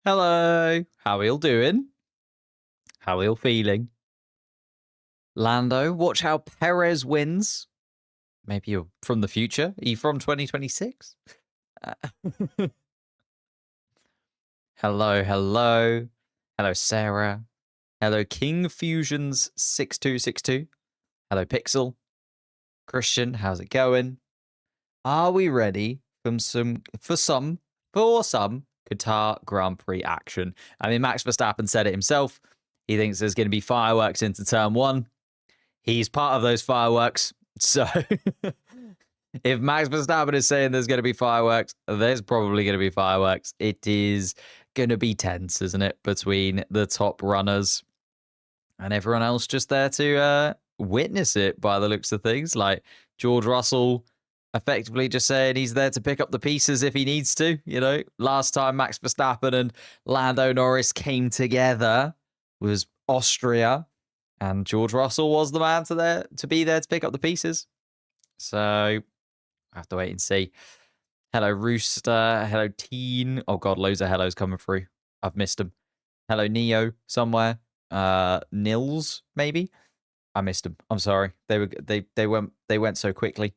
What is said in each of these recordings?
Hello. How are you all doing? How are you all feeling? Lando, watch how Perez wins. Maybe you're from the future. Are you from 2026? Uh, hello, hello. Hello, Sarah. Hello, King Fusions 6262. Hello, Pixel. Christian, how's it going? Are we ready for some Qatar Grand Prix action? I mean, Max Verstappen said it himself. He thinks there's going to be fireworks into turn one. He's part of those fireworks. So if Max Verstappen is saying there's going to be fireworks, there's probably going to be fireworks. It is going to be tense, isn't it, between the top runners and everyone else just there to witness it by the looks of things. Like George Russell effectively just saying he's there to pick up the pieces if he needs to. You know, last time Max Verstappen and Lando Norris came together was Austria, and George Russell was the man to be there to pick up the pieces. So I have to wait and see. Hello, Rooster. Hello, Teen. Oh god, loads of hellos coming through. I've missed them. Hello, Neo somewhere. Nils maybe. I missed them. I'm sorry. They went so quickly.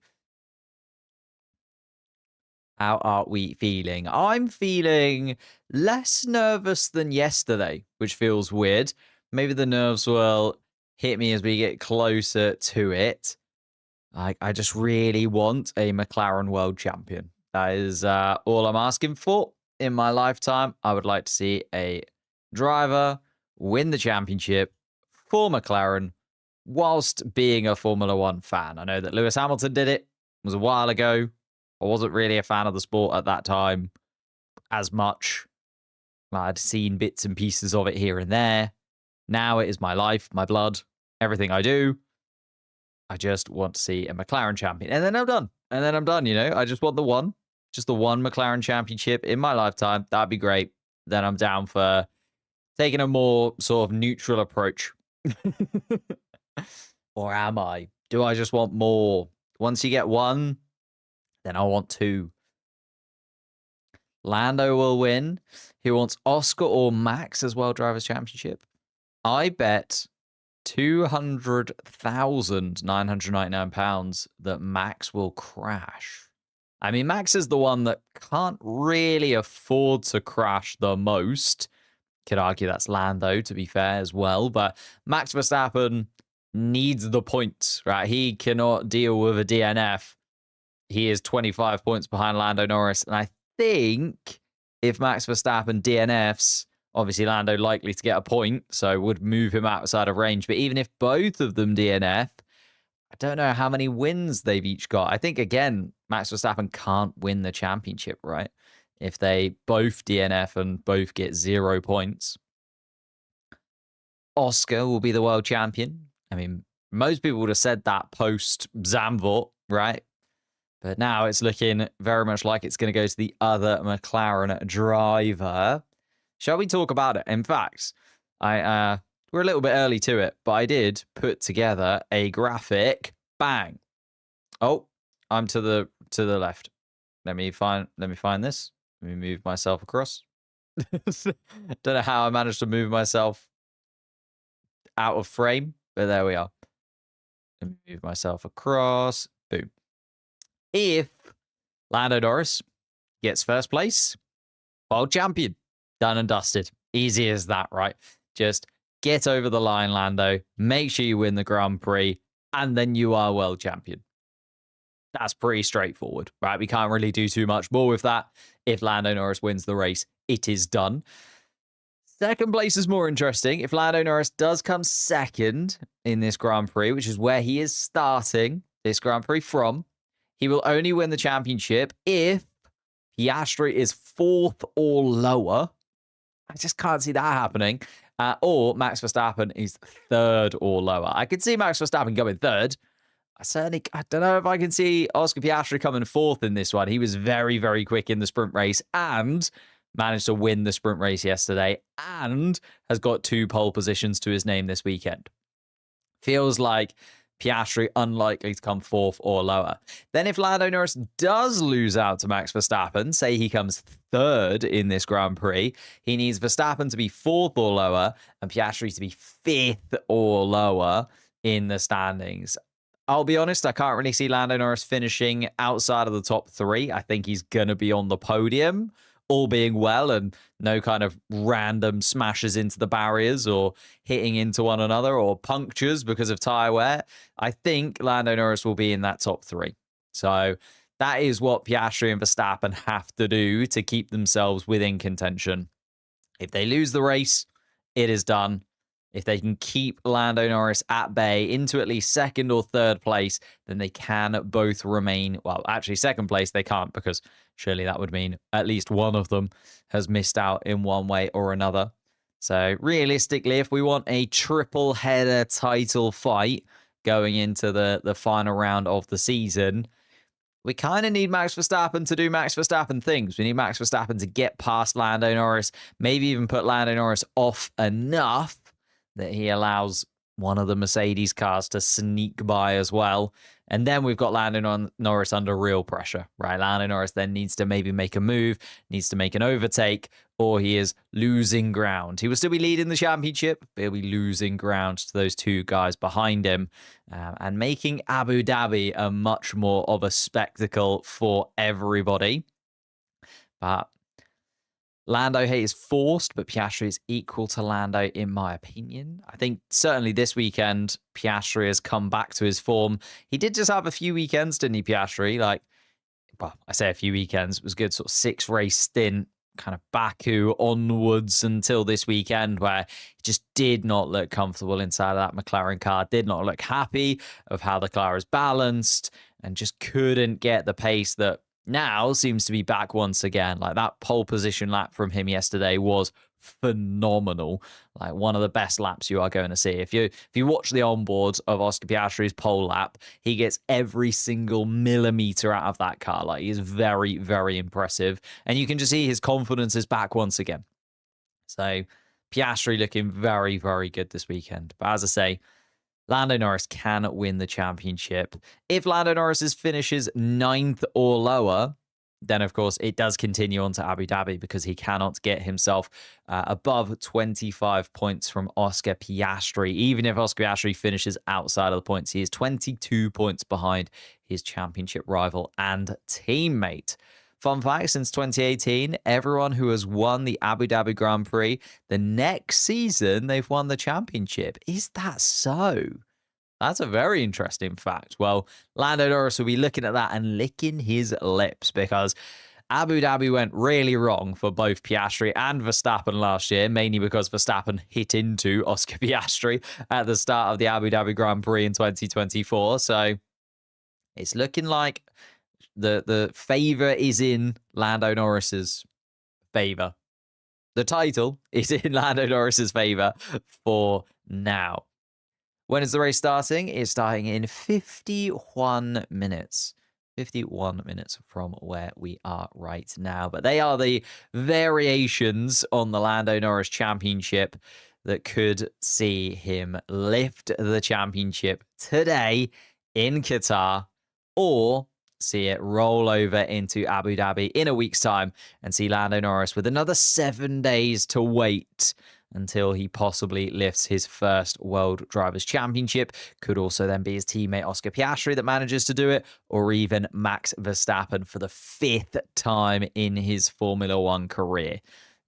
How are we feeling? I'm feeling less nervous than yesterday, which feels weird. Maybe the nerves will hit me as we get closer to it. Like, I just really want a McLaren world champion. That is all I'm asking for in my lifetime. I would like to see a driver win the championship for McLaren whilst being a Formula One fan. I know that Lewis Hamilton did it. It was a while ago. I wasn't really a fan of the sport at that time as much. I'd seen bits and pieces of it here and there. Now it is my life, my blood, everything I do. I just want to see a McLaren champion. And then I'm done. And then I'm done, you know. I just want the one McLaren championship in my lifetime. That'd be great. Then I'm down for taking a more sort of neutral approach. Or am I? Do I just want more? Once you get one, then I want two. Lando will win. He wants Oscar or Max as World Drivers' Championship. I bet £200,999 that Max will crash. I mean, Max is the one that can't really afford to crash the most. Could argue that's Lando, to be fair, as well. But Max Verstappen needs the points, right? He cannot deal with a DNF. He is 25 points behind Lando Norris. And I think if Max Verstappen DNFs, obviously Lando likely to get a point, so would move him outside of range. But even if both of them DNF, I don't know how many wins they've each got. I think, again, Max Verstappen can't win the championship, right? If they both DNF and both get 0 points. Oscar will be the world champion. I mean, most people would have said that post Zandvoort, right? But now it's looking very much like it's going to go to the other McLaren driver. Shall we talk about it? In fact, we're a little bit early to it, but I did put together a graphic. Bang. Oh, I'm to the left. Let me find this. Let me move myself across. Don't know how I managed to move myself out of frame, but there we are. Let me move myself across. Boom. If Lando Norris gets first place, world champion. Done and dusted. Easy as that, right? Just get over the line, Lando. Make sure you win the Grand Prix, and then you are world champion. That's pretty straightforward, right? We can't really do too much more with that. If Lando Norris wins the race, it is done. Second place is more interesting. If Lando Norris does come second in this Grand Prix, which is where he is starting this Grand Prix from, he will only win the championship if Piastri is fourth or lower. I just can't see that happening. Or Max Verstappen is third or lower. I could see Max Verstappen going third. I don't know if I can see Oscar Piastri coming fourth in this one. He was very, very quick in the sprint race and managed to win the sprint race yesterday and has got 2 pole positions to his name this weekend. Feels like Piastri unlikely to come fourth or lower. Then if Lando Norris does lose out to Max Verstappen, say he comes third in this Grand Prix, he needs Verstappen to be fourth or lower and Piastri to be fifth or lower in the standings. I'll be honest, I can't really see Lando Norris finishing outside of the top three. I think he's going to be on the podium, all being well, and no kind of random smashes into the barriers or hitting into one another or punctures because of tyre wear. I think Lando Norris will be in that top three. So that is what Piastri and Verstappen have to do to keep themselves within contention. If they lose the race, it is done. If they can keep Lando Norris at bay into at least second or third place, then they can both remain. Well, actually, second place they can't, because surely that would mean at least one of them has missed out in one way or another. So realistically, if we want a triple header title fight going into the final round of the season, we kind of need Max Verstappen to do Max Verstappen things. We need Max Verstappen to get past Lando Norris, maybe even put Lando Norris off enough that he allows one of the Mercedes cars to sneak by as well. And then we've got Lando Norris under real pressure, right? Lando Norris then needs to maybe make a move, needs to make an overtake, or he is losing ground. He will still be leading the championship, but he'll be losing ground to those two guys behind him, and making Abu Dhabi a much more of a spectacle for everybody. But Lando hate is forced, but Piastri is equal to Lando, in my opinion. I think certainly this weekend, Piastri has come back to his form. He did just have a few weekends, didn't he, Piastri? Like, well, I say a few weekends. It was a good sort of 6-race stint, kind of Baku onwards until this weekend, where he just did not look comfortable inside of that McLaren car, did not look happy of how the car is balanced, and just couldn't get the pace that now seems to be back once again. Like, that pole position lap from him yesterday was phenomenal. Like, one of the best laps you are going to see. If you watch the onboards of Oscar Piastri's pole lap, he gets every single millimeter out of that car. Like, he is very, very impressive. And you can just see his confidence is back once again. So Piastri looking very, very good this weekend. But as I say, Lando Norris can win the championship. If Lando Norris finishes 9th or lower, then of course it does continue on to Abu Dhabi, because he cannot get himself above 25 points from Oscar Piastri. Even if Oscar Piastri finishes outside of the points, he is 22 points behind his championship rival and teammate. Fun fact, since 2018, everyone who has won the Abu Dhabi Grand Prix, the next season, they've won the championship. Is that so? That's a very interesting fact. Well, Lando Norris will be looking at that and licking his lips, because Abu Dhabi went really wrong for both Piastri and Verstappen last year, mainly because Verstappen hit into Oscar Piastri at the start of the Abu Dhabi Grand Prix in 2024. So it's looking like the favor is in Lando Norris's favor. The title is in Lando Norris's favor for now. When is the race starting? It's starting in 51 minutes. 51 minutes from where we are right now. But they are the variations on the Lando Norris championship that could see him lift the championship today in Qatar, or see it roll over into Abu Dhabi in a week's time and see Lando Norris with another 7 days to wait until he possibly lifts his first World Drivers' Championship. Could also then be his teammate Oscar Piastri that manages to do it, or even Max Verstappen for the 5th time in his Formula One career.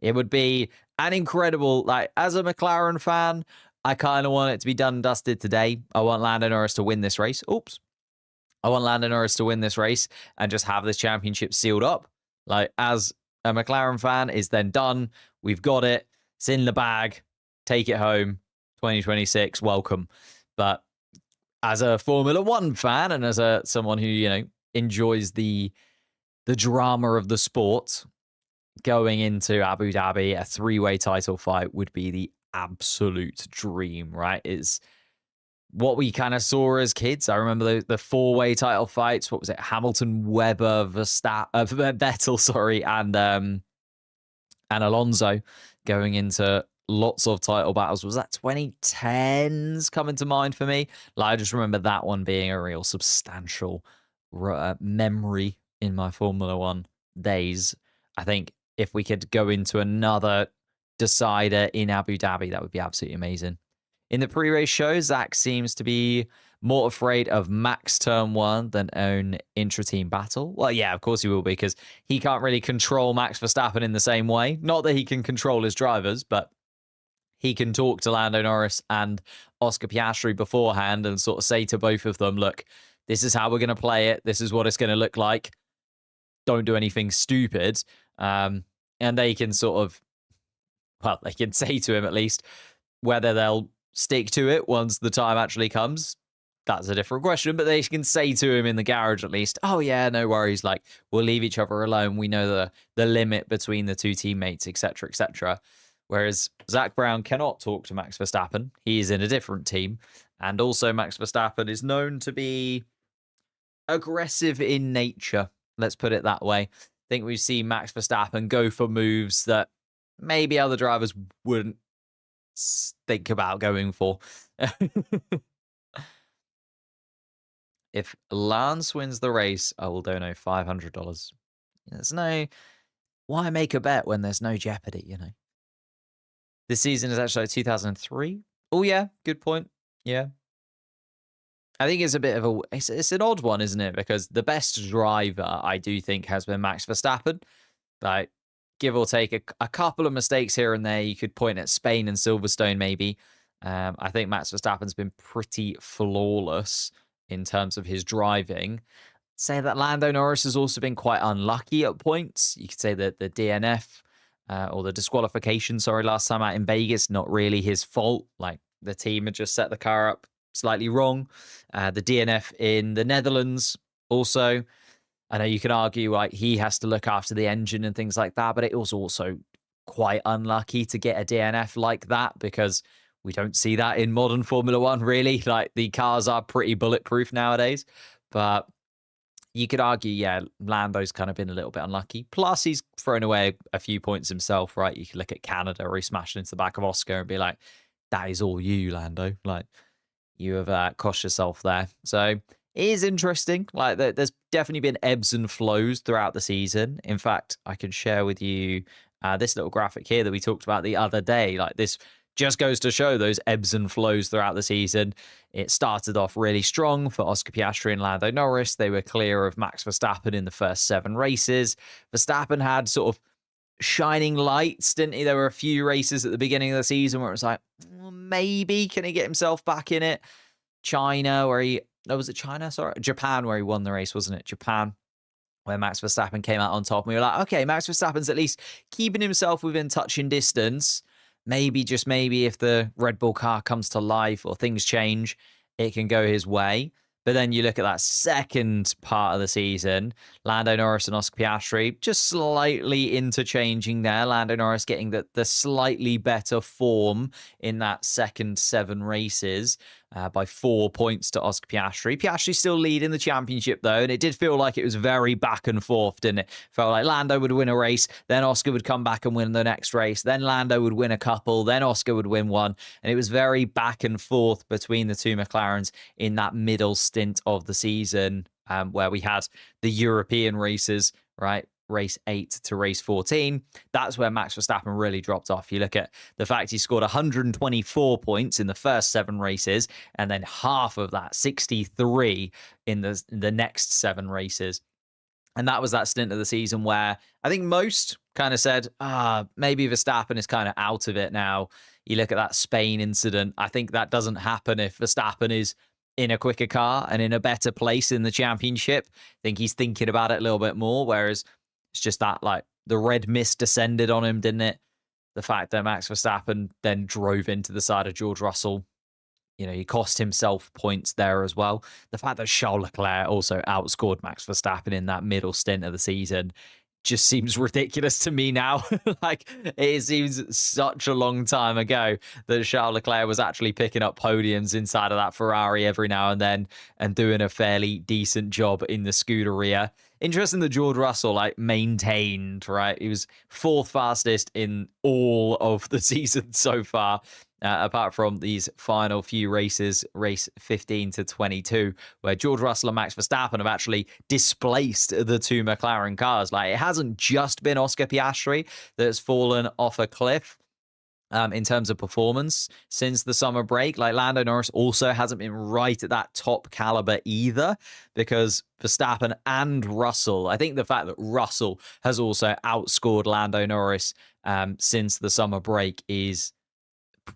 It would be an incredible, like, as a McLaren fan, I kind of want it to be done and dusted today. I want Lando Norris to win this race. I want Lando Norris to win this race and just have this championship sealed up. Like, as a McLaren fan, is then done. We've got it. It's in the bag. Take it home. 2026. Welcome. But as a Formula One fan, and as someone who, enjoys the drama of the sport, going into Abu dhabi, a 3-way title fight would be the absolute dream, right? It's what we kind of saw as kids. I remember the 4-way title fights. What was it? Hamilton, Webber, Vettel, and Alonso going into lots of title battles. Was that 2010s coming to mind for me? Like, I just remember that one being a real substantial memory in my Formula One days. I think if we could go into another decider in Abu Dhabi, that would be absolutely amazing. In the pre-race show, Zach seems to be more afraid of Max turn one than own intra-team battle. Well, yeah, of course he will be, because he can't really control Max Verstappen in the same way. Not that he can control his drivers, but he can talk to Lando Norris and Oscar Piastri beforehand and sort of say to both of them, look, this is how we're going to play it. This is what it's going to look like. Don't do anything stupid. And they can sort of, well, they can say to him at least whether they'll stick to it once the time actually comes. That's a different question, but they can say to him in the garage at least, oh yeah, no worries, like we'll leave each other alone. We know the limit between the two teammates, etc., etc. Whereas Zach Brown cannot talk to Max Verstappen. He is in a different team. And also Max Verstappen is known to be aggressive in nature. Let's put it that way. I think we've seen Max Verstappen go for moves that maybe other drivers wouldn't think about going for. If Lance wins the race, I will donate $500. There's no... Why make a bet when there's no jeopardy, you know? This season is actually 2003. Oh, yeah. Good point. Yeah. I think it's a bit of a... It's an odd one, isn't it? Because the best driver, I do think, has been Max Verstappen. Like, give or take a couple of mistakes here and there. You could point at Spain and Silverstone, maybe. I think Max Verstappen's been pretty flawless in terms of his driving. Say that Lando Norris has also been quite unlucky at points. You could say that the DNF or the disqualification, last time out in Vegas, not really his fault. Like, the team had just set the car up slightly wrong. The DNF in the Netherlands also. I know you can argue like he has to look after the engine and things like that, but it was also quite unlucky to get a DNF like that, because we don't see that in modern Formula One, really. Like, the cars are pretty bulletproof nowadays. But you could argue, yeah, Lando's kind of been a little bit unlucky. Plus, he's thrown away a few points himself, right? You could look at Canada where he smashed into the back of Oscar and be like, that is all you, Lando. Like, you have cost yourself there. So it is interesting. Like, there's definitely been ebbs and flows throughout the season. In fact, I can share with you this little graphic here that we talked about the other day. Like, this just goes to show those ebbs and flows throughout the season. It started off really strong for Oscar Piastri and Lando Norris. They were clear of Max Verstappen in the first 7 races. Verstappen had sort of shining lights, didn't he? There were a few races at the beginning of the season where it was like, well, maybe can he get himself back in it? China, where he... No, was it China? Sorry. Japan, where he won the race, wasn't it? Japan, where Max Verstappen came out on top. And we were like, okay, Max Verstappen's at least keeping himself within touching distance. Maybe, just maybe, if the Red Bull car comes to life or things change, it can go his way. But then you look at that second part of the season, Lando Norris and Oscar Piastri just slightly interchanging there. Lando Norris getting the slightly better form in that second 7 races by 4 points to Oscar Piastri. Piastri still leading the championship, though, and it did feel like it was very back and forth, didn't it? Felt like Lando would win a race, then Oscar would come back and win the next race, then Lando would win a couple, then Oscar would win one, and it was very back and forth between the two McLarens in that middle stint of the season, where we had the European races, right? Race 8 to race 14. That's where Max Verstappen really dropped off. You look at the fact he scored 124 points in the first 7 races, and then half of that, 63, in the next 7 races. And that was that stint of the season where I think most kind of said, maybe Verstappen is kind of out of it now. You look at that Spain incident. I think that doesn't happen if Verstappen is in a quicker car and in a better place in the championship. I think he's thinking about it a little bit more, whereas it's just that, like, the red mist descended on him, didn't it? The fact that Max Verstappen then drove into the side of George Russell. You know, he cost himself points there as well. The fact that Charles Leclerc also outscored Max Verstappen in that middle stint of the season. just seems ridiculous to me now. Like, it seems such a long time ago that Charles Leclerc was actually picking up podiums inside of that Ferrari every now and then and doing a fairly decent job in the Scuderia. Interesting that George Russell, like, maintained, right? He was 4th fastest in all of the season so far. Apart from these final few races, race 15 to 22, where George Russell and Max Verstappen have actually displaced the 2 McLaren cars. Like, it hasn't just been Oscar Piastri that's fallen off a cliff in terms of performance since the summer break. Like, Lando Norris also hasn't been right at that top caliber either, because Verstappen and Russell, I think the fact that Russell has also outscored Lando Norris since the summer break is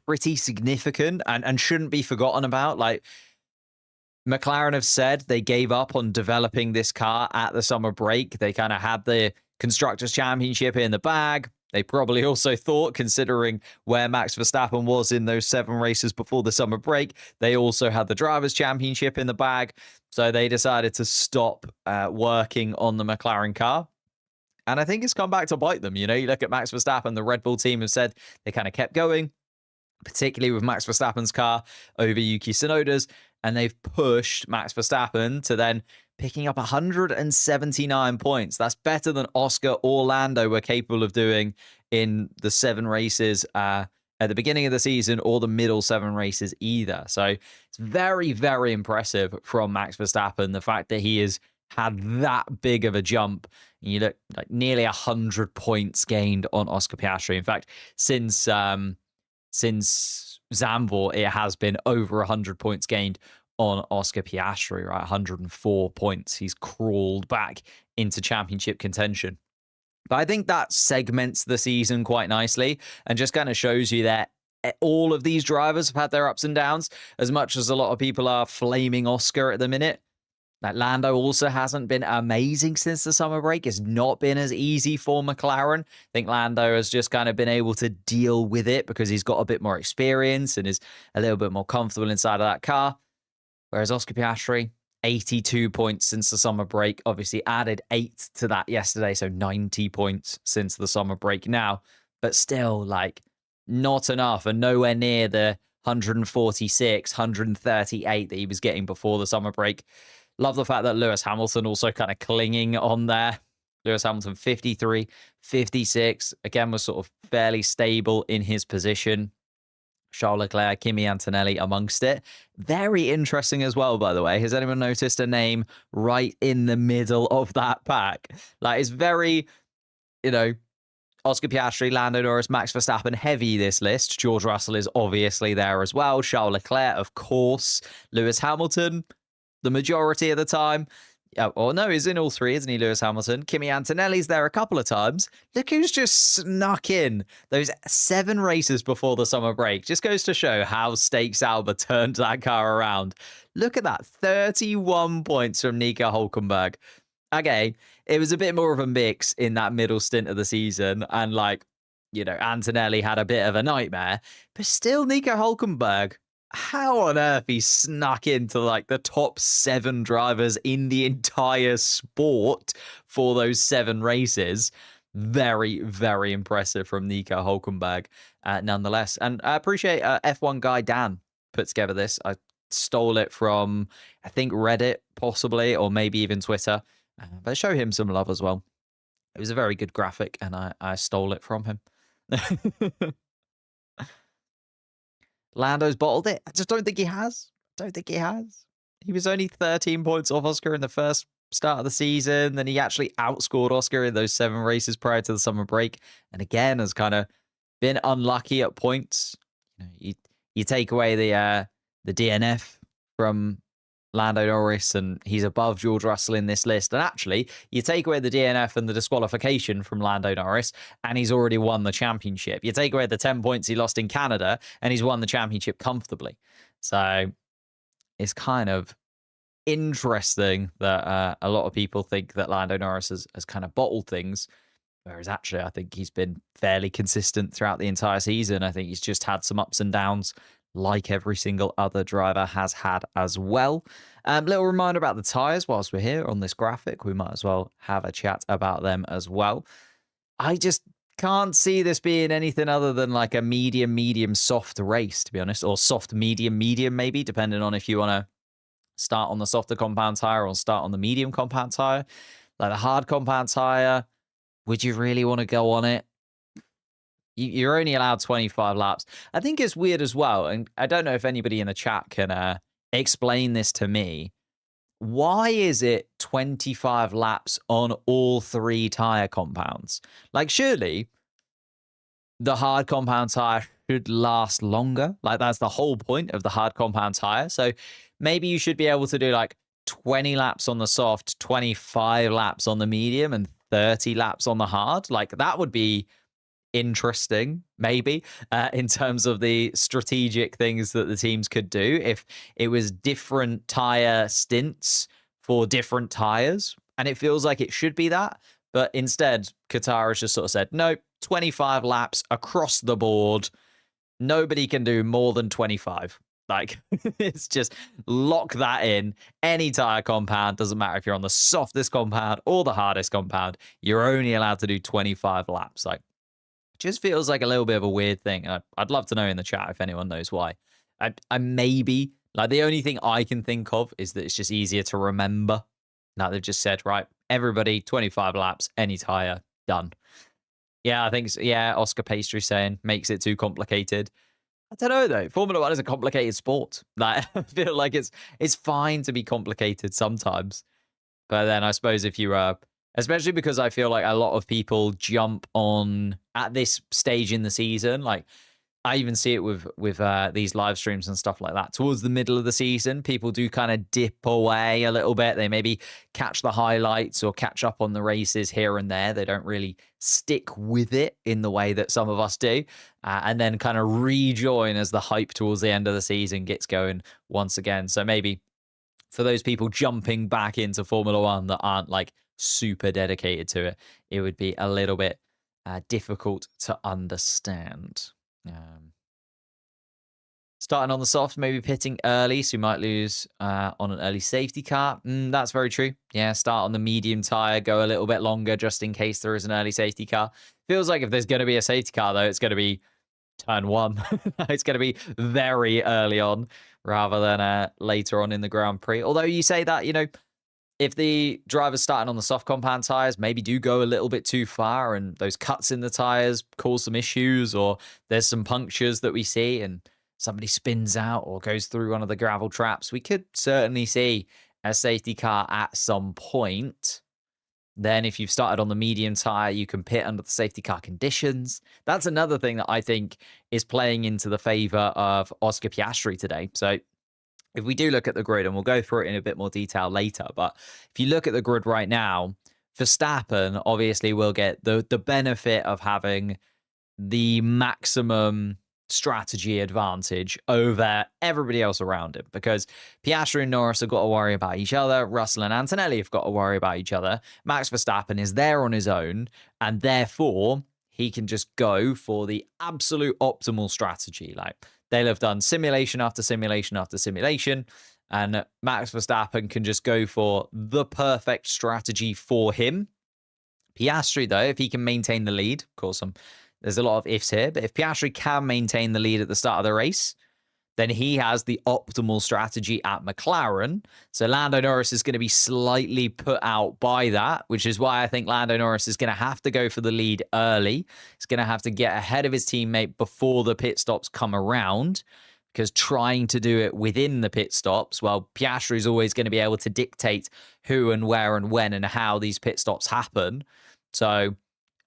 pretty significant and shouldn't be forgotten about. Like, McLaren have said they gave up on developing this car at the summer break. They kind of had the Constructors' Championship in the bag. They probably also thought, considering where Max Verstappen was in those 7 races before the summer break, they also had the Drivers' Championship in the bag. So they decided to stop working on the McLaren car. And I think it's come back to bite them. You know, you look at Max Verstappen, the Red Bull team have said they kind of kept going, particularly with Max Verstappen's car over Yuki Tsunoda's, and they've pushed Max Verstappen to then picking up 179 points. That's better than Oscar or Lando were capable of doing in the 7 races at the beginning of the season, or the middle 7 races either. So it's very, very impressive from Max Verstappen, the fact that he has had that big of a jump. You look like nearly 100 points gained on Oscar Piastri. In fact, since Zandvoort, it has been over 100 points gained on Oscar Piastri, right? 104 points. He's crawled back into championship contention. But I think that segments the season quite nicely and just kind of shows you that all of these drivers have had their ups and downs, as much as a lot of people are flaming Oscar at the minute. Like, Lando also hasn't been amazing since the summer break. It's not been as easy for McLaren. I think Lando has just kind of been able to deal with it because he's got a bit more experience and is a little bit more comfortable inside of that car. Whereas Oscar Piastri, 82 points since the summer break, obviously added 8 to that yesterday, so 90 points since the summer break now. But still, like, not enough and nowhere near the 146, 138 that he was getting before the summer break. Love the fact that Lewis Hamilton also kind of clinging on there. Lewis Hamilton 53, 56. Again, was sort of fairly stable in his position. Charles Leclerc, Kimi Antonelli amongst it. Very interesting as well, by the way. Has anyone noticed a name right in the middle of that pack? Like, it's very, you know, Oscar Piastri, Lando Norris, Max Verstappen heavy, this list. George Russell is obviously there as well. Charles Leclerc, of course. Lewis Hamilton, the majority of the time. Oh, no, he's in all 3, isn't he, Lewis Hamilton? Kimi Antonelli's there a couple of times. Look who's just snuck in those 7 races before the summer break. Just goes to show how Stake Sauber turned that car around. Look at that, 31 points from Nico Hülkenberg. Okay, it was a bit more of a mix in that middle stint of the season. And, like, you know, Antonelli had a bit of a nightmare. But still, Nico Hülkenberg, how on earth he snuck into like the top 7 drivers in the entire sport for those 7 races. Very, very impressive from Nico Hülkenberg nonetheless. And I appreciate F1 guy Dan put together this. I stole it from, I think, Reddit possibly, or maybe even Twitter. But show him some love as well. It was a very good graphic and I stole it from him. Lando's bottled it. I just don't think he has. He was only 13 points off Oscar in the first start of the season. Then he actually outscored Oscar in those 7 races prior to the summer break. And again, has kind of been unlucky at points. You know, you take away the DNF from Lando Norris, and he's above George Russell in this list. And actually, you take away the DNF and the disqualification from Lando Norris, and he's already won the championship. You take away the 10 points he lost in Canada, and he's won the championship comfortably. So it's kind of interesting that a lot of people think that Lando Norris has kind of bottled things, whereas actually I think he's been fairly consistent throughout the entire season. I think he's just had some ups and downs like every single other driver has had as well. Little reminder about the tyres whilst we're here on this graphic. We might as well have a chat about them as well. I just can't see this being anything other than like a medium soft race, to be honest, or soft medium maybe, depending on if you want to start on the softer compound tire or start on the medium compound tire. Like the hard compound tire, would you really want to go on it? You're only allowed 25 laps. I think it's weird as well, and I don't know if anybody in the chat can explain this to me. Why is it 25 laps on all 3 tire compounds? Like, surely the hard compound tire should last longer. Like, that's the whole point of the hard compound tire. So maybe you should be able to do like 20 laps on the soft, 25 laps on the medium, and 30 laps on the hard. Like, that would be interesting, maybe, in terms of the strategic things that the teams could do if it was different tire stints for different tires. And it feels like it should be that. But instead, Qatar has just sort of said, no, 25 laps across the board. Nobody can do more than 25. Like, it's just lock that in. Any tire compound, doesn't matter if you're on the softest compound or the hardest compound, you're only allowed to do 25 laps. Like, just feels like a little bit of a weird thing. I'd love to know in the chat if anyone knows why. I maybe, like, the only thing I can think of is that it's just easier to remember. Now they've just said, right, everybody, 25 laps, any tire, done. Yeah, I think, yeah, Oscar Pastry saying makes it too complicated. I don't know, though. Formula One is a complicated sport. Like, I feel like it's fine to be complicated sometimes. But then I suppose if you especially because I feel like a lot of people jump on at this stage in the season. Like, I even see it with these live streams and stuff like that. Towards the middle of the season, people do kind of dip away a little bit. They maybe catch the highlights or catch up on the races here and there. They don't really stick with it in the way that some of us do, and then kind of rejoin as the hype towards the end of the season gets going once again. So maybe for those people jumping back into Formula One that aren't like super dedicated to it, it would be a little bit difficult to understand. Starting on the soft, maybe pitting early, so you might lose on an early safety car. That's very true. Yeah, start on the medium tire, go a little bit longer just in case there is an early safety car. Feels like if there's going to be a safety car, though, it's going to be turn 1. It's going to be very early on rather than later on in the Grand Prix. Although you say that, you know, if the driver's starting on the soft compound tires, maybe do go a little bit too far and those cuts in the tires cause some issues, or there's some punctures that we see and somebody spins out or goes through one of the gravel traps, we could certainly see a safety car at some point. Then if you've started on the medium tire, you can pit under the safety car conditions. That's another thing that I think is playing into the favor of Oscar Piastri today. So if we do look at the grid, and we'll go through it in a bit more detail later, but if you look at the grid right now, Verstappen obviously will get the benefit of having the maximum strategy advantage over everybody else around him, because Piastri and Norris have got to worry about each other. Russell and Antonelli have got to worry about each other. Max Verstappen is there on his own, and therefore he can just go for the absolute optimal strategy. Like, they'll have done simulation after simulation after simulation, and Max Verstappen can just go for the perfect strategy for him. Piastri, though, if he can maintain the lead, of course, there's a lot of ifs here, but if Piastri can maintain the lead at the start of the race, then he has the optimal strategy at McLaren. So Lando Norris is going to be slightly put out by that, which is why I think Lando Norris is going to have to go for the lead early. He's going to have to get ahead of his teammate before the pit stops come around, because trying to do it within the pit stops, well, Piastri is always going to be able to dictate who and where and when and how these pit stops happen. So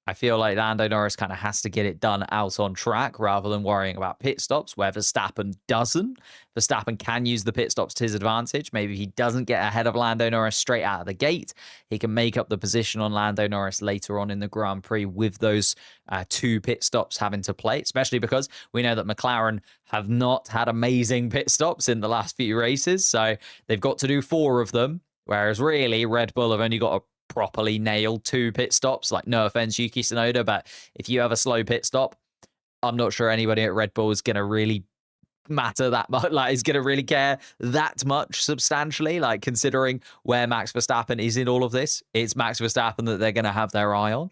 I feel like Lando Norris kind of has to get it done out on track rather than worrying about pit stops, where Verstappen doesn't. Verstappen can use the pit stops to his advantage. Maybe he doesn't get ahead of Lando Norris straight out of the gate. He can make up the position on Lando Norris later on in the Grand Prix with those 2 pit stops having to play, especially because we know that McLaren have not had amazing pit stops in the last few races. So they've got to do 4 of them, whereas really Red Bull have only got a properly nailed 2 pit stops. Like, no offense, Yuki Tsunoda, but if you have a slow pit stop, I'm not sure anybody at Red Bull is going to really matter that much, like is going to really care that much substantially, like considering where Max Verstappen is in all of this. It's Max Verstappen that they're going to have their eye on.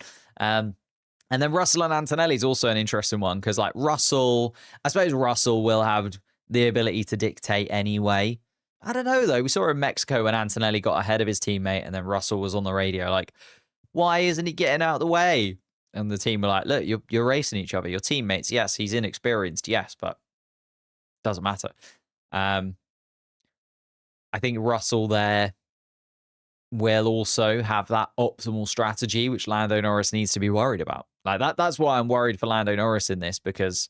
And then Russell and Antonelli is also an interesting one because like Russell, I suppose Russell will have the ability to dictate anyway. I don't know though. We saw in Mexico when Antonelli got ahead of his teammate and then Russell was on the radio like, why isn't he getting out of the way? And the team were like, look, you're racing each other. Your teammates, yes, he's inexperienced, yes, but doesn't matter. I think Russell there will also have that optimal strategy, which Lando Norris needs to be worried about. Like that's why I'm worried for Lando Norris in this, because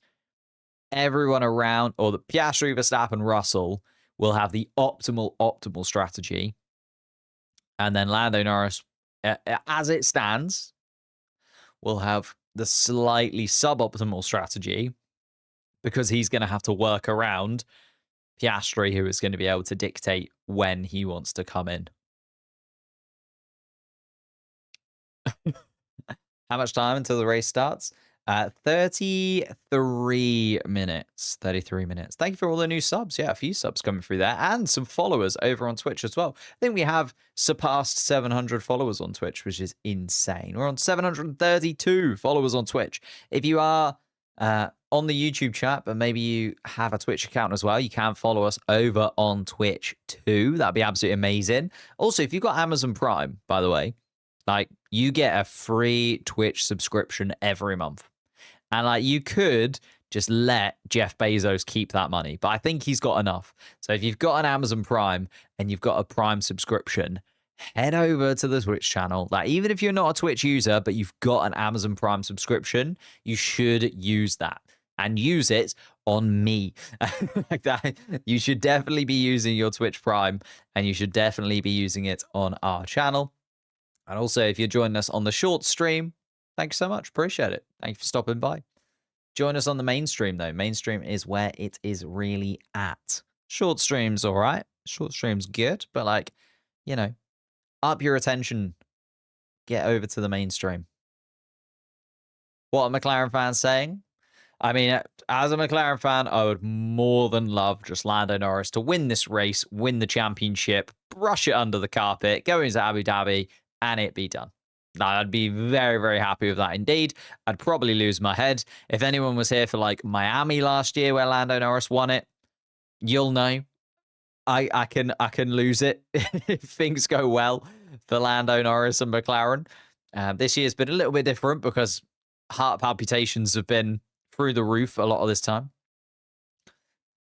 everyone around, or the Piastri, Verstappen, Russell will have the optimal strategy. And then Lando Norris, as it stands, will have the slightly suboptimal strategy because he's going to have to work around Piastri, who is going to be able to dictate when he wants to come in. How much time until the race starts? 33 minutes. 33 minutes. Thank you for all the new subs. Yeah, a few subs coming through there and some followers over on Twitch as well. I think we have surpassed 700 followers on Twitch, which is insane. We're on 732 followers on Twitch. If you are on the YouTube chat, but maybe you have a Twitch account as well, you can follow us over on Twitch too. That'd be absolutely amazing. Also, if you've got Amazon Prime, by the way, like you get a free Twitch subscription every month. And like you could just let Jeff Bezos keep that money, but I think he's got enough. So if you've got an Amazon Prime and you've got a Prime subscription, head over to the Twitch channel. Like even if you're not a Twitch user, but you've got an Amazon Prime subscription, you should use that and use it on me. Like that. You should definitely be using your Twitch Prime and you should definitely be using it on our channel. And also, if you're joining us on the short stream, thank you so much. Appreciate it. Thank you for stopping by. Join us on the mainstream, though. Mainstream is where it is really at. Short stream's all right. Short stream's good. But, like, you know, up your attention. Get over to the mainstream. What are McLaren fans saying? I mean, as a McLaren fan, I would more than love just Lando Norris to win this race, win the championship, brush it under the carpet, go into Abu Dhabi, and it be done. I'd be very, very happy with that indeed. I'd probably lose my head. If anyone was here for like Miami last year where Lando Norris won it, you'll know I can lose it if things go well for Lando Norris and McLaren. This year's been a little bit different because heart palpitations have been through the roof a lot of this time.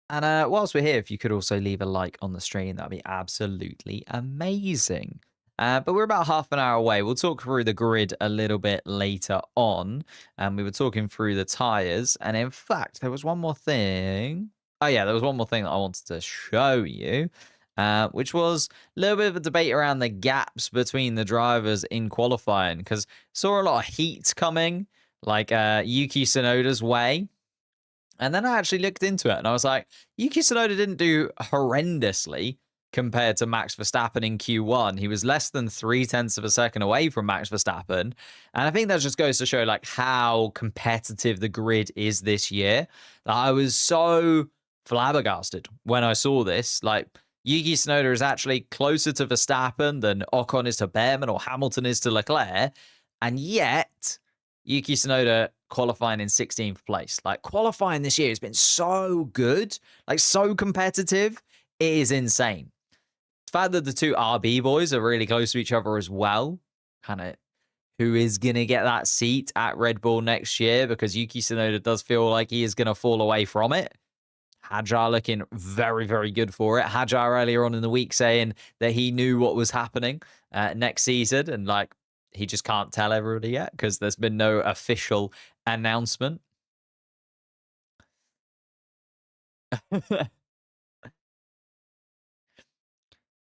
And whilst we're here, if you could also leave a like on the stream, that'd be absolutely amazing. But we're about half an hour away. We'll talk through the grid a little bit later on. And we were talking through the tyres. And in fact, there was one more thing. Oh, yeah, there was one more thing that I wanted to show you, which was a little bit of a debate around the gaps between the drivers in qualifying. Because saw a lot of heat coming, like Yuki Tsunoda's way. And then I actually looked into it. And I was like, Yuki Tsunoda didn't do horrendously compared to Max Verstappen in Q1. He was less than 0.3 of a second away from Max Verstappen. And I think that just goes to show like how competitive the grid is this year. I was so flabbergasted when I saw this. Like Yuki Tsunoda is actually closer to Verstappen than Ocon is to Behrman or Hamilton is to Leclerc. And yet Yuki Tsunoda qualifying in 16th place. Like qualifying this year has been so good, like so competitive. It is insane. The fact that the two RB boys are really close to each other as well, kind of who is going to get that seat at Red Bull next year, because Yuki Tsunoda does feel like he is going to fall away from it. Hadjar looking very, very good for it. Hadjar earlier on in the week saying that he knew what was happening next season, and like he just can't tell everybody yet because there's been no official announcement.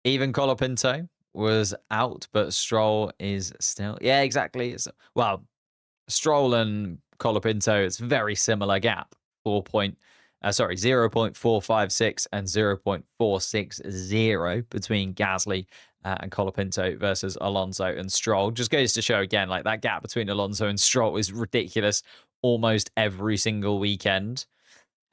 Even Colapinto was out, but Stroll is still... Yeah, exactly. Well, Stroll and Colapinto, it's very similar gap. 0.456 and 0.460 between Gasly and Colapinto versus Alonso and Stroll. Just goes to show again, like that gap between Alonso and Stroll is ridiculous almost every single weekend.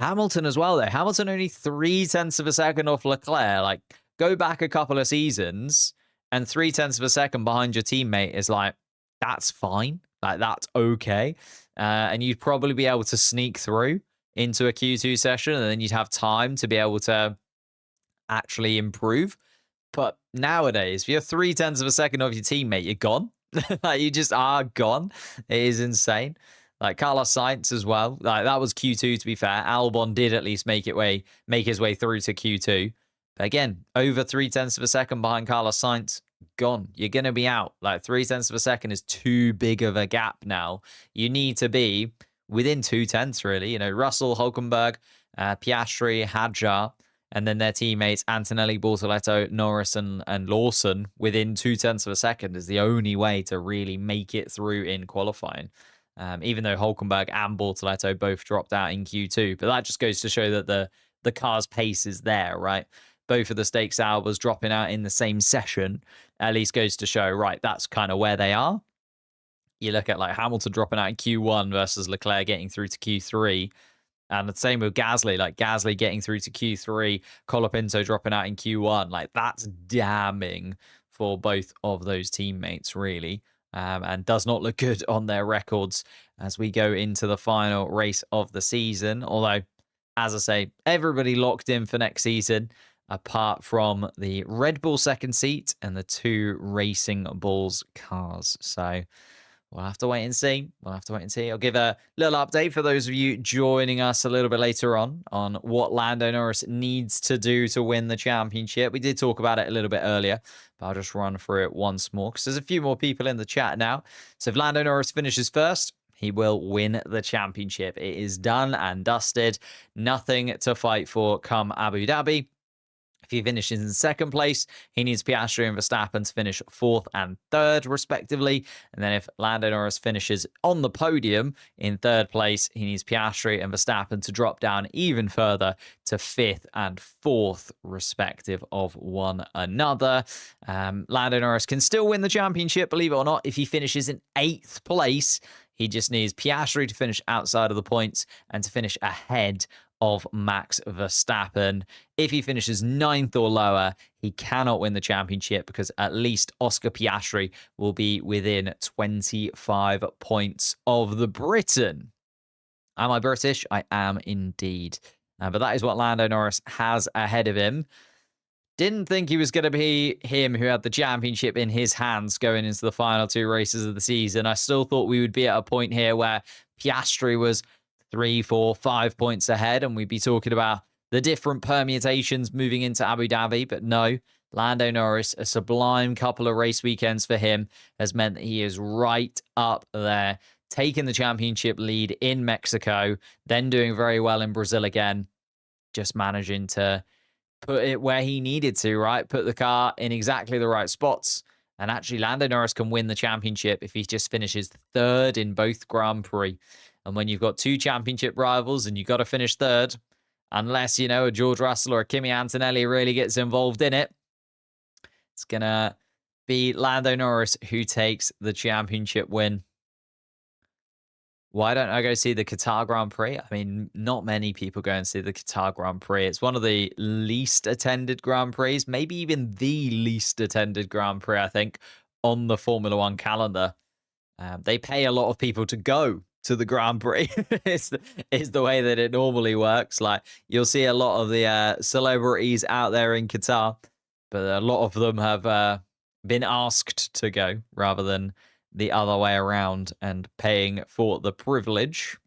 Hamilton as well, though. Hamilton only 0.3 of a second off Leclerc. Like, go back a couple of seasons, and 0.3 of a second behind your teammate is like, that's fine. Like, that's okay. And you'd probably be able to sneak through into a Q2 session, and then you'd have time to be able to actually improve. But nowadays, if you're 0.3 of a second off your teammate, you're gone. Like, you just are gone. It is insane. Like Carlos Sainz as well. Like, that was Q2, to be fair. Albon did at least make his way through to Q2. But again, over 0.3 of a second behind Carlos Sainz, gone. You're going to be out. Like, 0.3 of a second is too big of a gap now. You need to be within 0.2, really. You know, Russell, Hulkenberg, Piastri, Hadjar, and then their teammates Antonelli, Bortoletto, Norris, and Lawson within 0.2 of a second is the only way to really make it through in qualifying. Even though Hulkenberg and Bortoletto both dropped out in Q2. But that just goes to show that the car's pace is there, right? Both of the stakes hours dropping out in the same session at least goes to show, right, that's kind of where they are. You look at like Hamilton dropping out in Q1 versus Leclerc getting through to Q3. And the same with Gasly, like Gasly getting through to Q3, Colapinto dropping out in Q1. Like, that's damning for both of those teammates, really. And does not look good on their records as we go into the final race of the season. Although, as I say, everybody locked in for next season, apart from the Red Bull second seat and the 2 Racing Bulls cars. So we'll have to wait and see. I'll give a little update for those of you joining us a little bit later on what Lando Norris needs to do to win the championship. We did talk about it a little bit earlier, but I'll just run through it once more because there's a few more people in the chat now. So if Lando Norris finishes first, he will win the championship. It is done and dusted. Nothing to fight for come Abu Dhabi. If he finishes in second place, he needs Piastri and Verstappen to finish 4th and 3rd, respectively. And then if Lando Norris finishes on the podium in 3rd place, he needs Piastri and Verstappen to drop down even further to 5th and 4th, respective of one another. Lando Norris can still win the championship, believe it or not, if he finishes in 8th place. He just needs Piastri to finish outside of the points and to finish ahead of Max Verstappen. If he finishes 9th or lower, he cannot win the championship because at least Oscar Piastri will be within 25 points of the Briton. Am I British? I am indeed. But that is what Lando Norris has ahead of him. Didn't think he was going to be him who had the championship in his hands going into the final 2 races of the season. I still thought we would be at a point here where Piastri was 3, 4, 5 points ahead, and we'd be talking about the different permutations moving into Abu Dhabi. But no, Lando Norris, a sublime couple of race weekends for him, has meant that he is right up there, taking the championship lead in Mexico, then doing very well in Brazil again, just managing to put it where he needed to, right? Put the car in exactly the right spots. And actually, Lando Norris can win the championship if he just finishes 3rd in both Grand Prix. And when you've got 2 championship rivals and you've got to finish 3rd, unless, you know, a George Russell or a Kimi Antonelli really gets involved in it, it's going to be Lando Norris who takes the championship win. Why don't I go see the Qatar Grand Prix? I mean, not many people go and see the Qatar Grand Prix. It's one of the least attended Grand Prix, maybe even the least attended Grand Prix, I think, on the Formula One calendar. They pay a lot of people to go to the Grand Prix. It's the way that it normally works. Like, you'll see a lot of the celebrities out there in Qatar, but a lot of them have been asked to go rather than the other way around and paying for the privilege.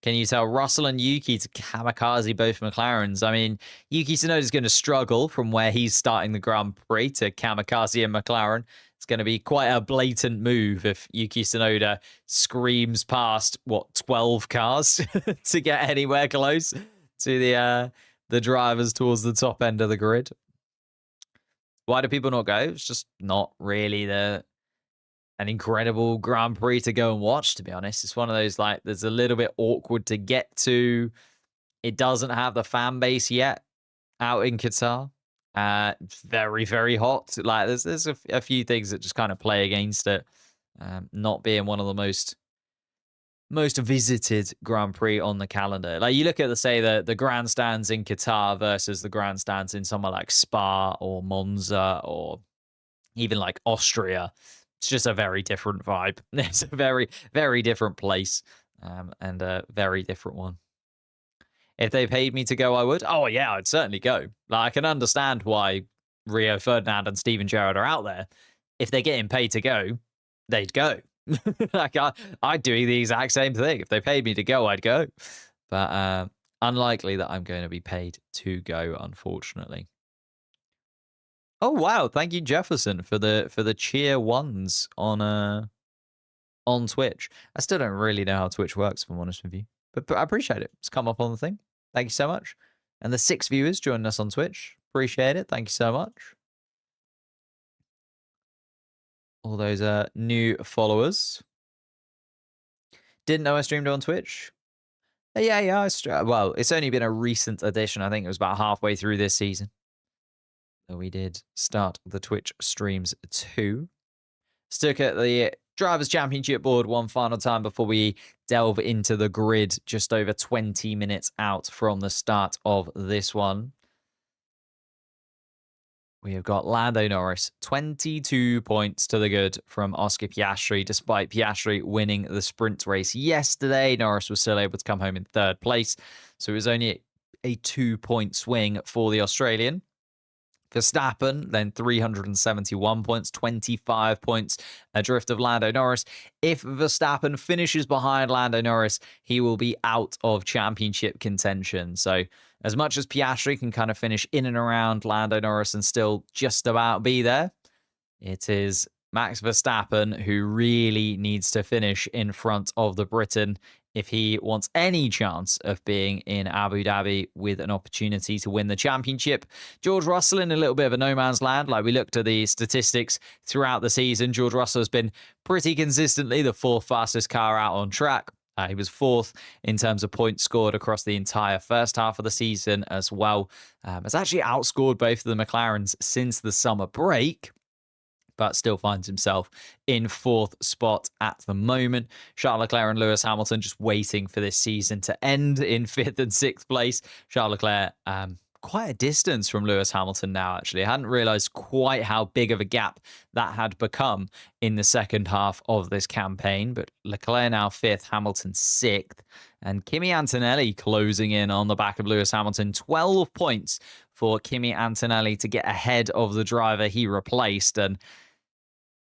Can you tell Russell and Yuki to kamikaze both McLarens? I mean, Yuki Tsunoda's going to struggle from where he's starting the Grand Prix to kamikaze and McLaren. It's going to be quite a blatant move if Yuki Tsunoda screams past, 12 cars to get anywhere close to the drivers towards the top end of the grid. Why do people not go? It's just not really an incredible Grand Prix to go and watch, to be honest. It's one of those, like, there's a little bit awkward to get to. It doesn't have the fan base yet out in Qatar. It's very, very hot. Like, there's a few things that just kind of play against it. Not being one of the most most visited Grand Prix on the calendar. Like you look at say the grandstands in Qatar versus the grandstands in somewhere like Spa or Monza or even like Austria. It's just a very different vibe. It's a very, very different place, and a very different one. If they paid me to go, I would. Oh yeah, I'd certainly go. Like I can understand why Rio Ferdinand and Steven Gerrard are out there. If they're getting paid to go, they'd go. Like I'd do the exact same thing. If they paid me to go, I'd go. But unlikely that I'm going to be paid to go, unfortunately. Oh wow, thank you, Jefferson, for the cheer ones on Twitch. I still don't really know how Twitch works, if I'm honest with you. But I appreciate it. It's come up on the thing. Thank you so much. And the 6 viewers joining us on Twitch. Appreciate it. Thank you so much. All those new followers. Didn't know I streamed on Twitch. Yeah. Well, it's only been a recent addition. I think it was about halfway through this season that we did start the Twitch streams too. Stuck at the Drivers' Championship board one final time before we delve into the grid just over 20 minutes out from the start of this one. We have got Lando Norris, 22 points to the good from Oscar Piastri. Despite Piastri winning the sprint race yesterday, Norris was still able to come home in 3rd place. So it was only a 2-point swing for the Australian. Verstappen, then 371 points, 25 points adrift of Lando Norris. If Verstappen finishes behind Lando Norris, he will be out of championship contention. So as much as Piastri can kind of finish in and around Lando Norris and still just about be there, it is Max Verstappen who really needs to finish in front of the Briton if he wants any chance of being in Abu Dhabi with an opportunity to win the championship. George Russell in a little bit of a no man's land. Like we looked at the statistics throughout the season, George Russell has been pretty consistently the 4th fastest car out on track. He was 4th in terms of points scored across the entire first half of the season as well. Has actually outscored both of the McLarens since the summer break, but still finds himself in 4th spot at the moment. Charles Leclerc and Lewis Hamilton just waiting for this season to end in 5th and 6th place. Charles Leclerc, quite a distance from Lewis Hamilton now, actually. I hadn't realised quite how big of a gap that had become in the second half of this campaign, but Leclerc now 5th, Hamilton 6th, and Kimi Antonelli closing in on the back of Lewis Hamilton. 12 points for Kimi Antonelli to get ahead of the driver he replaced, and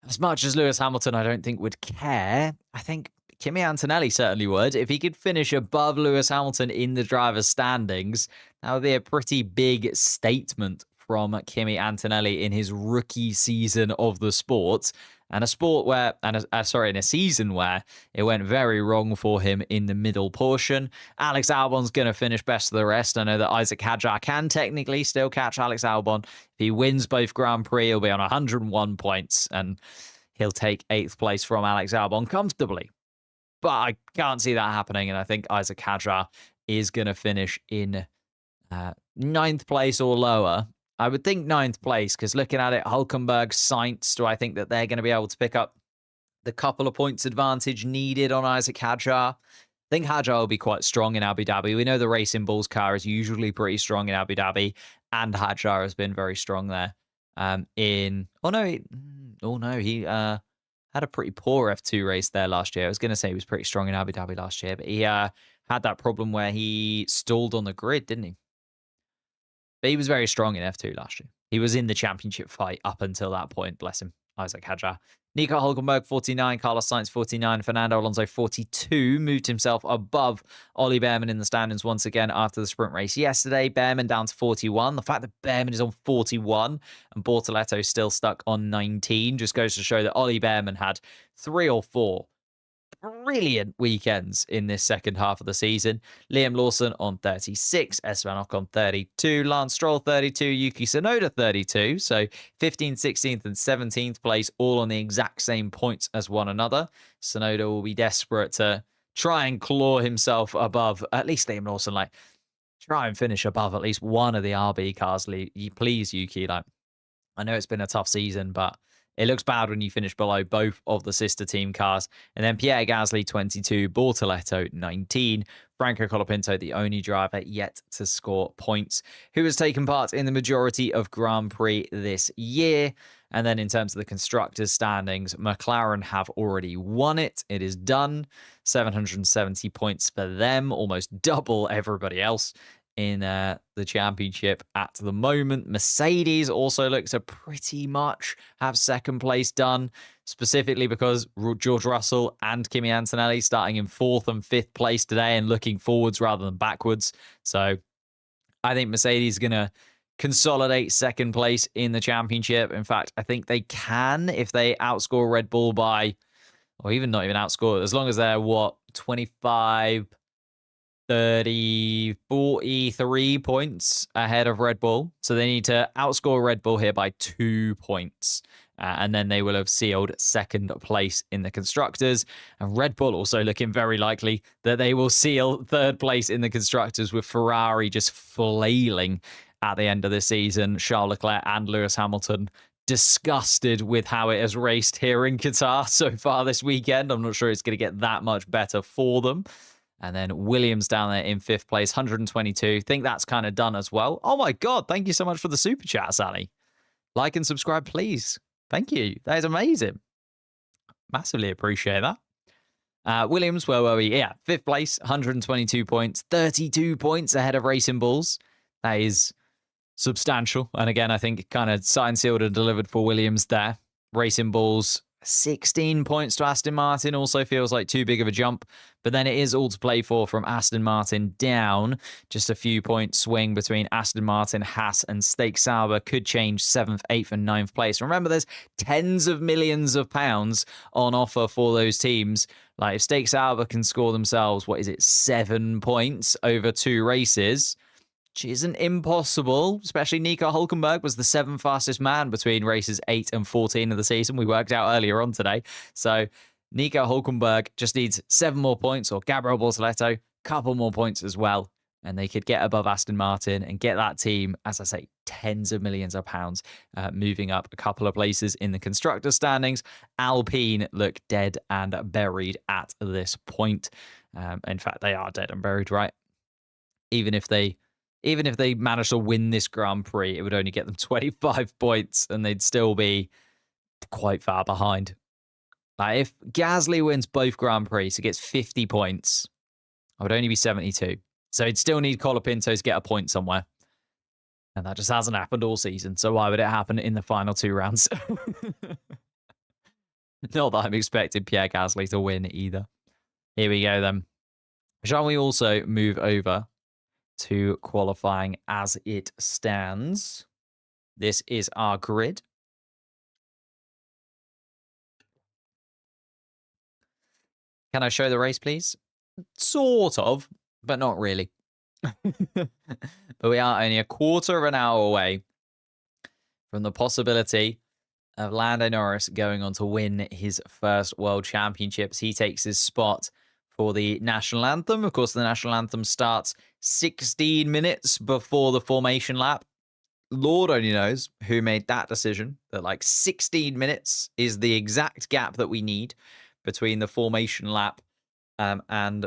as much as Lewis Hamilton, I don't think would care, I think Kimi Antonelli certainly would. If he could finish above Lewis Hamilton in the driver's standings, that would be a pretty big statement from Kimi Antonelli in his rookie season of the sport. And a sport where, in a season where it went very wrong for him in the middle portion. Alex Albon's going to finish best of the rest. I know that Isaac Hadjar can technically still catch Alex Albon. If he wins both Grand Prix, he'll be on 101 points and he'll take 8th place from Alex Albon comfortably. But I can't see that happening, and I think Isaac Hadjar is going to finish in 9th place or lower. I would think 9th place, because looking at it, Hulkenberg, Sainz, do I think that they're going to be able to pick up the couple of points advantage needed on Isaac Hadjar? I think Hadjar will be quite strong in Abu Dhabi. We know the Racing Bulls car is usually pretty strong in Abu Dhabi, and Hadjar has been very strong there. He had a pretty poor F2 race there last year. I was going to say he was pretty strong in Abu Dhabi last year, but he had that problem where he stalled on the grid, didn't he? But he was very strong in F2 last year. He was in the championship fight up until that point, bless him, Isaac Hadjar. Nico Hulkenberg, 49. Carlos Sainz, 49. Fernando Alonso, 42. Moved himself above Ollie Behrman in the standings once again after the sprint race yesterday. Behrman down to 41. The fact that Behrman is on 41 and Bortoletto still stuck on 19 just goes to show that Ollie Behrman had 3 or 4 brilliant weekends in this second half of the season. Liam Lawson on 36, Esteban Ocon 32, Lance Stroll 32, Yuki Tsunoda 32. So 15th, 16th, and 17th place, all on the exact same points as one another. Tsunoda will be desperate to try and claw himself above at least Liam Lawson. Like, try and finish above at least one of the RB cars. Please, Yuki. Like, I know it's been a tough season, but it looks bad when you finish below both of the sister team cars. And then Pierre Gasly, 22, Bortoletto, 19. Franco Colapinto, the only driver yet to score points, who has taken part in the majority of Grand Prix this year. And then in terms of the constructors' standings, McLaren have already won it. It is done. 770 points for them, almost double everybody else in the championship at the moment. Mercedes also look to pretty much have second place done, specifically because George Russell and Kimi Antonelli starting in 4th and 5th place today and looking forwards rather than backwards. So I think Mercedes is going to consolidate second place in the championship. In fact, I think they can if they outscore Red Bull by, or even not even outscore, as long as they're, 25, 30, 43 points ahead of Red Bull. So they need to outscore Red Bull here by 2 points. And then they will have sealed second place in the constructors. And Red Bull also looking very likely that they will seal third place in the constructors, with Ferrari just flailing at the end of the season. Charles Leclerc and Lewis Hamilton disgusted with how it has raced here in Qatar so far this weekend. I'm not sure it's going to get that much better for them. And then Williams down there in 5th place, 122. Think that's kind of done as well. Oh my God, thank you so much for the super chat, Sally. Like and subscribe, please. Thank you. That is amazing. Massively appreciate that. Williams, where were we? Yeah, 5th place, 122 points, 32 points ahead of Racing Bulls. That is substantial. And again, I think kind of signed, sealed, and delivered for Williams there. Racing Bulls, 16 points to Aston Martin also feels like too big of a jump, but then it is all to play for from Aston Martin down. Just a few point swing between Aston Martin, Haas, and Stake Sauber could change 7th, 8th, and 9th place. Remember, there's tens of millions of pounds on offer for those teams. Like if Stake Sauber can score themselves, 7 points over 2 races, which isn't impossible, especially Nico Hulkenberg was the 7th fastest man between races 8 and 14 of the season. We worked out earlier on today. So Nico Hulkenberg just needs 7 more points, or Gabriel Bortoletto, couple more points as well. And they could get above Aston Martin and get that team, as I say, tens of millions of pounds, moving up a couple of places in the constructor standings. Alpine look dead and buried at this point. In fact, they are dead and buried, right? Even if they manage to win this Grand Prix, it would only get them 25 points and they'd still be quite far behind. Like if Gasly wins both Grand Prix, so gets 50 points, I would only be 72. So he'd still need Colapinto to get a point somewhere. And that just hasn't happened all season. So why would it happen in the final 2 rounds? Not that I'm expecting Pierre Gasly to win either. Here we go then. Shall we also move over to qualifying as it stands? This is our grid. Can I show the race, please? Sort of, but not really. But we are only a quarter of an hour away from the possibility of Lando Norris going on to win his first World Championships. He takes his spot for the national anthem. Of course, the national anthem starts 16 minutes before the formation lap. Lord only knows who made that decision, that like 16 minutes is the exact gap that we need between the formation lap and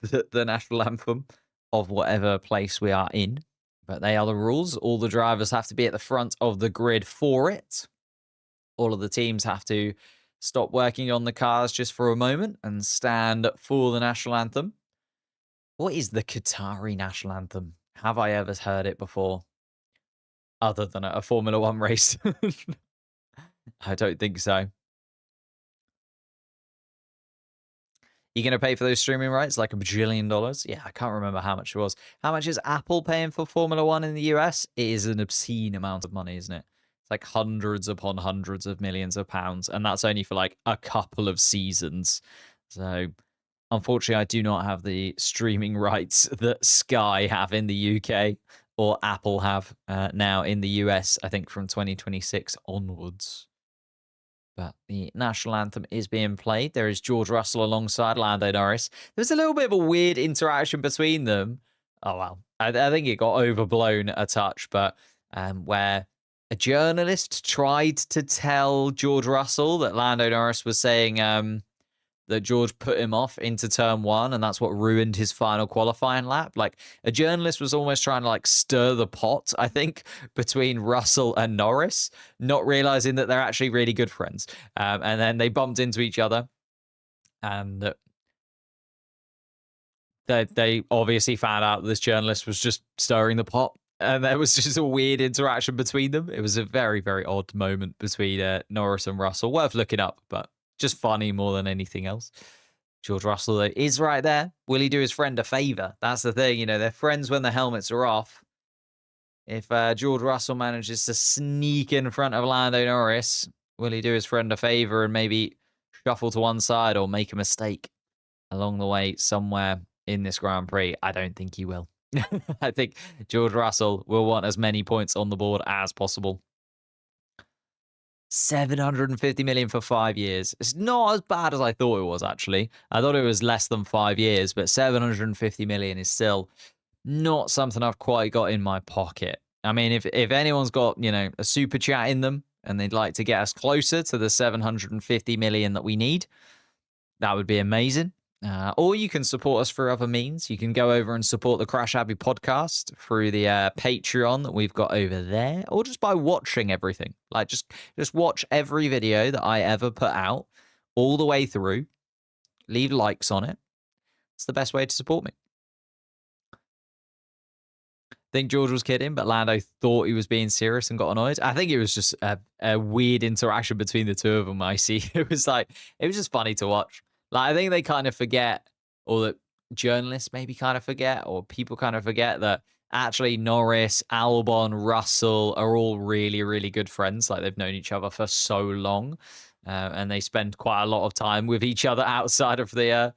the national anthem of whatever place we are in. But they are the rules. All the drivers have to be at the front of the grid for it. All of the teams have to stop working on the cars just for a moment and stand for the national anthem. What is the Qatari national anthem? Have I ever heard it before? Other than a Formula One race? I don't think so. You going to pay for those streaming rights like $1 bajillion? Yeah, I can't remember how much it was. How much is Apple paying for Formula One in the US? It is an obscene amount of money, isn't it? It's like hundreds upon hundreds of millions of pounds. And that's only for like a couple of seasons. So unfortunately, I do not have the streaming rights that Sky have in the UK or Apple have now in the US, I think from 2026 onwards. But the national anthem is being played. There is George Russell alongside Lando Norris. There's a little bit of a weird interaction between them. Oh, well, I think it got overblown a touch, but where a journalist tried to tell George Russell that Lando Norris was saying that George put him off into turn one, and that's what ruined his final qualifying lap. Like, a journalist was almost trying to like stir the pot, I think, between Russell and Norris, not realizing that they're actually really good friends. And then they bumped into each other, and they obviously found out this journalist was just stirring the pot. And there was just a weird interaction between them. It was a very, very odd moment between Norris and Russell. Worth looking up, but just funny more than anything else. George Russell, though, is right there. Will he do his friend a favor? That's the thing. You know, they're friends when the helmets are off. If George Russell manages to sneak in front of Lando Norris, will he do his friend a favor and maybe shuffle to one side or make a mistake along the way somewhere in this Grand Prix? I don't think he will. I think George Russell will want as many points on the board as possible. 750 million for 5 years. It's not as bad as I thought it was, actually. I thought it was less than 5 years, but 750 million is still not something I've quite got in my pocket. I mean, if anyone's got, you know, a super chat in them and they'd like to get us closer to the 750 million that we need, that would be amazing. Or you can support us through other means. You can go over and support the Crash Abbey podcast through the Patreon that we've got over there, or just by watching everything. Like, just watch every video that I ever put out all the way through. Leave likes on it. It's the best way to support me. I think George was kidding, but Lando thought he was being serious and got annoyed. I think it was just a weird interaction between the two of them, I see. It was just funny to watch. Like, I think they kind of forget, or that journalists maybe kind of forget, or people kind of forget that actually Norris, Albon, Russell are all really, really good friends. Like, they've known each other for so long, and they spend quite a lot of time with each other outside of the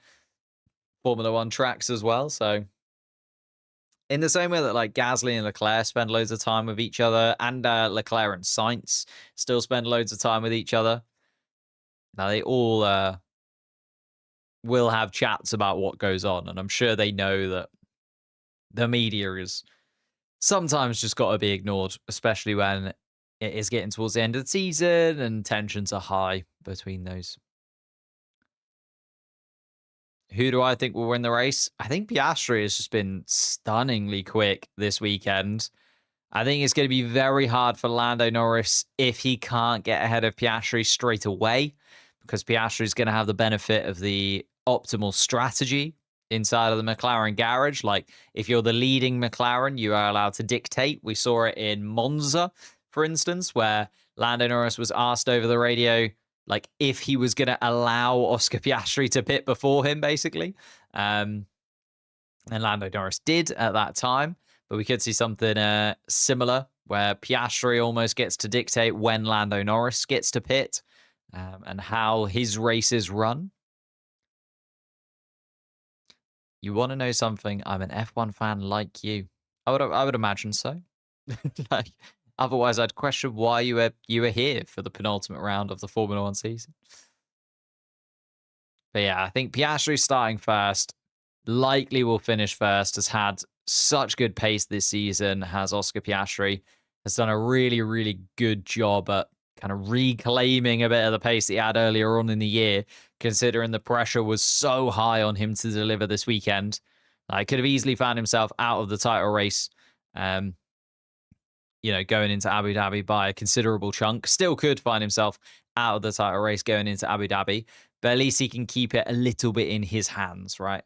Formula One tracks as well. So, in the same way that like Gasly and Leclerc spend loads of time with each other, and Leclerc and Sainz still spend loads of time with each other. Now, they all will have chats about what goes on, and I'm sure they know that the media is sometimes just got to be ignored, especially when it is getting towards the end of the season and tensions are high between those. Who do I think will win the race? I think Piastri has just been stunningly quick this weekend. I think it's going to be very hard for Lando Norris if he can't get ahead of Piastri straight away, because Piastri is going to have the benefit of the optimal strategy inside of the McLaren garage. Like, if you're the leading McLaren, you are allowed to dictate. We saw it in Monza, for instance, where Lando Norris was asked over the radio, like, if he was going to allow Oscar Piastri to pit before him, basically. And Lando Norris did at that time. But we could see something similar, where Piastri almost gets to dictate when Lando Norris gets to pit, and how his races run. You want to know something? I'm an F1 fan like you. I would imagine so. Like, otherwise, I'd question why you were here for the penultimate round of the Formula One season. But yeah, I think Piastri starting first, likely will finish first. Has had such good pace this season. Has Oscar Piastri has done a really, really good job at kind of reclaiming a bit of the pace that he had earlier on in the year, considering the pressure was so high on him to deliver this weekend. I could have easily found himself out of the title race, going into Abu Dhabi by a considerable chunk. Still could find himself out of the title race going into Abu Dhabi, but at least he can keep it a little bit in his hands, right?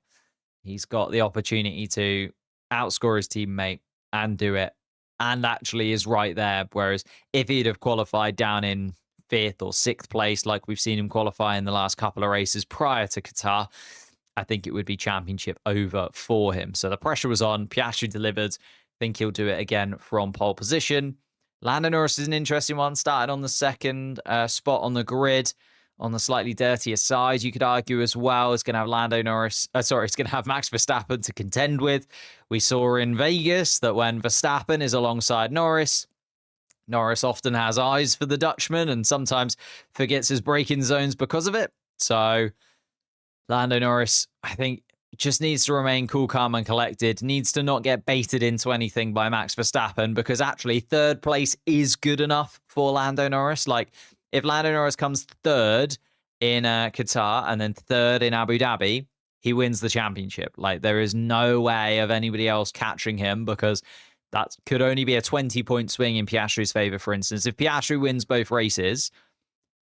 He's got the opportunity to outscore his teammate and do it, and actually is right there. Whereas if he'd have qualified down in 5th or 6th place, like we've seen him qualify in the last couple of races prior to Qatar, I think it would be championship over for him. So the pressure was on. Piastri delivered. I think he'll do it again from pole position. Lando Norris is an interesting one, starting on the second spot on the grid, on the slightly dirtier side, you could argue as well. It's going to have it's going to have Max Verstappen to contend with. We saw in Vegas that when Verstappen is alongside Norris, Norris often has eyes for the Dutchman and sometimes forgets his braking zones because of it. So Lando Norris, I think, just needs to remain cool, calm, and collected, needs to not get baited into anything by Max Verstappen, because actually third place is good enough for Lando Norris. Like, if Lando Norris comes third in Qatar and then third in Abu Dhabi, he wins the championship. Like, there is no way of anybody else catching him, because that could only be a 20-point swing in Piastri's favor, for instance. If Piastri wins both races,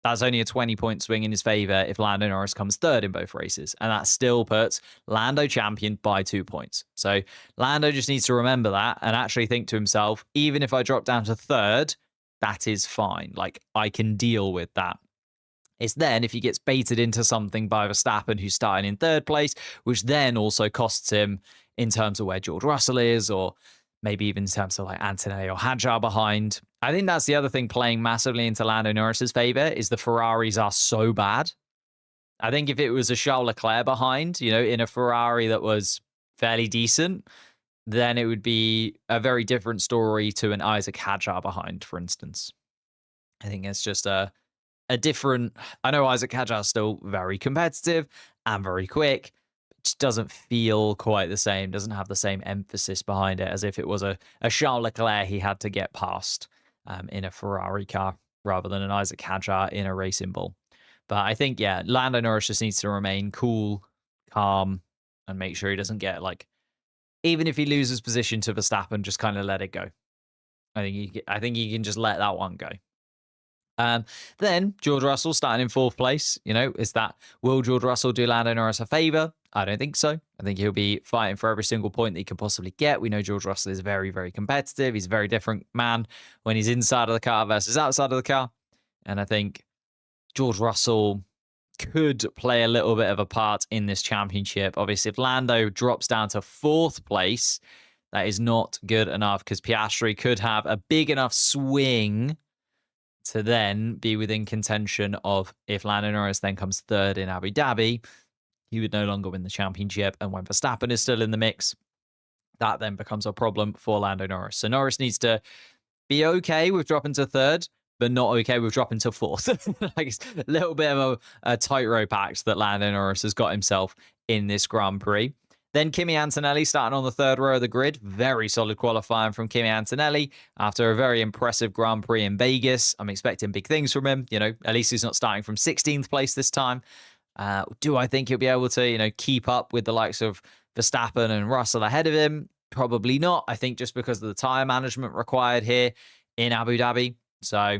that's only a 20-point swing in his favor if Lando Norris comes third in both races. And that still puts Lando champion by 2 points. So Lando just needs to remember that and actually think to himself, even if I drop down to third, that is fine. Like, I can deal with that. It's then if he gets baited into something by Verstappen, who's starting in third place, which then also costs him in terms of where George Russell is, or maybe even in terms of like Antonelli or Hadjar behind. I think that's the other thing playing massively into Lando Norris's favor, is the Ferraris are so bad. I think if it was a Charles Leclerc behind, you know, in a Ferrari that was fairly decent, then it would be a very different story to an Isaac Hadjar behind, for instance. I think it's just a different... I know Isaac Hadjar is still very competitive and very quick. It just doesn't feel quite the same, doesn't have the same emphasis behind it as if it was a Charles Leclerc he had to get past in a Ferrari car rather than an Isaac Hadjar in a racing bull. But I think, yeah, Lando Norris just needs to remain cool, calm, and make sure he doesn't get, like, even if he loses position to Verstappen, just kind of let it go. I think he can just let that one go. Then George Russell starting in fourth place. You know, will George Russell do Lando Norris a favor? I don't think so. I think he'll be fighting for every single point that he can possibly get. We know George Russell is very, very competitive. He's a very different man when he's inside of the car versus outside of the car. And I think George Russell could play a little bit of a part in this championship. Obviously, if Lando drops down to fourth place, that is not good enough, because Piastri could have a big enough swing to then be within contention of, if Lando Norris then comes third in Abu Dhabi, he would no longer win the championship. And when Verstappen is still in the mix, that then becomes a problem for Lando Norris. So Norris needs to be okay with dropping to third, but not okay with dropping to fourth. Like, it's a little bit of a tightrope act that Lando Norris has got himself in this Grand Prix. Then Kimi Antonelli starting on the third row of the grid. Very solid qualifying from Kimi Antonelli after a very impressive Grand Prix in Vegas. I'm expecting big things from him. You know, at least he's not starting from 16th place this time. Do I think he'll be able to, you know, keep up with the likes of Verstappen and Russell ahead of him? Probably not. I think just because of the tyre management required here in Abu Dhabi. So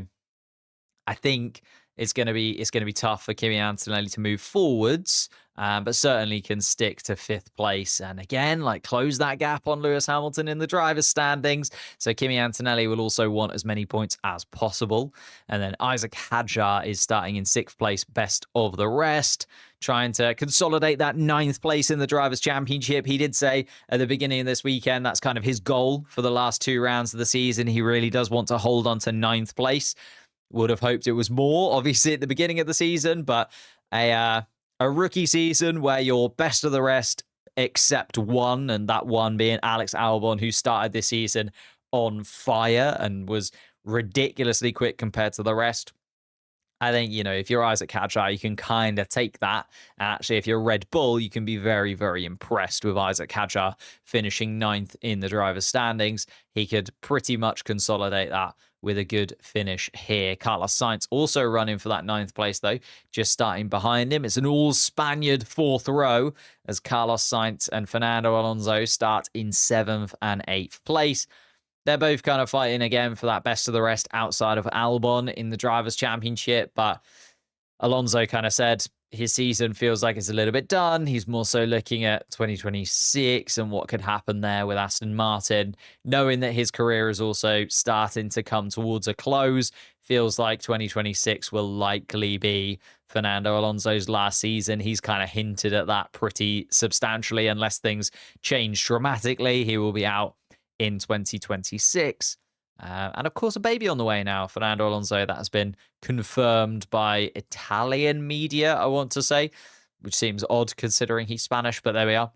I think it's going to be tough for Kimi Antonelli to move forwards, but certainly can stick to fifth place and again, like, close that gap on Lewis Hamilton in the drivers' standings. So Kimi Antonelli will also want as many points as possible. And then Isaac Hadjar is starting in sixth place, best of the rest, trying to consolidate that ninth place in the Drivers' Championship. He did say at the beginning of this weekend that's kind of his goal for the last two rounds of the season. He really does want to hold on to ninth place. Would have hoped it was more, obviously, at the beginning of the season, but a rookie season where you're best of the rest except one, and that one being Alex Albon, who started this season on fire and was ridiculously quick compared to the rest. I think, you know, if you're Isaac Hadjar, you can kind of take that. And actually, if you're Red Bull, you can be very, very impressed with Isaac Hadjar finishing ninth in the driver's standings. He could pretty much consolidate that with a good finish here. Carlos Sainz also running for that ninth place, though, just starting behind him. It's an all-Spaniard fourth row as Carlos Sainz and Fernando Alonso start in seventh and eighth place. They're both kind of fighting again for that best of the rest outside of Albon in the Drivers' Championship, but Alonso kind of said his season feels like it's a little bit done. He's more so looking at 2026 and what could happen there with Aston Martin, knowing that his career is also starting to come towards a close. Feels like 2026 will likely be Fernando Alonso's last season. He's kind of hinted at that pretty substantially. Unless things change dramatically, he will be out in 2026. And of course, a baby on the way now, Fernando Alonso. That has been confirmed by Italian media, I want to say, which seems odd considering he's Spanish, but there we are.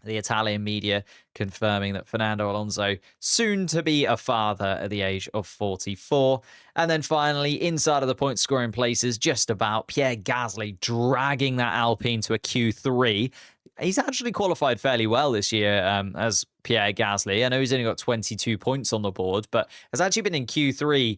The Italian media confirming that Fernando Alonso soon to be a father at the age of 44. And then finally, inside of the point scoring places, just about Pierre Gasly dragging that Alpine to a Q3. He's actually qualified fairly well this year as Pierre Gasly. I know he's only got 22 points on the board, but has actually been in Q3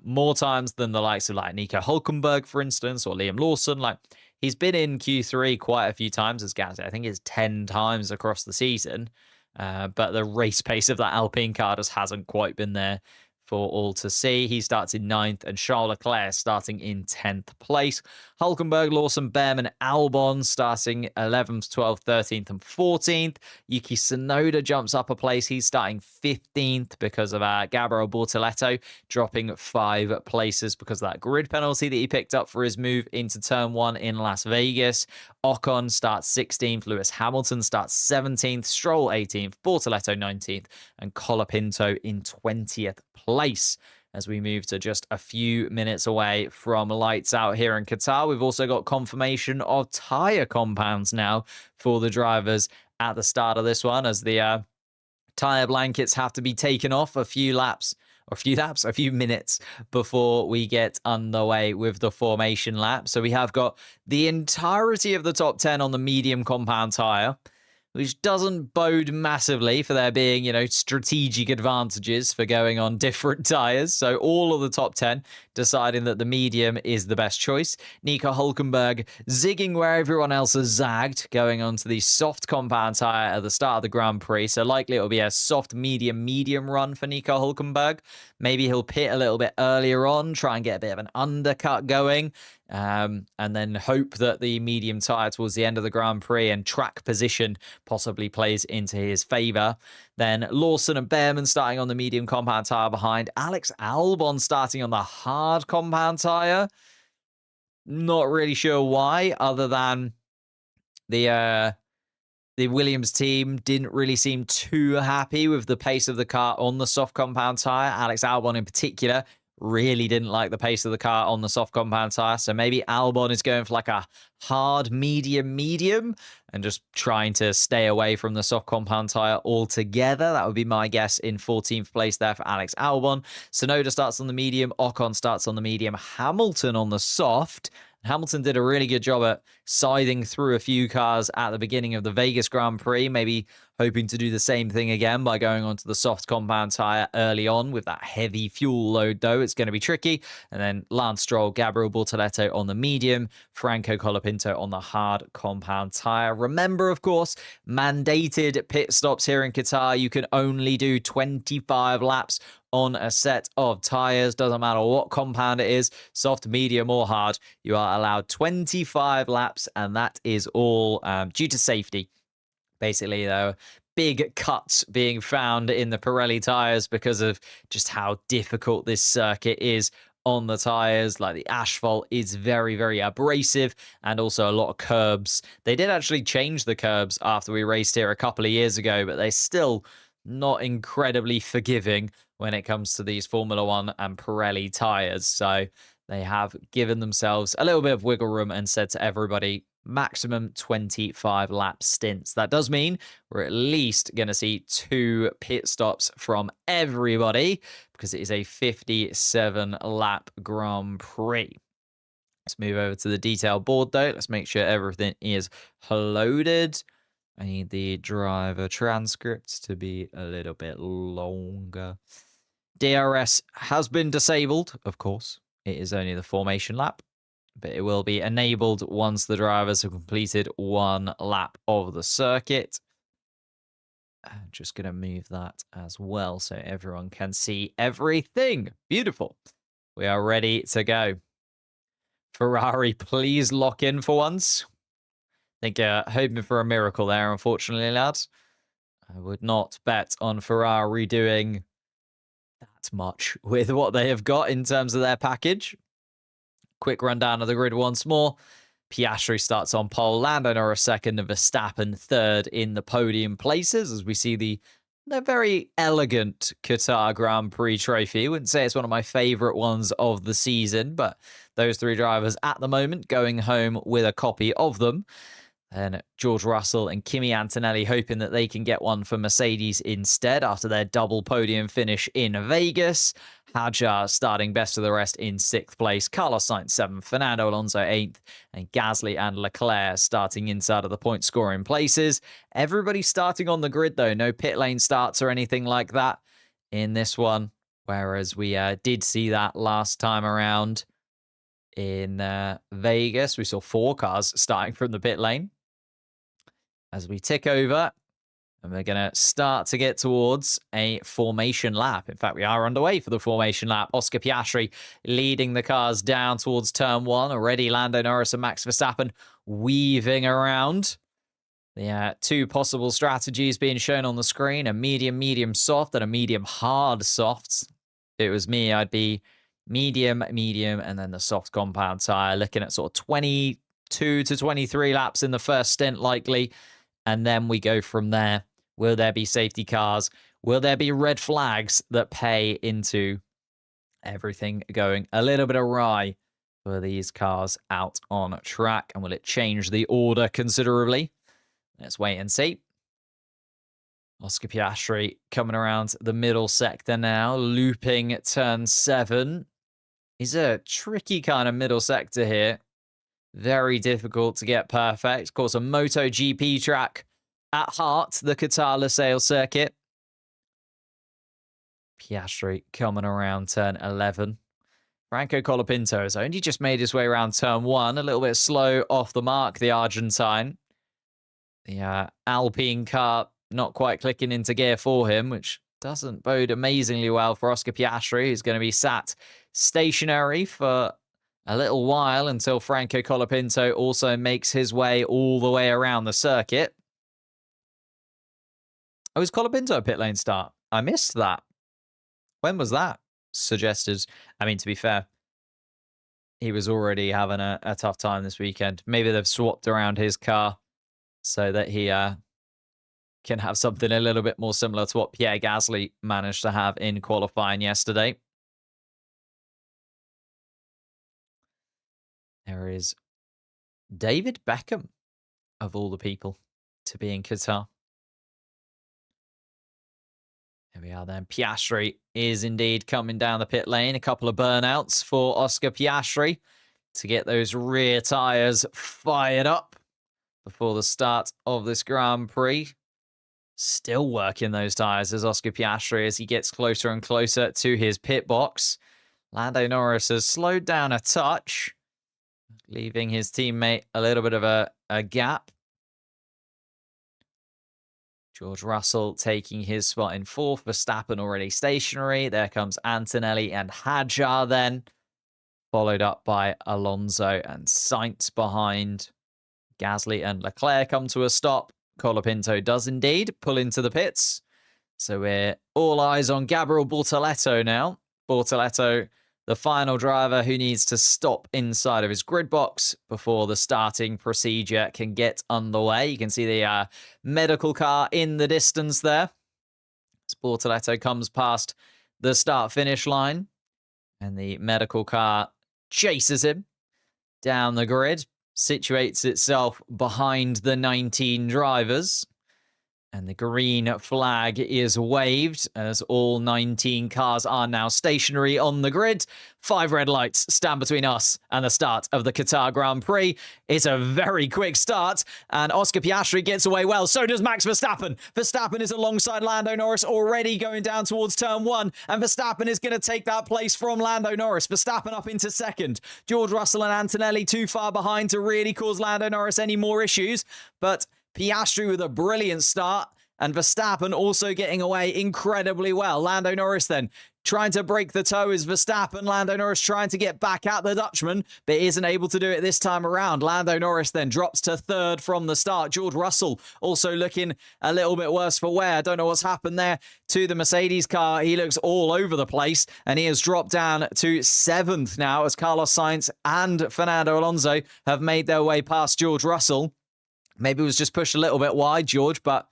more times than the likes of like Nico Hulkenberg, for instance, or Liam Lawson. Like, he's been in Q3 quite a few times as Gasly. I think it's 10 times across the season. But the race pace of that Alpine car just hasn't quite been there for all to see. He starts in 9th and Charles Leclerc starting in 10th place. Hulkenberg, Lawson, Behrman, Albon starting 11th, 12th, 13th and 14th. Yuki Tsunoda jumps up a place. He's starting 15th because of Gabriel Bortoleto dropping 5 places because of that grid penalty that he picked up for his move into turn 1 in Las Vegas. Ocon starts 16th, Lewis Hamilton starts 17th, Stroll 18th, Bortoleto 19th, and Colapinto in 20th place. As we move to just a few minutes away from lights out here in Qatar, we've also got confirmation of tyre compounds now for the drivers at the start of this one, as the tyre blankets have to be taken off a few minutes before we get underway with the formation lap. So we have got the entirety of the top 10 on the medium compound tyre, which doesn't bode massively for there being, strategic advantages for going on different tyres. So all of the top 10 deciding that the medium is the best choice. Nico Hulkenberg zigging where everyone else has zagged, going on to the soft compound tyre at the start of the Grand Prix. So likely it'll be a soft medium run for Nico Hulkenberg. Maybe he'll pit a little bit earlier on, try and get a bit of an undercut going. And then hope that the medium tyre towards the end of the Grand Prix and track position possibly plays into his favour. Then Lawson and Behrman starting on the medium compound tyre behind. Alex Albon starting on the hard compound tyre. Not really sure why, other than the Williams team didn't really seem too happy with the pace of the car on the soft compound tyre. Alex Albon in particular really didn't like the pace of the car on the soft compound tyre. So maybe Albon is going for like a hard medium and just trying to stay away from the soft compound tyre altogether. That would be my guess in 14th place there for Alex Albon. Tsunoda starts on the medium. Ocon starts on the medium. Hamilton on the soft. Hamilton did a really good job at scything through a few cars at the beginning of the Vegas Grand Prix, maybe hoping to do the same thing again by going onto the soft compound tyre early on with that heavy fuel load, though. It's going to be tricky. And then Lance Stroll, Gabriel Bortoleto on the medium, Franco Colapinto on the hard compound tyre. Remember, of course, mandated pit stops here in Qatar. You can only do 25 laps on a set of tyres. Doesn't matter what compound it is, soft, medium or hard. You are allowed 25 laps, and that is all due to safety. Basically, there are big cuts being found in the Pirelli tyres because of just how difficult this circuit is on the tyres. Like, the asphalt is very, very abrasive, and also a lot of curbs. They did actually change the curbs after we raced here a couple of years ago, but they're still not incredibly forgiving when it comes to these Formula One and Pirelli tyres. So they have given themselves a little bit of wiggle room and said to everybody, maximum 25 lap stints. That does mean we're at least going to see 2 pit stops from everybody, because it is a 57 lap Grand Prix. Let's move over to the detail board, though. Let's make sure everything is loaded. I need the driver transcripts to be a little bit longer. DRS has been disabled, of course. It is only the formation lap, but it will be enabled once the drivers have completed 1 lap of the circuit. I'm just going to move that as well so everyone can see everything. Beautiful. We are ready to go. Ferrari, please lock in for once. I think hoping for a miracle there, unfortunately, lads. I would not bet on Ferrari doing that much with what they have got in terms of their package. Quick rundown of the grid once more. Piastri starts on pole, Lando Norris second, and Verstappen third in the podium places, as we see the very elegant Qatar Grand Prix trophy. I wouldn't say it's one of my favourite ones of the season, but those 3 drivers at the moment going home with a copy of them. And George Russell and Kimi Antonelli hoping that they can get one for Mercedes instead after their double podium finish in Vegas. Hadjar starting best of the rest in 6th place. Carlos Sainz 7th. Fernando Alonso 8th. And Gasly and Leclerc starting inside of the point scoring places. Everybody starting on the grid though. No pit lane starts or anything like that in this one. Whereas we did see that last time around in Vegas. We saw 4 cars starting from the pit lane. As we tick over, and we're going to start to get towards a formation lap. In fact, we are underway for the formation lap. Oscar Piastri leading the cars down towards turn 1. Already Lando Norris and Max Verstappen weaving around. The 2 possible strategies being shown on the screen, a medium soft and a medium hard soft. If it was me, I'd be medium, and then the soft compound tire, looking at sort of 22 to 23 laps in the first stint likely. And then we go from there. Will there be safety cars? Will there be red flags that pay into everything going a little bit awry for these cars out on track? And will it change the order considerably? Let's wait and see. Oscar Piastri coming around the middle sector now, looping turn 7. Is a tricky kind of middle sector here. Very difficult to get perfect. Of course, a MotoGP track at heart, the Qatar Losail circuit. Piastri coming around turn 11. Franco Colapinto has only just made his way around turn 1. A little bit slow off the mark, the Argentine. The Alpine car not quite clicking into gear for him, which doesn't bode amazingly well for Oscar Piastri, who's going to be sat stationary for a little while until Franco Colapinto also makes his way all the way around the circuit. Oh, is Colapinto a pit lane start? I missed that. When was that suggested? I mean, to be fair, he was already having a tough time this weekend. Maybe they've swapped around his car so that he can have something a little bit more similar to what Pierre Gasly managed to have in qualifying yesterday. There is David Beckham, of all the people, to be in Qatar. There we are then. Piastri is indeed coming down the pit lane. A couple of burnouts for Oscar Piastri to get those rear tyres fired up before the start of this Grand Prix. Still working those tyres as Oscar Piastri as he gets closer and closer to his pit box. Lando Norris has slowed down a touch, leaving his teammate a little bit of a gap. George Russell taking his spot in 4th. Verstappen already stationary. There comes Antonelli and Hadjar then, followed up by Alonso and Sainz behind. Gasly and Leclerc come to a stop. Colapinto does indeed pull into the pits. So we're all eyes on Gabriel Bortoleto now. Bortoleto, the final driver who needs to stop inside of his grid box before the starting procedure can get underway. You can see the medical car in the distance there. As Bortoleto comes past the start-finish line, and the medical car chases him down the grid, situates itself behind the 19 drivers. And the green flag is waved as all 19 cars are now stationary on the grid. 5 red lights stand between us and the start of the Qatar Grand Prix. It's a very quick start, and Oscar Piastri gets away well. So does Max Verstappen. Verstappen is alongside Lando Norris, already going down towards turn 1, and Verstappen is going to take that place from Lando Norris. Verstappen up into 2nd. George Russell and Antonelli too far behind to really cause Lando Norris any more issues, but Piastri with a brilliant start, and Verstappen also getting away incredibly well. Lando Norris then trying to break the toe is Verstappen. Lando Norris trying to get back at the Dutchman, but isn't able to do it this time around. Lando Norris then drops to 3rd from the start. George Russell also looking a little bit worse for wear. I don't know what's happened there to the Mercedes car. He looks all over the place, and he has dropped down to 7th now as Carlos Sainz and Fernando Alonso have made their way past George Russell. Maybe it was just pushed a little bit wide, George, but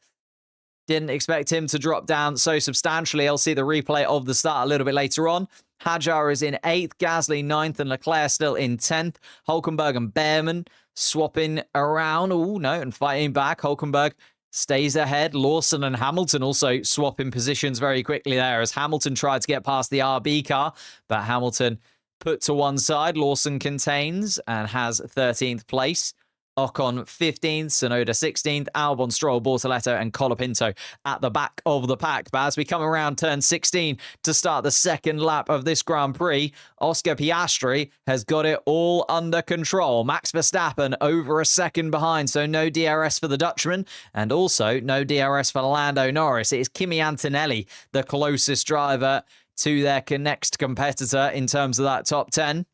didn't expect him to drop down so substantially. I'll see the replay of the start a little bit later on. Hadjar is in 8th, Gasly 9th, and Leclerc still in 10th. Hulkenberg and Behrman swapping around. Oh, no, and fighting back. Hulkenberg stays ahead. Lawson and Hamilton also swapping positions very quickly there as Hamilton tried to get past the RB car, but Hamilton put to one side. Lawson contains and has 13th place. Ocon 15th, Tsunoda 16th, Albon, Stroll, Bortoletto, and Colapinto at the back of the pack. But as we come around turn 16 to start the second lap of this Grand Prix, Oscar Piastri has got it all under control. Max Verstappen over a second behind, so no DRS for the Dutchman, and also no DRS for Lando Norris. It is Kimi Antonelli, the closest driver to their next competitor in terms of that top 10.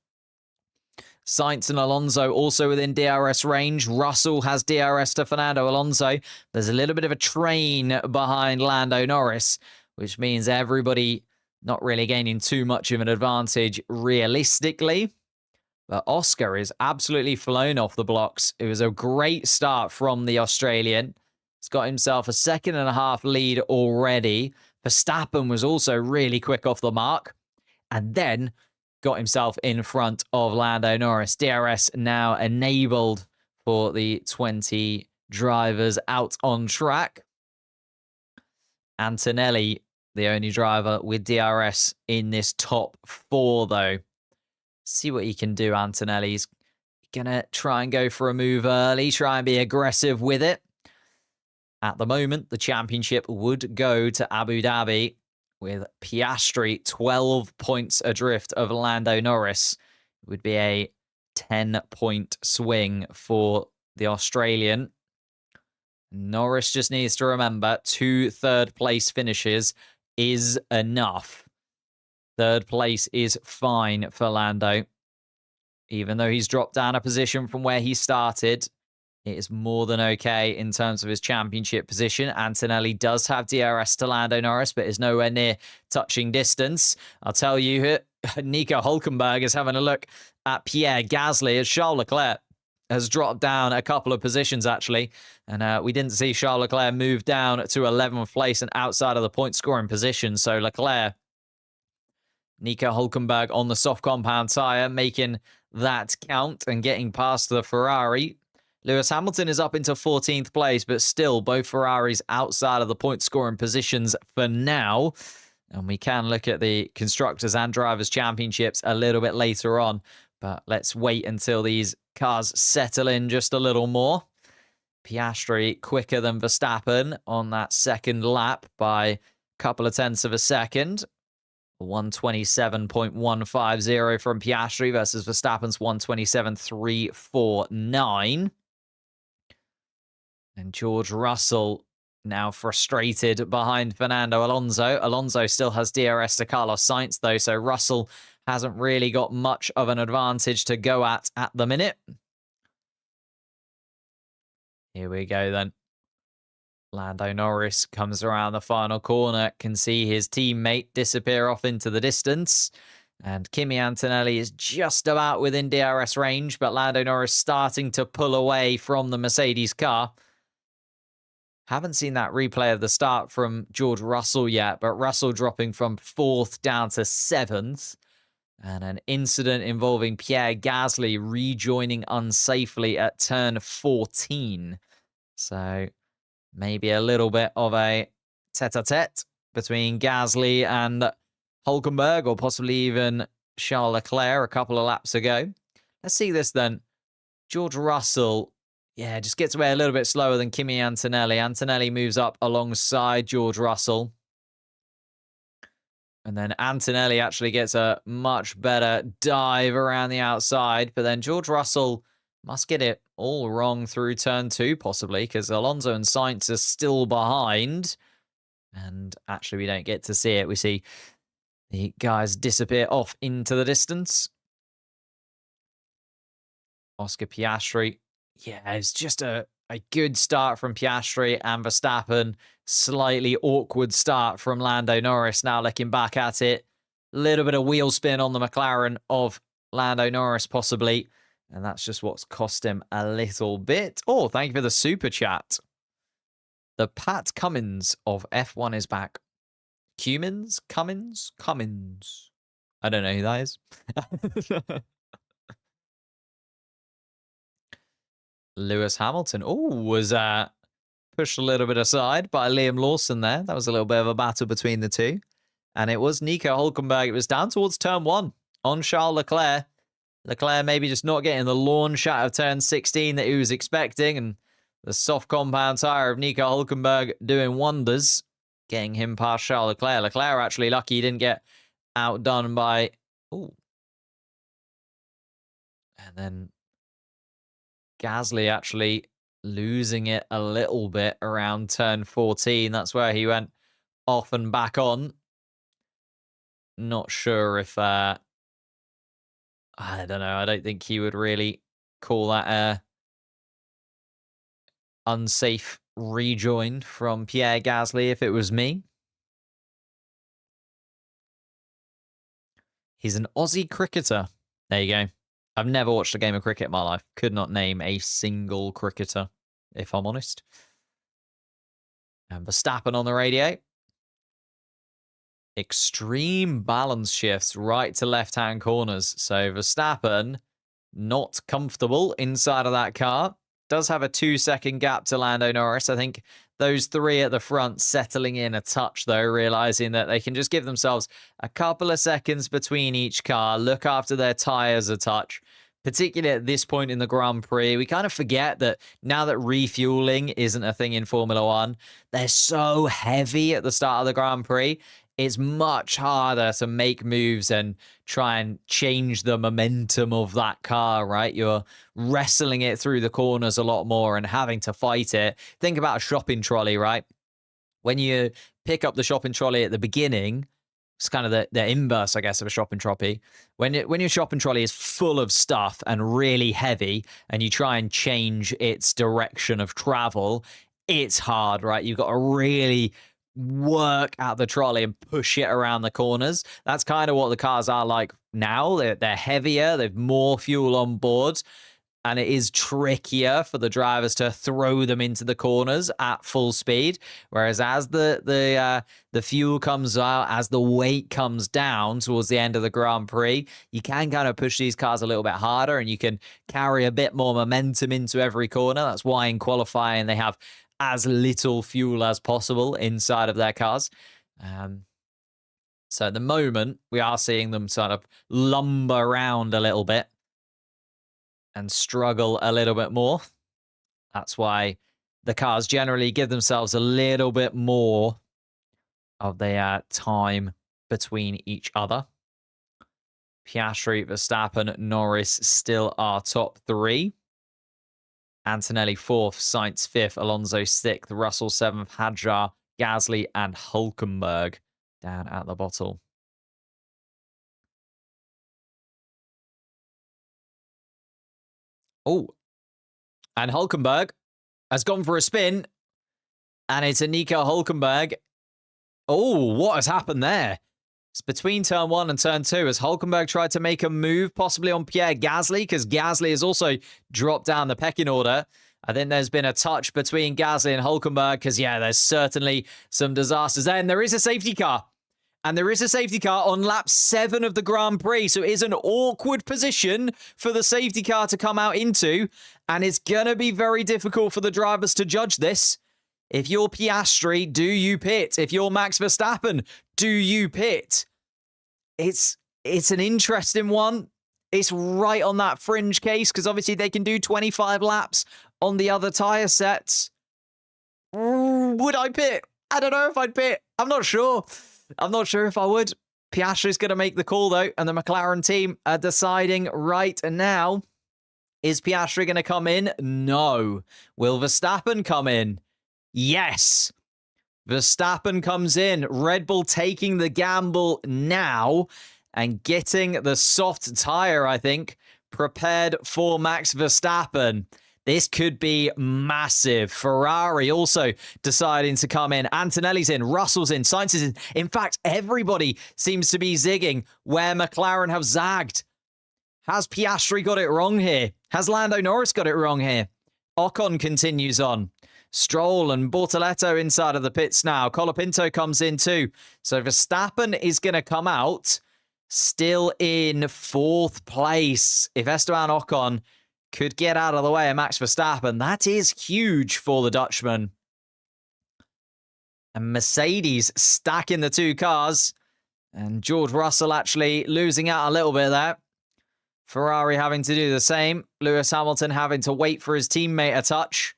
Sainz and Alonso also within DRS range. Russell has DRS to Fernando Alonso. There's a little bit of a train behind Lando Norris, which means everybody not really gaining too much of an advantage realistically. But Oscar is absolutely flown off the blocks. It was a great start from the Australian. He's got himself a 1.5 lead already. Verstappen was also really quick off the mark. And then got himself in front of Lando Norris. DRS now enabled for the 20 drivers out on track. Antonelli, the only driver with DRS in this top 4, though. See what he can do, Antonelli's going to try and go for a move early, try and be aggressive with it. At the moment, the championship would go to Abu Dhabi, with Piastri 12 points adrift of Lando Norris. It would be a 10-point swing for the Australian. Norris just needs to remember 2 third-place finishes is enough. Third place is fine for Lando. Even though he's dropped down a position from where he started, it is more than okay in terms of his championship position. Antonelli does have DRS to Lando Norris, but is nowhere near touching distance. I'll tell you, Nico Hulkenberg is having a look at Pierre Gasly as Charles Leclerc has dropped down a couple of positions, actually. And we didn't see Charles Leclerc move down to 11th place and outside of the point-scoring position. So Leclerc, Nico Hulkenberg on the soft compound tyre, making that count and getting past the Ferrari. Lewis Hamilton is up into 14th place, but still both Ferraris outside of the point-scoring positions for now. And we can look at the Constructors and Drivers' Championships a little bit later on. But let's wait until these cars settle in just a little more. Piastri quicker than Verstappen on that second lap by a couple of tenths of a second. 127.150 from Piastri versus Verstappen's 127.349. And George Russell now frustrated behind Fernando Alonso. Alonso still has DRS to Carlos Sainz, though, so Russell hasn't really got much of an advantage to go at the minute. Here we go, then. Lando Norris comes around the final corner, can see his teammate disappear off into the distance. And Kimi Antonelli is just about within DRS range, but Lando Norris starting to pull away from the Mercedes car. Haven't seen that replay of the start from George Russell yet, but Russell dropping from 4th down to 7th. And an incident involving Pierre Gasly rejoining unsafely at turn 14. So maybe a little bit of a tete-a-tete between Gasly and Hulkenberg, or possibly even Charles Leclerc a couple of laps ago. Let's see this then. George Russell, yeah, just gets away a little bit slower than Kimi Antonelli. Antonelli moves up alongside George Russell. And then Antonelli actually gets a much better dive around the outside. But then George Russell must get it all wrong through turn 2, possibly, because Alonso and Sainz are still behind. And actually, we don't get to see it. We see the guys disappear off into the distance. Oscar Piastri. Yeah, it's just a good start from Piastri and Verstappen. Slightly awkward start from Lando Norris. Now looking back at it. A little bit of wheel spin on the McLaren of Lando Norris, possibly. And that's just what's cost him a little bit. Oh, thank you for the super chat. The Pat Cummins of F1 is back. Cummins? I don't know who that is. Lewis Hamilton. Oh, was pushed a little bit aside by Liam Lawson there. That was a little bit of a battle between the two. And it was Nico Hülkenberg. It was down towards turn 1 on Charles Leclerc. Leclerc maybe just not getting the launch out of turn 16 that he was expecting. And the soft compound tyre of Nico Hülkenberg doing wonders, getting him past Charles Leclerc. Leclerc actually lucky he didn't get outdone by... Ooh. And then Gasly actually losing it a little bit around turn 14. That's where he went off and back on. Not sure if... I don't know. I don't think he would really call that a unsafe rejoin from Pierre Gasly if it was me. He's an Aussie cricketer. There you go. I've never watched a game of cricket in my life. Could not name a single cricketer, if I'm honest. And Verstappen on the radio. Extreme balance shifts right to left-hand corners. So Verstappen, not comfortable inside of that car. Does have a 2-second gap to Lando Norris. I think those three at the front settling in a touch, though, realizing that they can just give themselves a couple of seconds between each car, look after their tyres a touch. Particularly at this point in the Grand Prix, we kind of forget that now that refueling isn't a thing in Formula One, they're so heavy at the start of the Grand Prix. It's much harder to make moves and try and change the momentum of that car, right? You're wrestling it through the corners a lot more and having to fight it. Think about a shopping trolley, right? When you pick up the shopping trolley at the beginning, it's kind of the inverse, I guess, of a shopping trolley. When your shopping trolley is full of stuff and really heavy and you try and change its direction of travel, it's hard, right? You've got to really work out the trolley and push it around the corners. That's kind of what the cars are like now. They're heavier, they've more fuel on board, and it is trickier for the drivers to throw them into the corners at full speed. Whereas as the fuel comes out, as the weight comes down towards the end of the Grand Prix, you can kind of push these cars a little bit harder and you can carry a bit more momentum into every corner. That's why in qualifying they have as little fuel as possible inside of their cars. So at the moment, we are seeing them sort of lumber around a little bit and struggle a little bit more. That's why the cars generally give themselves a little bit more of their time between each other. Piastri, Verstappen, Norris still are top three. Antonelli 4th, Sainz 5th, Alonso 6th, Russell 7th, Hadjar, Gasly, and Hülkenberg down at the bottom. Oh, and Hülkenberg has gone for a spin, and it's a Nico Hülkenberg. Oh, what has happened there? It's between turn 1 and turn 2 as Hülkenberg tried to make a move possibly on Pierre Gasly because Gasly has also dropped down the pecking order. I think there's been a touch between Gasly and Hülkenberg because, yeah, there's certainly some disasters there. And there is a safety car. And there is a safety car on lap 7 of the Grand Prix. So it is an awkward position for the safety car to come out into. And it's going to be very difficult for the drivers to judge this. If you're Piastri, do you pit? If you're Max Verstappen, do you pit? It's an interesting one. It's right on that fringe case because obviously they can do 25 laps on the other tyre sets. Would I pit? I don't know if I'd pit. I'm not sure. I'm not sure if I would. Piastri's going to make the call though, and the McLaren team are deciding right now. Is Piastri going to come in? No. Will Verstappen come in? Yes. Verstappen comes in. Red Bull taking the gamble now and getting the soft tyre, I think, prepared for Max Verstappen. This could be massive. Ferrari also deciding to come in. Antonelli's in. Russell's in. Sainz is in. In fact, everybody seems to be zigging where McLaren have zagged. Has Piastri got it wrong here? Has Lando Norris got it wrong here? Ocon continues on. Stroll and Bortoletto inside of the pits now. Colapinto comes in too. So Verstappen is going to come out still in 4th place. If Esteban Ocon could get out of the way of Max Verstappen, that is huge for the Dutchman. And Mercedes stacking the 2 cars. And George Russell actually losing out a little bit there. Ferrari having to do the same. Lewis Hamilton having to wait for his teammate a touch.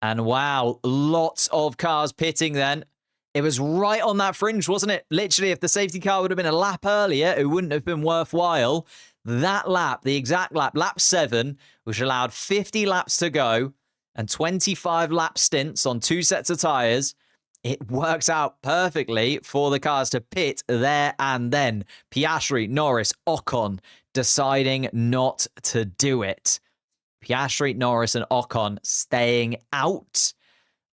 And wow, lots of cars pitting then. It was right on that fringe, wasn't it? Literally, if the safety car would have been a lap earlier, it wouldn't have been worthwhile. That lap, the exact lap, lap 7, which allowed 50 laps to go and 25 lap stints on 2 sets of tyres, it works out perfectly for the cars to pit there and then. Piastri, Norris, Ocon deciding not to do it. Piastri, Norris, and Ocon staying out.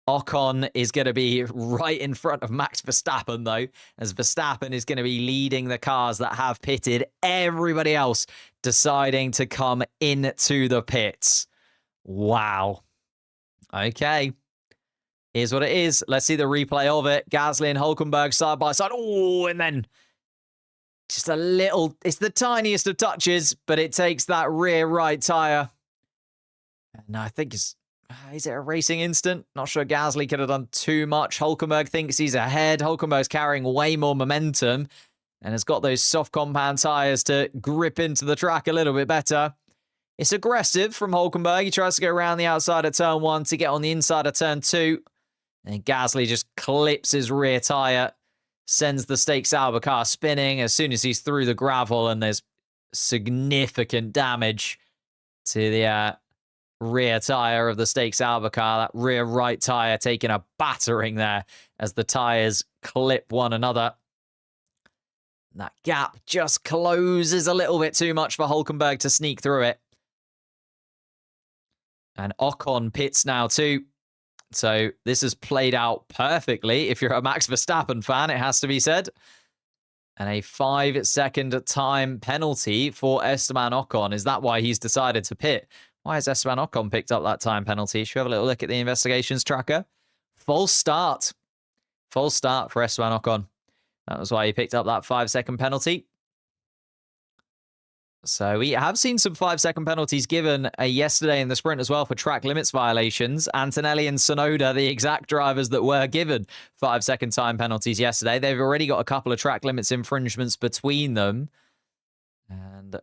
Ocon is going to be right in front of Max Verstappen, though, as Verstappen is going to be leading the cars that have pitted. Everybody else deciding to come into the pits. Wow. Okay. Here's what it is. Let's see the replay of it. Gasly and Hülkenberg side by side. Oh, and then just a little, it's the tiniest of touches, but it takes that rear right tyre. No, I think is it a racing instant? Not sure Gasly could have done too much. Hülkenberg thinks he's ahead. Hülkenberg's carrying way more momentum and has got those soft compound tyres to grip into the track a little bit better. It's aggressive from Hülkenberg. He tries to go around the outside of turn 1 to get on the inside of turn 2. And Gasly just clips his rear tyre, sends the Stakes Sauber car spinning as soon as he's through the gravel, and there's significant damage to the rear tyre of the Stakes Sauber car. That rear right tyre taking a battering there as the tyres clip one another. And that gap just closes a little bit too much for Hülkenberg to sneak through it. And Ocon pits now too. So this has played out perfectly. If you're a Max Verstappen fan, it has to be said. And a 5-second time penalty for Esteban Ocon. Is that why he's decided to pit? Why has Esteban Ocon picked up that time penalty? Should we have a little look at the investigations tracker? False start. False start for Esteban Ocon. That was why he picked up that 5-second penalty. So we have seen some 5-second penalties given yesterday in the sprint as well for track limits violations. Antonelli and Tsunoda, the exact drivers that were given 5-second time penalties yesterday. They've already got a couple of track limits infringements between them. And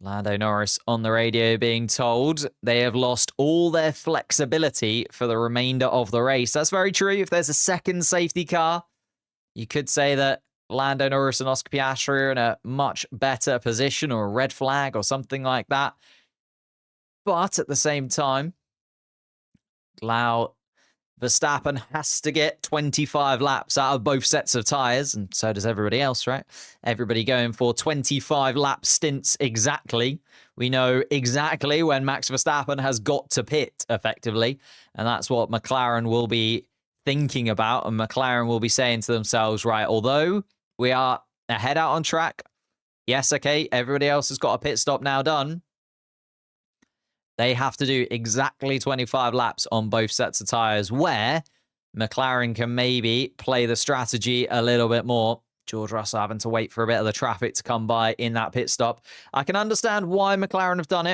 Lando Norris on the radio being told they have lost all their flexibility for the remainder of the race. That's very true. If there's a second safety car, you could say that Lando Norris and Oscar Piastri are in a much better position, or a red flag or something like that. But at the same time, Verstappen has to get 25 laps out of both sets of tyres, and so does everybody else, right? Everybody going for 25 lap stints exactly. We know exactly when Max Verstappen has got to pit, effectively, and that's what McLaren will be thinking about, and McLaren will be saying to themselves, right, although we are ahead out on track, yes, okay, everybody else has got a pit stop now done, they have to do exactly 25 laps on both sets of tyres, where McLaren can maybe play the strategy a little bit more. George Russell having to wait for a bit of the traffic to come by in that pit stop. I can understand why McLaren have done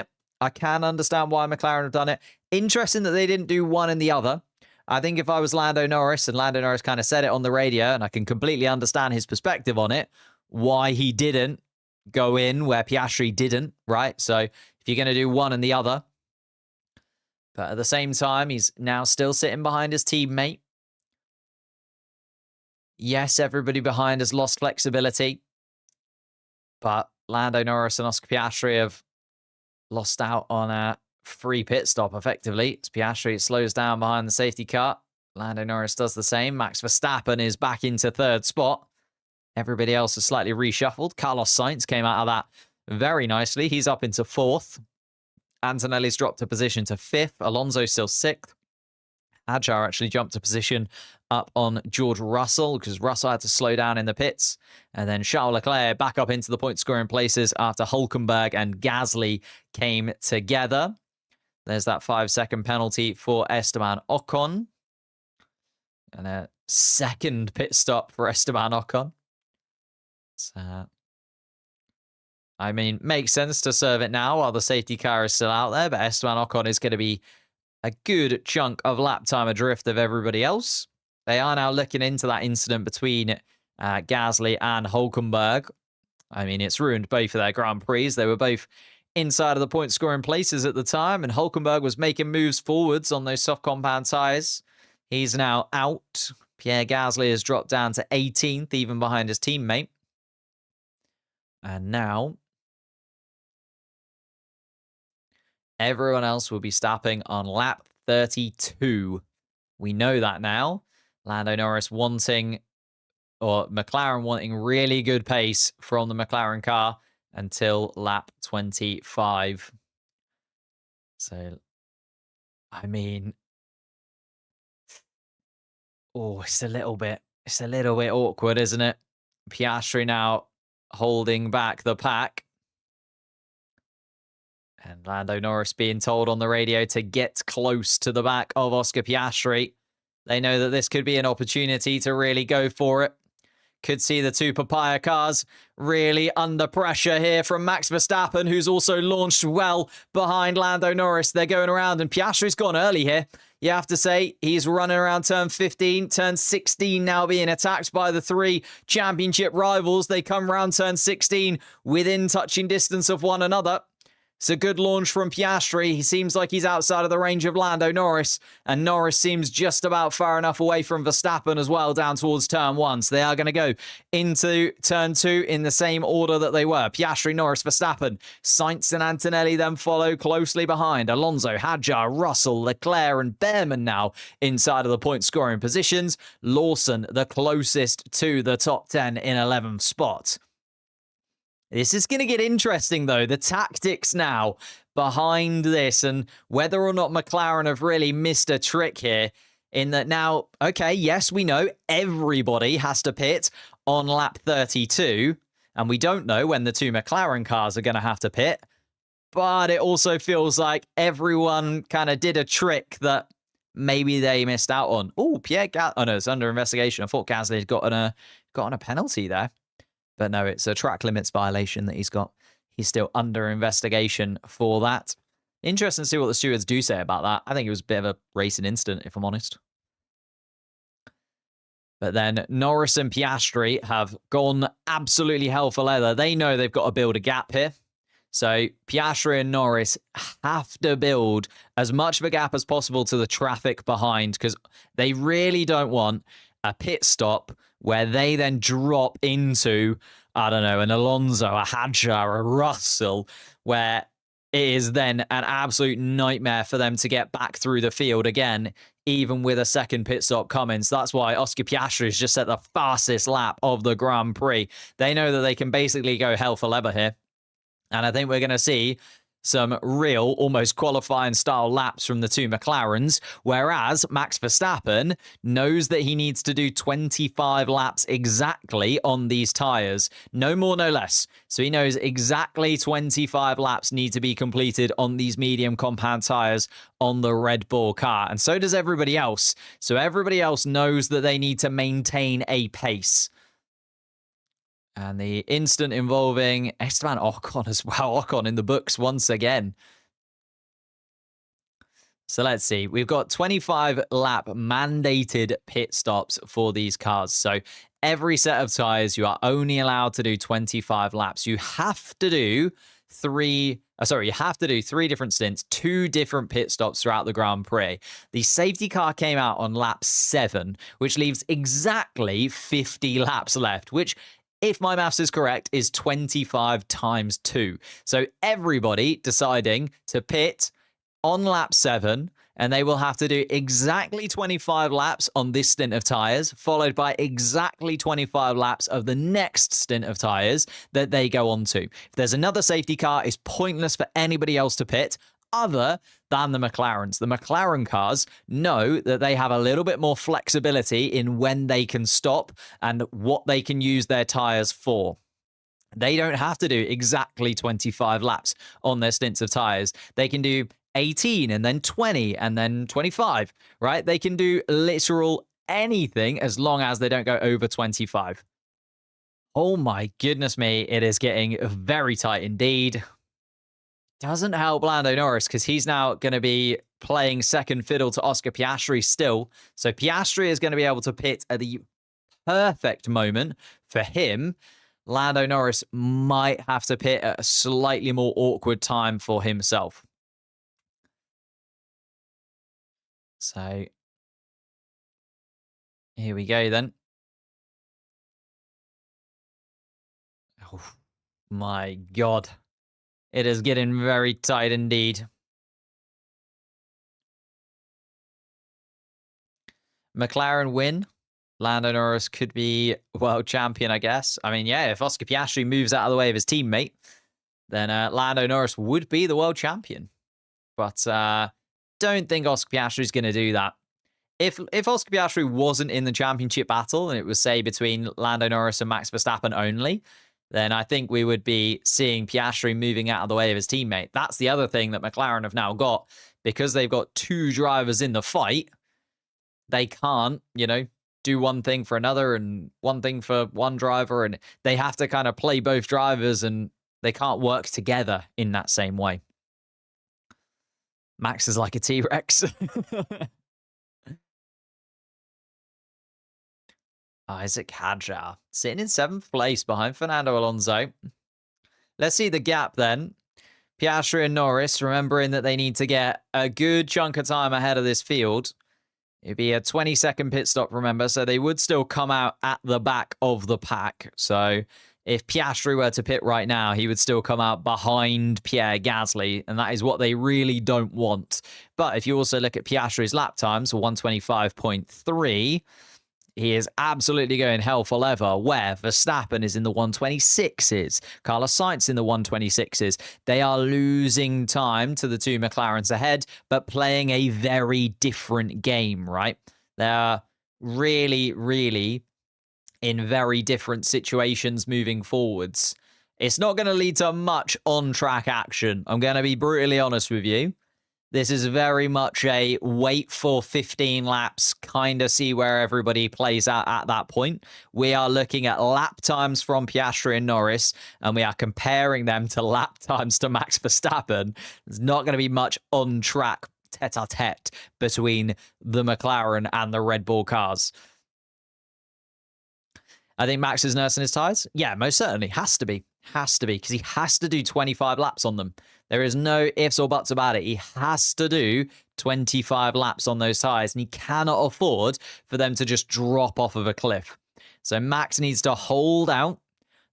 it. Interesting that they didn't do one and the other. I think if I was Lando Norris, and Lando Norris kind of said it on the radio, and I can completely understand his perspective on it, why he didn't go in where Piastri didn't, right? So if you're going to do one and the other. But at the same time, he's now still sitting behind his teammate. Yes, everybody behind has lost flexibility. But Lando Norris and Oscar Piastri have lost out on a free pit stop, effectively. As Piastri slows down behind the safety car. Lando Norris does the same. Max Verstappen is back into third spot. Everybody else is slightly reshuffled. Carlos Sainz came out of that very nicely. He's up into fourth. Antonelli's dropped a position to fifth. Alonso's still sixth. Hadjar actually jumped a position up on George Russell because Russell had to slow down in the pits. And then Charles Leclerc back up into the point-scoring places after Hülkenberg and Gasly came together. There's that 5-second penalty for Esteban Ocon. And a second pit stop for Esteban Ocon. I mean, makes sense to serve it now while the safety car is still out there, but Esteban Ocon is going to be a good chunk of lap time adrift of everybody else. They are now looking into that incident between Gasly and Hulkenberg. I mean, it's ruined both of their Grand Prix. They were both inside of the point scoring places at the time, and Hulkenberg was making moves forwards on those soft compound tyres. He's now out. Pierre Gasly has dropped down to 18th, even behind his teammate. And now everyone else will be stopping on lap 32. We know that now. Lando Norris wanting, or McLaren wanting really good pace from the McLaren car until lap 25. So, I mean, it's a little bit awkward, isn't it? Piastri now holding back the pack. And Lando Norris being told on the radio to get close to the back of Oscar Piastri. They know that this could be an opportunity to really go for it. Could see the two papaya cars really under pressure here from Max Verstappen, who's also launched well behind Lando Norris. They're going around, and Piastri's gone early here. You have to say, he's running around turn 15, turn 16 now being attacked by the three championship rivals. They come around turn 16 within touching distance of one another. It's a good launch from Piastri. He seems like he's outside of the range of Lando Norris, and Norris seems just about far enough away from Verstappen as well, down towards turn 1. So they are going to go into turn 2 in the same order that they were. Piastri, Norris, Verstappen. Sainz and Antonelli then follow closely behind. Alonso, Hadjar, Russell, Leclerc, and Behrman now inside of the point-scoring positions. Lawson, the closest to the top 10 in 11th spot. This is going to get interesting, though. The tactics now behind this and whether or not McLaren have really missed a trick here in that now, okay, yes, we know everybody has to pit on lap 32, and we don't know when the two McLaren cars are going to have to pit, but it also feels like everyone kind of did a trick that maybe they missed out on. Oh, oh no, it's under investigation. I thought Gasly had gotten a penalty there. But no, it's a track limits violation that he's got. He's still under investigation for that. Interesting to see what the stewards do say about that. I think it was a bit of a racing incident, if I'm honest. But then Norris and Piastri have gone absolutely hell for leather. They know they've got to build a gap here. So Piastri and Norris have to build as much of a gap as possible to the traffic behind, because they really don't want a pit stop where they then drop into, I don't know, an Alonso, a Hadjar, a Russell, where it is then an absolute nightmare for them to get back through the field again, even with a second pit stop coming. So that's why Oscar Piastri has just set the fastest lap of the Grand Prix. They know that they can basically go hell for leather here. And I think we're going to see some real, almost qualifying style laps from the two McLarens, whereas Max Verstappen knows that he needs to do 25 laps exactly on these tyres. No more, no less. So he knows exactly 25 laps need to be completed on these medium compound tyres on the Red Bull car. And so does everybody else. So everybody else knows that they need to maintain a pace. And the incident involving Esteban Ocon as well. Ocon in the books once again. So let's see. We've got 25 lap mandated pit stops for these cars. So every set of tyres, you are only allowed to do 25 laps. You have to do three different stints, 2 different pit stops throughout the Grand Prix. The safety car came out on lap 7, which leaves exactly 50 laps left, which, if my maths is correct, is 25 times 2. So everybody deciding to pit on lap 7, and they will have to do exactly 25 laps on this stint of tyres, followed by exactly 25 laps of the next stint of tyres that they go on to. If there's another safety car, it's pointless for anybody else to pit other than the McLarens. The McLaren cars know that they have a little bit more flexibility in when they can stop and what they can use their tyres for. They don't have to do exactly 25 laps on their stints of tyres. They can do 18 and then 20 and then 25, right? They can do literal anything as long as they don't go over 25. Oh my goodness me, it is getting very tight indeed. Doesn't help Lando Norris because he's now going to be playing second fiddle to Oscar Piastri still. So Piastri is going to be able to pit at the perfect moment for him. Lando Norris might have to pit at a slightly more awkward time for himself. So here we go then. Oh my God. It is getting very tight indeed. McLaren win. Lando Norris could be world champion, I guess. I mean, yeah, if Oscar Piastri moves out of the way of his teammate, then Lando Norris would be the world champion. But don't think Oscar Piastri is going to do that. If Oscar Piastri wasn't in the championship battle and it was, say, between Lando Norris and Max Verstappen only, then I think we would be seeing Piastri moving out of the way of his teammate. That's the other thing that McLaren have now got. Because they've got two drivers in the fight, they can't, do one thing for another and one thing for one driver, and they have to kind of play both drivers and they can't work together in that same way. Max is like a T-Rex. Isaac Hadjar sitting in 7th place behind Fernando Alonso. Let's see the gap then. Piastri and Norris, remembering that they need to get a good chunk of time ahead of this field. It'd be a 20-second pit stop, remember, so they would still come out at the back of the pack. So if Piastri were to pit right now, he would still come out behind Pierre Gasly, and that is what they really don't want. But if you also look at Piastri's lap times, 125.3, he is absolutely going hell for leather, where Verstappen is in the 126s. Carlos Sainz in the 126s. They are losing time to the two McLarens ahead, but playing a very different game, right? They're really, really in very different situations moving forwards. It's not going to lead to much on-track action. I'm going to be brutally honest with you. This is very much a wait for 15 laps, kind of see where everybody plays out at that point. We are looking at lap times from Piastri and Norris, and we are comparing them to lap times to Max Verstappen. There's not going to be much on-track tete-a-tete between the McLaren and the Red Bull cars. I think Max is nursing his tyres. Yeah, most certainly. Has to be, because he has to do 25 laps on them. There is no ifs or buts about it. He has to do 25 laps on those tyres, and he cannot afford for them to just drop off of a cliff. So Max needs to hold out.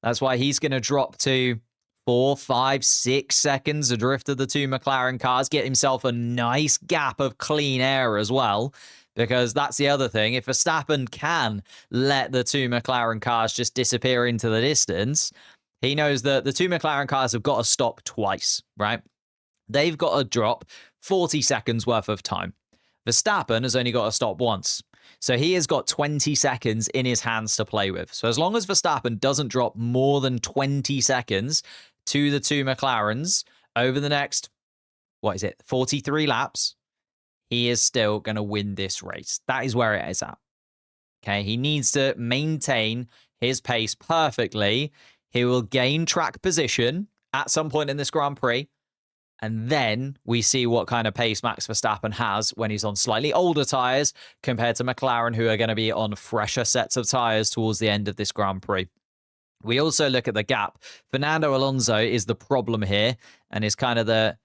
That's why he's going to drop to 4, 5, 6 seconds adrift of the two McLaren cars, get himself a nice gap of clean air as well. Because that's the other thing. If Verstappen can let the two McLaren cars just disappear into the distance, he knows that the two McLaren cars have got to stop twice, right? They've got to drop 40 seconds worth of time. Verstappen has only got to stop once. So he has got 20 seconds in his hands to play with. So as long as Verstappen doesn't drop more than 20 seconds to the two McLarens over the next, 43 laps, he is still going to win this race. That is where it is at. Okay, he needs to maintain his pace perfectly. He will gain track position at some point in this Grand Prix. And then we see what kind of pace Max Verstappen has when he's on slightly older tyres compared to McLaren, who are going to be on fresher sets of tyres towards the end of this Grand Prix. We also look at the gap. Fernando Alonso is the problem here and is kind of the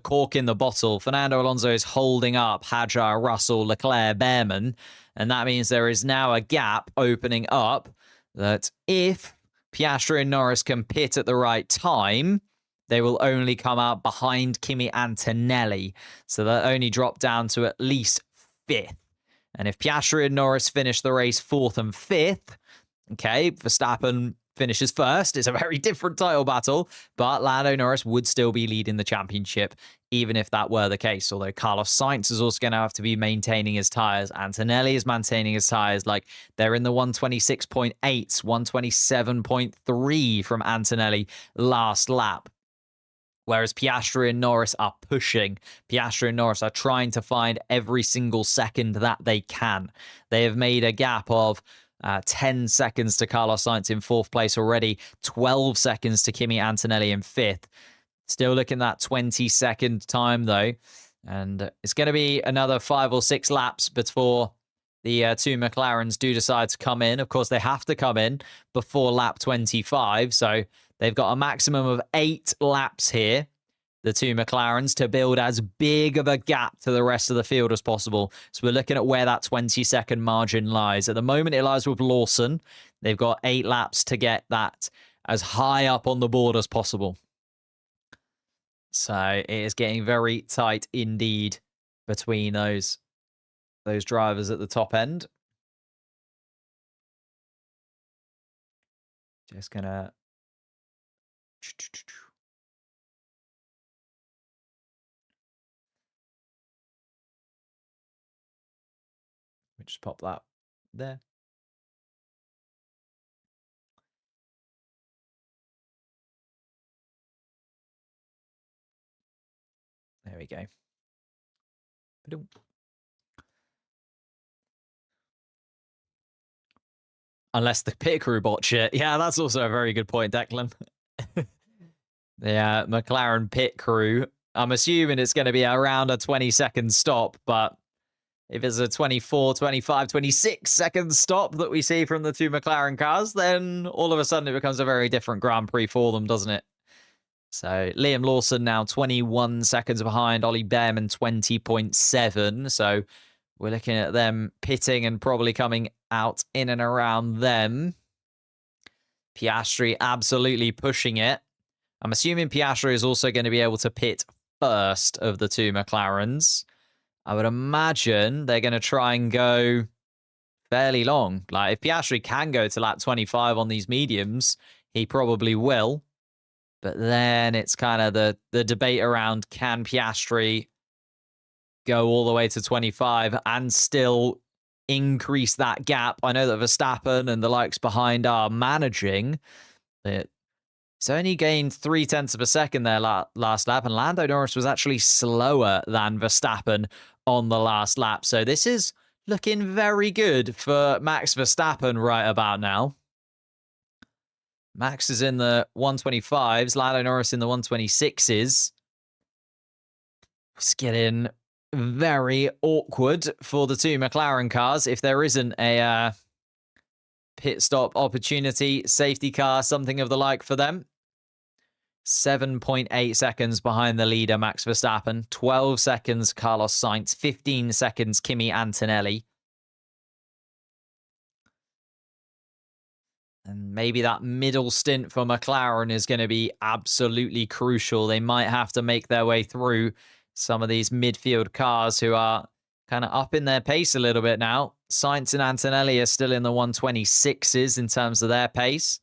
cork in the bottle. Fernando Alonso is holding up Hadjar, Russell, Leclerc, Behrman. And that means there is now a gap opening up that if Piastri and Norris can pit at the right time, they will only come out behind Kimi Antonelli. So they'll only drop down to at least 5th. And if Piastri and Norris finish the race 4th and 5th, okay, Verstappen finishes 1st. It's a very different title battle, but Lando Norris would still be leading the championship, even if that were the case. Although Carlos Sainz is also going to have to be maintaining his tyres. Antonelli is maintaining his tyres. Like, they're in the 126.8s, 127.3 from Antonelli last lap. Whereas Piastri and Norris are pushing. Piastri and Norris are trying to find every single second that they can. They have made a gap of 10 seconds to Carlos Sainz in 4th place already, 12 seconds to Kimi Antonelli in 5th. Still looking at that 20-second time, though. And it's going to be another 5 or 6 laps before the 2 McLarens do decide to come in. Of course, they have to come in before lap 25. So they've got a maximum of 8 laps here, the 2 McLarens, to build as big of a gap to the rest of the field as possible. So we're looking at where that 20-second margin lies. At the moment, it lies with Lawson. They've got 8 laps to get that as high up on the board as possible. So it is getting very tight indeed between those drivers at the top end. Just gonna just pop that there. There we go. Unless the pit crew botch it. Yeah, that's also a very good point, Declan. The McLaren pit crew. I'm assuming it's going to be around a 20-second stop, but if it's a 24, 25, 26-second stop that we see from the 2 McLaren cars, then all of a sudden it becomes a very different Grand Prix for them, doesn't it? So Liam Lawson now 21 seconds behind, Ollie Behrman 20.7. So we're looking at them pitting and probably coming out in and around them. Piastri absolutely pushing it. I'm assuming Piastri is also going to be able to pit first of the 2 McLarens. I would imagine they're going to try and go fairly long. Like, if Piastri can go to lap 25 on these mediums, he probably will. But then it's kind of the debate around, can Piastri go all the way to 25 and still increase that gap? I know that Verstappen and the likes behind are managing, but he's only gained 0.3 of a second there last lap, and Lando Norris was actually slower than Verstappen on the last lap. So this is looking very good for Max Verstappen right about now. Max is in the 125s, Lando Norris in the 126s. It's getting very awkward for the 2 McLaren cars if there isn't a pit stop opportunity, safety car, something of the like for them. 7.8 seconds behind the leader, Max Verstappen. 12 seconds, Carlos Sainz. 15 seconds, Kimi Antonelli. And maybe that middle stint for McLaren is going to be absolutely crucial. They might have to make their way through some of these midfield cars who are kind of up in their pace a little bit now. Sainz and Antonelli are still in the 126s in terms of their pace.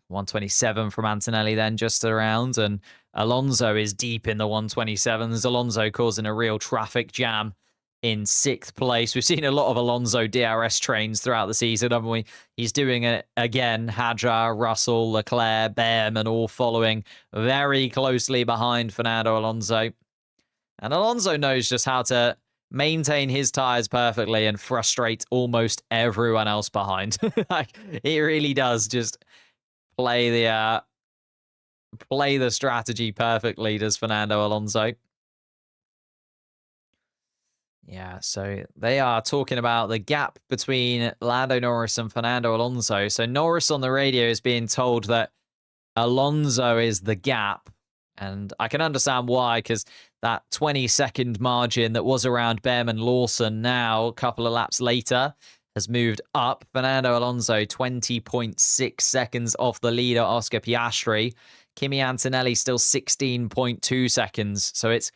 127 from Antonelli then just around. And Alonso is deep in the 127s. Alonso causing a real traffic jam in 6th place. We've seen a lot of Alonso DRS trains throughout the season, haven't we? He's doing it again. Hadjar, Russell, Leclerc, Behrman all following very closely behind Fernando Alonso. And Alonso knows just how to maintain his tyres perfectly and frustrate almost everyone else behind. Like, he really does just play the strategy perfectly, does Fernando Alonso. Yeah, so they are talking about the gap between Lando Norris and Fernando Alonso. So Norris on the radio is being told that Alonso is the gap. And I can understand why, because that 20-second margin that was around Behrman Lawson now, a couple of laps later, has moved up. Fernando Alonso, 20.6 seconds off the leader, Oscar Piastri. Kimi Antonelli still 16.2 seconds. So it's,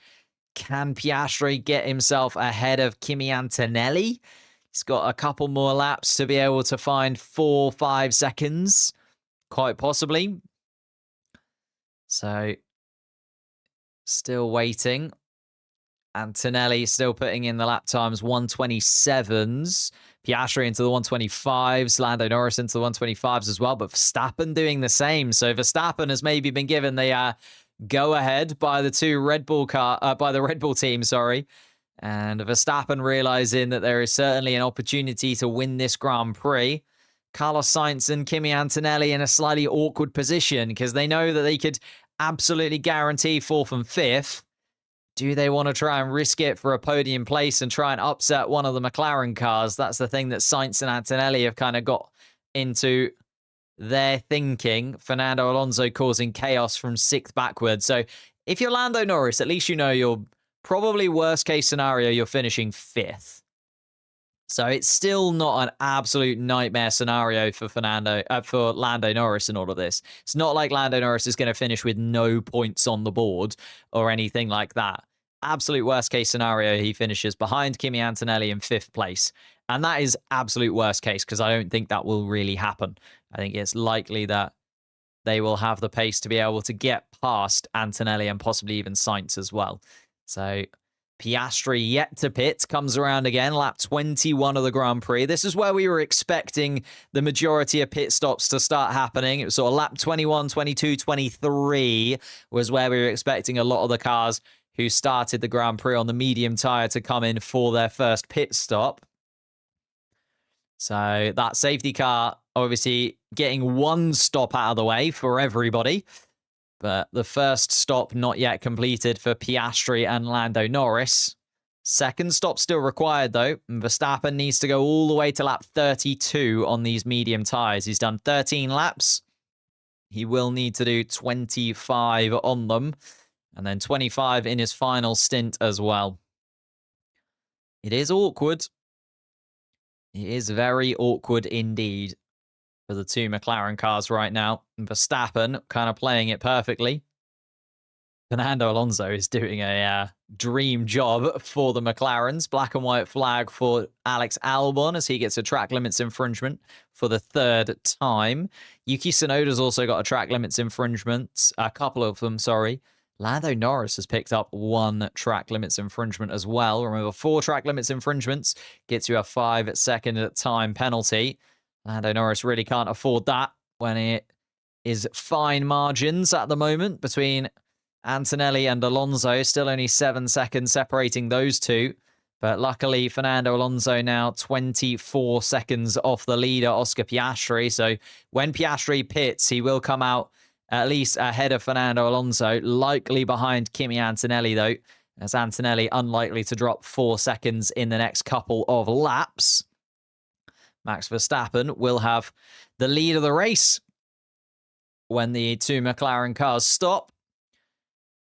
can Piastri get himself ahead of Kimi Antonelli? He's got a couple more laps to be able to find 4-5 seconds, quite possibly. So, still waiting. Antonelli still putting in the lap times, 127s. Piastri into the 125s. Lando Norris into the 125s as well. But Verstappen doing the same. So Verstappen has maybe been given the go ahead by the Red Bull team, sorry. And Verstappen realizing that there is certainly an opportunity to win this Grand Prix. Carlos Sainz and Kimi Antonelli in a slightly awkward position because they know that they could absolutely guarantee 4th and 5th. Do they want to try and risk it for a podium place and try and upset one of the McLaren cars? That's the thing that Sainz and Antonelli have kind of got into their thinking. Fernando Alonso causing chaos from 6th backwards. So if you're Lando Norris, at least you know you're probably worst case scenario, you're finishing 5th. So it's still not an absolute nightmare scenario for Lando Norris in all of this. It's not like Lando Norris is going to finish with no points on the board or anything like that. Absolute worst case scenario, he finishes behind Kimi Antonelli in 5th place. And that is absolute worst case because I don't think that will really happen. I think it's likely that they will have the pace to be able to get past Antonelli and possibly even Sainz as well. So Piastri yet to pit, comes around again, lap 21 of the Grand Prix. This is where we were expecting the majority of pit stops to start happening. It was sort of lap 21, 22, 23 was where we were expecting a lot of the cars who started the Grand Prix on the medium tyre to come in for their first pit stop. So that safety car obviously getting one stop out of the way for everybody. But the first stop not yet completed for Piastri and Lando Norris. Second stop still required, though. And Verstappen needs to go all the way to lap 32 on these medium tyres. He's done 13 laps. He will need to do 25 on them. And then 25 in his final stint as well. It is awkward. It is very awkward indeed for the 2 McLaren cars right now. And Verstappen kind of playing it perfectly. Fernando Alonso is doing a dream job for the McLarens. Black and white flag for Alex Albon as he gets a track limits infringement for the 3rd time. Yuki Tsunoda's also got a track limits infringement. A couple of them, sorry. Lando Norris has picked up 1 track limits infringement as well. Remember, 4 track limits infringements gets you a 5-second time penalty. Lando Norris really can't afford that when it is fine margins at the moment between Antonelli and Alonso. Still only 7 seconds separating those two. But luckily, Fernando Alonso now 24 seconds off the leader, Oscar Piastri. So when Piastri pits, he will come out at least ahead of Fernando Alonso. Likely behind Kimi Antonelli, though, as Antonelli unlikely to drop 4 seconds in the next couple of laps. Max Verstappen will have the lead of the race when the 2 McLaren cars stop.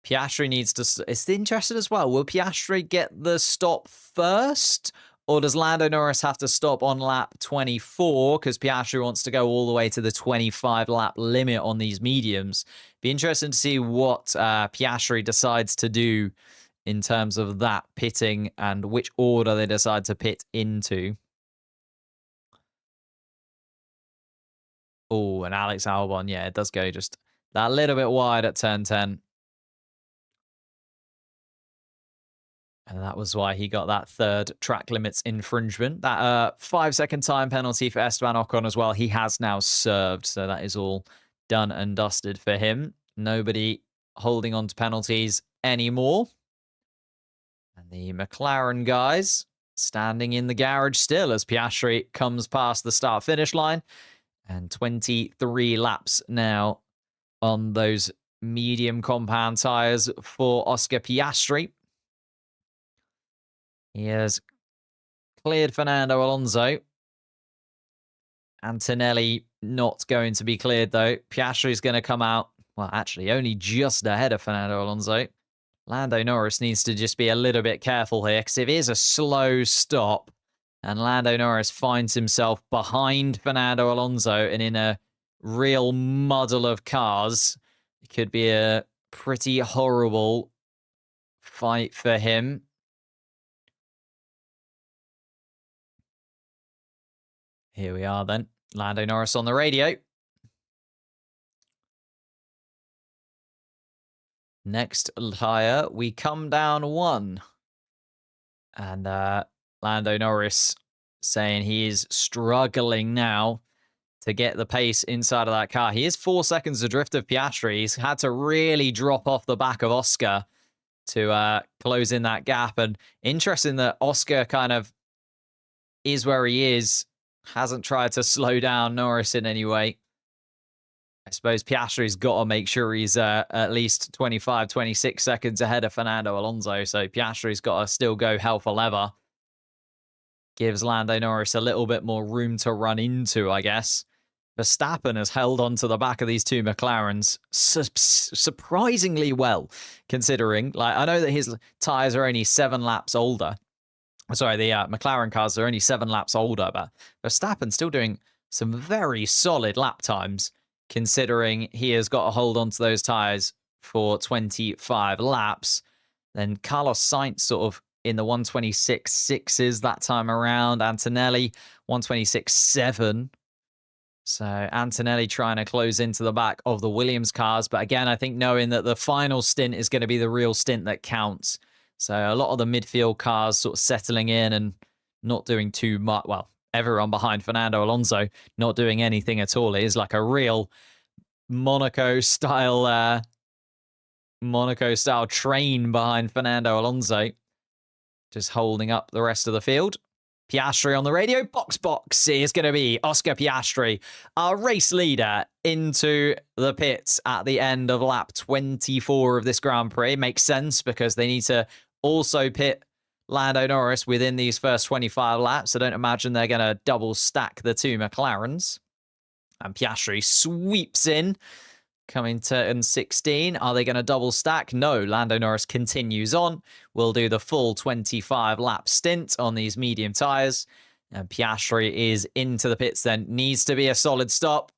Piastri needs to... It's interesting as well. Will Piastri get the stop first? Or does Lando Norris have to stop on lap 24? Because Piastri wants to go all the way to the 25-lap limit on these mediums. Be interesting to see what Piastri decides to do in terms of that pitting and which order they decide to pit into. Oh, and Alex Albon, yeah, it does go just that little bit wide at turn 10. And that was why he got that 3rd track limits infringement. That 5-second time penalty for Esteban Ocon as well. He has now served, so that is all done and dusted for him. Nobody holding on to penalties anymore. And the McLaren guys standing in the garage still as Piastri comes past the start-finish line. And 23 laps now on those medium compound tyres for Oscar Piastri. He has cleared Fernando Alonso. Antonelli not going to be cleared, though. Piastri is going to come out, well, actually, only just ahead of Fernando Alonso. Lando Norris needs to just be a little bit careful here, because if it is a slow stop, and Lando Norris finds himself behind Fernando Alonso and in a real muddle of cars, it could be a pretty horrible fight for him. Here we are then. Lando Norris on the radio. Next tyre, we come down 1. And Lando Norris saying he is struggling now to get the pace inside of that car. He is 4 seconds adrift of Piastri. He's had to really drop off the back of Oscar to close in that gap. And interesting that Oscar kind of is where he is, hasn't tried to slow down Norris in any way. I suppose Piastri's got to make sure he's at least 25, 26 seconds ahead of Fernando Alonso. So Piastri's got to still go hell for leather. Gives Lando Norris a little bit more room to run into, I guess. Verstappen has held on to the back of these two McLarens surprisingly well, considering, like, I know that his tyres are only 7 laps older. Sorry, the McLaren cars are only 7 laps older, but Verstappen's still doing some very solid lap times, considering he has got to hold on to those tyres for 25 laps. Then Carlos Sainz sort of in the 126.6s that time around. Antonelli, 126.7. So Antonelli trying to close into the back of the Williams cars. But again, I think knowing that the final stint is going to be the real stint that counts. So a lot of the midfield cars sort of settling in and not doing too much. Well, everyone behind Fernando Alonso not doing anything at all. It is like a real Monaco-style train behind Fernando Alonso. Just holding up the rest of the field. Piastri on the radio. Box is going to be Oscar Piastri, our race leader, into the pits at the end of lap 24 of this Grand Prix. Makes sense because they need to also pit Lando Norris within these first 25 laps. I don't imagine they're going to double stack the two McLarens. And Piastri sweeps in, coming turn 16. Are they going to double stack? No, Lando Norris continues on. We'll do the full 25 lap stint on these medium tyres. And Piastri is into the pits then. Needs to be a solid stop.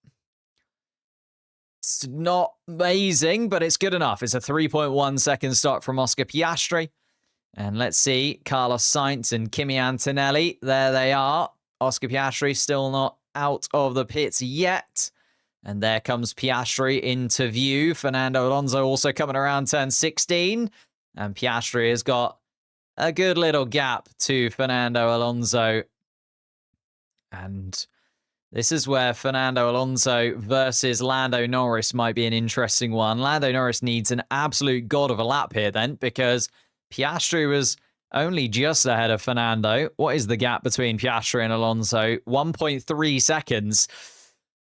It's not amazing, but it's good enough. It's a 3.1 second stop from Oscar Piastri. And let's see, Carlos Sainz and Kimi Antonelli. There they are. Oscar Piastri still not out of the pits yet. And there comes Piastri into view. Fernando Alonso also coming around turn 16. And Piastri has got a good little gap to Fernando Alonso. And this is where Fernando Alonso versus Lando Norris might be an interesting one. Lando Norris needs an absolute god of a lap here then, because Piastri was only just ahead of Fernando. What is the gap between Piastri and Alonso? 1.3 seconds.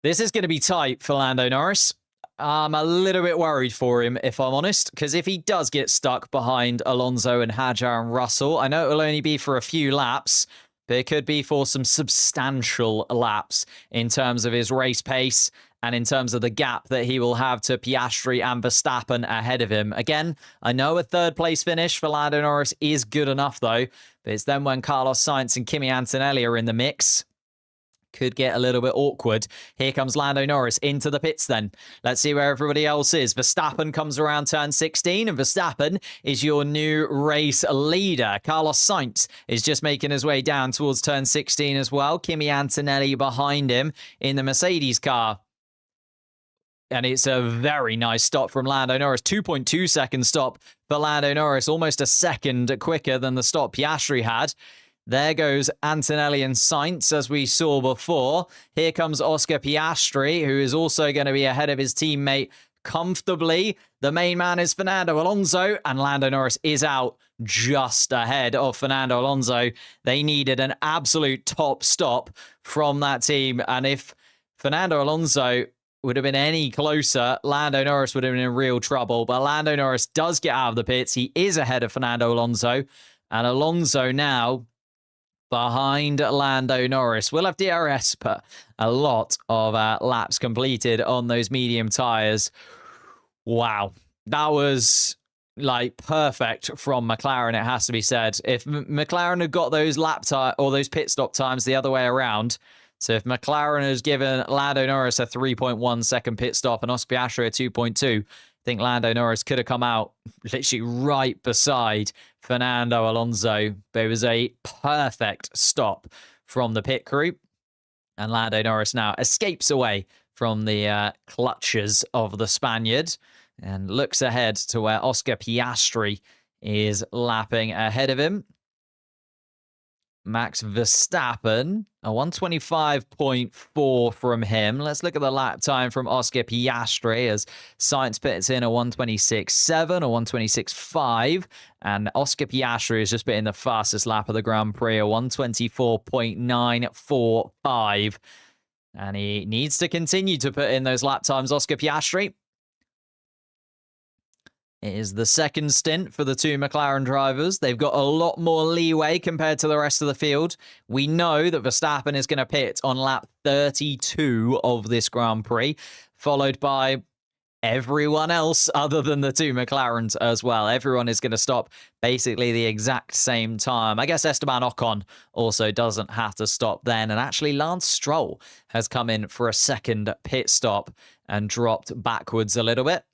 This is going to be tight for Lando Norris. I'm a little bit worried for him, if I'm honest, because if he does get stuck behind Alonso and Hadjar and Russell, I know it will only be for a few laps, but it could be for some substantial laps in terms of his race pace and in terms of the gap that he will have to Piastri and Verstappen ahead of him. Again, I know a third place finish for Lando Norris is good enough, though, but it's then when Carlos Sainz and Kimi Antonelli are in the mix. Could get a little bit awkward. Here comes Lando Norris into the pits then. Let's see where everybody else is. Verstappen comes around turn 16, and Verstappen is your new race leader. Carlos Sainz is just making his way down towards turn 16 as well. Kimi Antonelli behind him in the Mercedes car. And it's a very nice stop from Lando Norris. 2.2 second stop for Lando Norris. Almost a second quicker than the stop Piastri had. There goes Antonelli and Sainz, as we saw before. Here comes Oscar Piastri, who is also going to be ahead of his teammate comfortably. The main man is Fernando Alonso, and Lando Norris is out just ahead of Fernando Alonso. They needed an absolute top stop from that team, and if Fernando Alonso would have been any closer, Lando Norris would have been in real trouble. But Lando Norris does get out of the pits. He is ahead of Fernando Alonso, and Alonso now behind Lando Norris. We'll have DRS, but a lot of laps completed on those medium tyres. Wow. That was like perfect from McLaren, it has to be said. If McLaren had got those lap time or those pit stop times the other way around, so if McLaren has given Lando Norris a 3.1 second pit stop and Oscar Piastri a 2.2, I think Lando Norris could have come out literally right beside Fernando Alonso. But it was a perfect stop from the pit crew. And Lando Norris now escapes away from the clutches of the Spaniard and looks ahead to where Oscar Piastri is lapping ahead of him. Max Verstappen, a 125.4 from him. Let's look at the lap time from Oscar Piastri as Sainz pits in a 126.7, a 126.5, and Oscar Piastri has just been in the fastest lap of the Grand Prix, a 124.945. And he needs to continue to put in those lap times, Oscar Piastri. It is the second stint for the two McLaren drivers. They've got a lot more leeway compared to the rest of the field. We know that Verstappen is going to pit on lap 32 of this Grand Prix, followed by everyone else other than the two McLarens as well. Everyone is going to stop basically the exact same time. I guess Esteban Ocon also doesn't have to stop then. And actually, Lance Stroll has come in for a second pit stop and dropped backwards a little bit.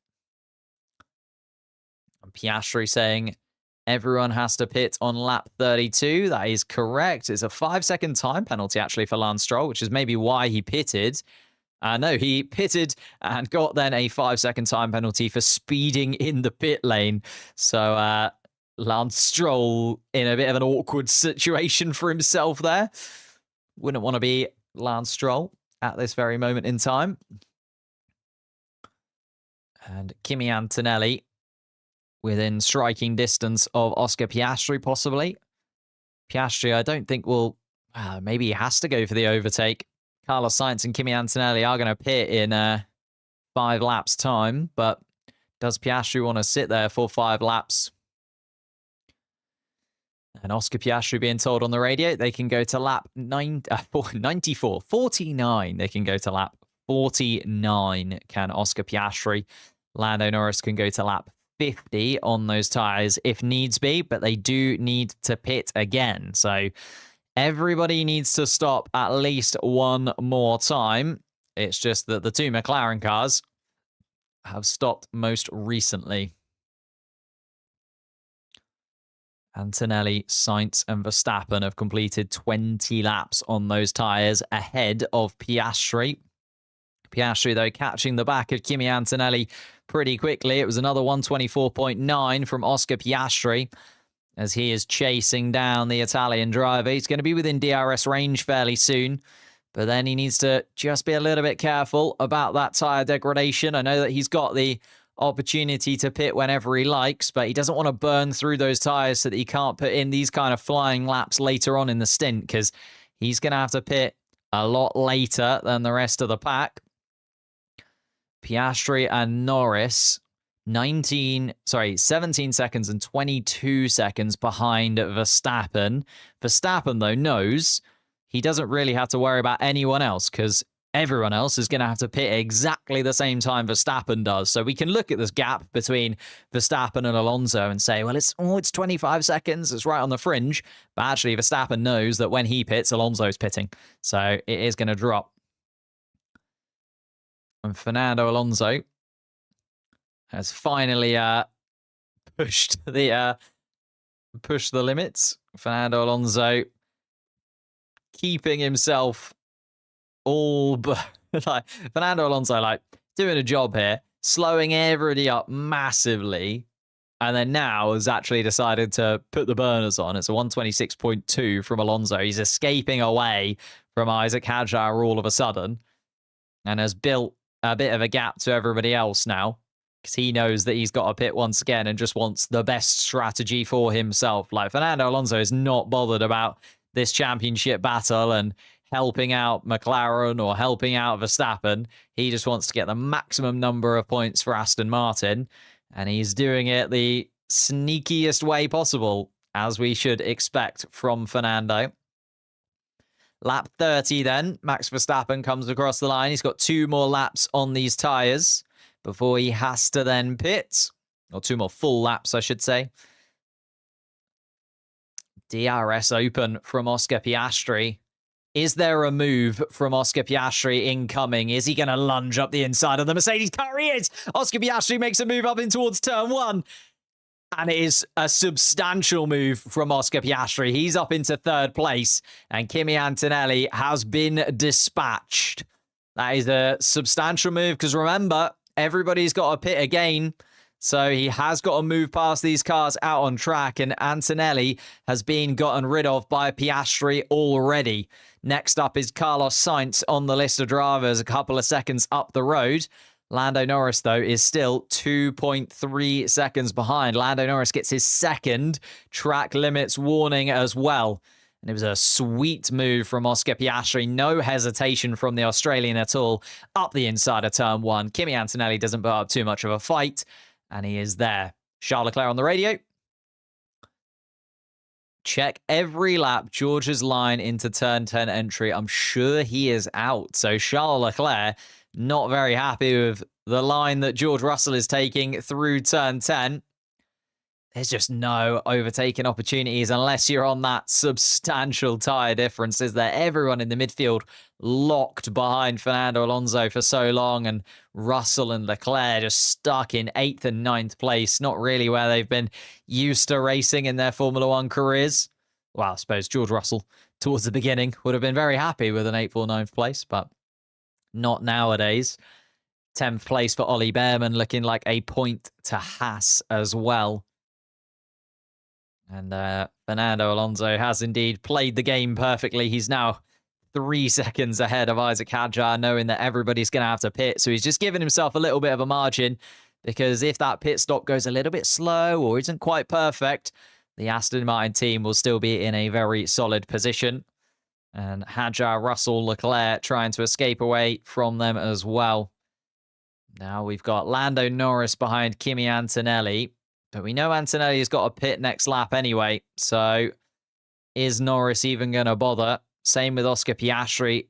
Piastri saying everyone has to pit on lap 32. That is correct. It's a 5-second time penalty, actually, for Lance Stroll, which is maybe why he pitted. No, he pitted and got then a 5-second time penalty for speeding in the pit lane. So Lance Stroll in a bit of an awkward situation for himself there. Wouldn't want to be Lance Stroll at this very moment in time. And Kimi Antonelli within striking distance of Oscar Piastri, possibly. Piastri, I don't think will... maybe he has to go for the overtake. Carlos Sainz and Kimi Antonelli are going to pit in 5 laps' time, but does Piastri want to sit there for 5 laps? And Oscar Piastri being told on the radio they can go to lap 49. They can go to lap 49, can Oscar Piastri. Lando Norris can go to lap 50 on those tyres if needs be, but they do need to pit again. So everybody needs to stop at least one more time. It's just that the two McLaren cars have stopped most recently. Antonelli, Sainz and Verstappen have completed 20 laps on those tyres ahead of Piastri. Piastri, though, catching the back of Kimi Antonelli pretty quickly. It was another 124.9 from Oscar Piastri as he is chasing down the Italian driver. He's going to be within DRS range fairly soon, but then he needs to just be a little bit careful about that tyre degradation. I know that he's got the opportunity to pit whenever he likes, but he doesn't want to burn through those tyres so that he can't put in these kind of flying laps later on in the stint, because he's going to have to pit a lot later than the rest of the pack. Piastri and Norris 17 seconds and 22 seconds behind Verstappen. Verstappen, though, knows he doesn't really have to worry about anyone else because everyone else is going to have to pit exactly the same time Verstappen does. So we can look at this gap between Verstappen and Alonso and say, well, it's 25 seconds. It's right on the fringe. But actually, Verstappen knows that when he pits, Alonso's pitting. So it is going to drop. And Fernando Alonso has finally pushed the limits. Fernando Alonso keeping himself all but Fernando Alonso doing a job here, slowing everybody up massively, and then now has actually decided to put the burners on. It's a 126.2 from Alonso. He's escaping away from Isaac Hadjar all of a sudden and has built a bit of a gap to everybody else now because he knows that he's got to pit once again and just wants the best strategy for himself. Fernando Alonso is not bothered about this championship battle and helping out McLaren or helping out Verstappen. He just wants to get the maximum number of points for Aston Martin, and he's doing it the sneakiest way possible, as we should expect from Fernando. Lap 30 then, Max Verstappen comes across the line. He's got 2 more laps on these tyres before he has to then pit. Or 2 more full laps, I should say. DRS open from Oscar Piastri. Is there a move from Oscar Piastri incoming? Is he going to lunge up the inside of the Mercedes car? He is! Oscar Piastri makes a move up in towards turn 1. And it is a substantial move from Oscar Piastri. He's up into 3rd place. And Kimi Antonelli has been dispatched. That is a substantial move because remember, everybody's got to pit again. So he has got to move past these cars out on track, and Antonelli has been gotten rid of by Piastri already. Next up is Carlos Sainz on the list of drivers, a couple of seconds up the road. Lando Norris, though, is still 2.3 seconds behind. Lando Norris gets his second track limits warning as well. And it was a sweet move from Oscar Piastri. No hesitation from the Australian at all. Up the inside of turn one. Kimi Antonelli doesn't put up too much of a fight. And he is there. Charles Leclerc on the radio. Check every lap George's line into turn 10 entry. I'm sure he is out. So Charles Leclerc not very happy with the line that George Russell is taking through turn 10. There's just no overtaking opportunities unless you're on that substantial tyre difference. Is there? Everyone in the midfield locked behind Fernando Alonso for so long, and Russell and Leclerc just stuck in 8th and 9th place. Not really where they've been used to racing in their Formula One careers. Well, I suppose George Russell towards the beginning would have been very happy with an 8th or 9th place, but not nowadays. 10th place for Ollie Behrman, looking like a point to Haas as well. And Fernando Alonso has indeed played the game perfectly. He's now 3 seconds ahead of Isaac Hadjar, knowing that everybody's going to have to pit. So he's just given himself a little bit of a margin, because if that pit stop goes a little bit slow or isn't quite perfect, the Aston Martin team will still be in a very solid position. And Hadjar, Russell, Leclerc trying to escape away from them as well. Now we've got Lando Norris behind Kimi Antonelli. But we know Antonelli's got a pit next lap anyway. So is Norris even going to bother? Same with Oscar Piastri,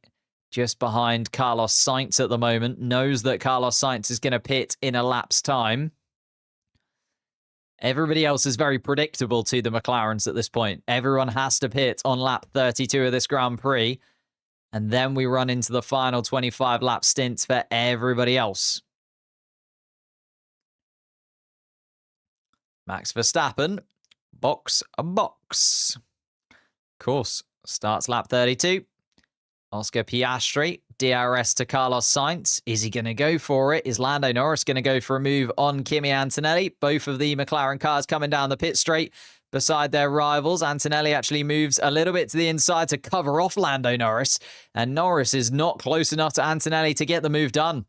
just behind Carlos Sainz at the moment. Knows that Carlos Sainz is going to pit in a lap's time. Everybody else is very predictable to the McLarens at this point. Everyone has to pit on lap 32 of this Grand Prix. And then we run into the final 25 lap stints for everybody else. Max Verstappen, box a box. Of course, starts lap 32. Oscar Piastri, DRS to Carlos Sainz. Is he going to go for it? Is Lando Norris going to go for a move on Kimi Antonelli? Both of the McLaren cars coming down the pit straight beside their rivals. Antonelli actually moves a little bit to the inside to cover off Lando Norris. And Norris is not close enough to Antonelli to get the move done.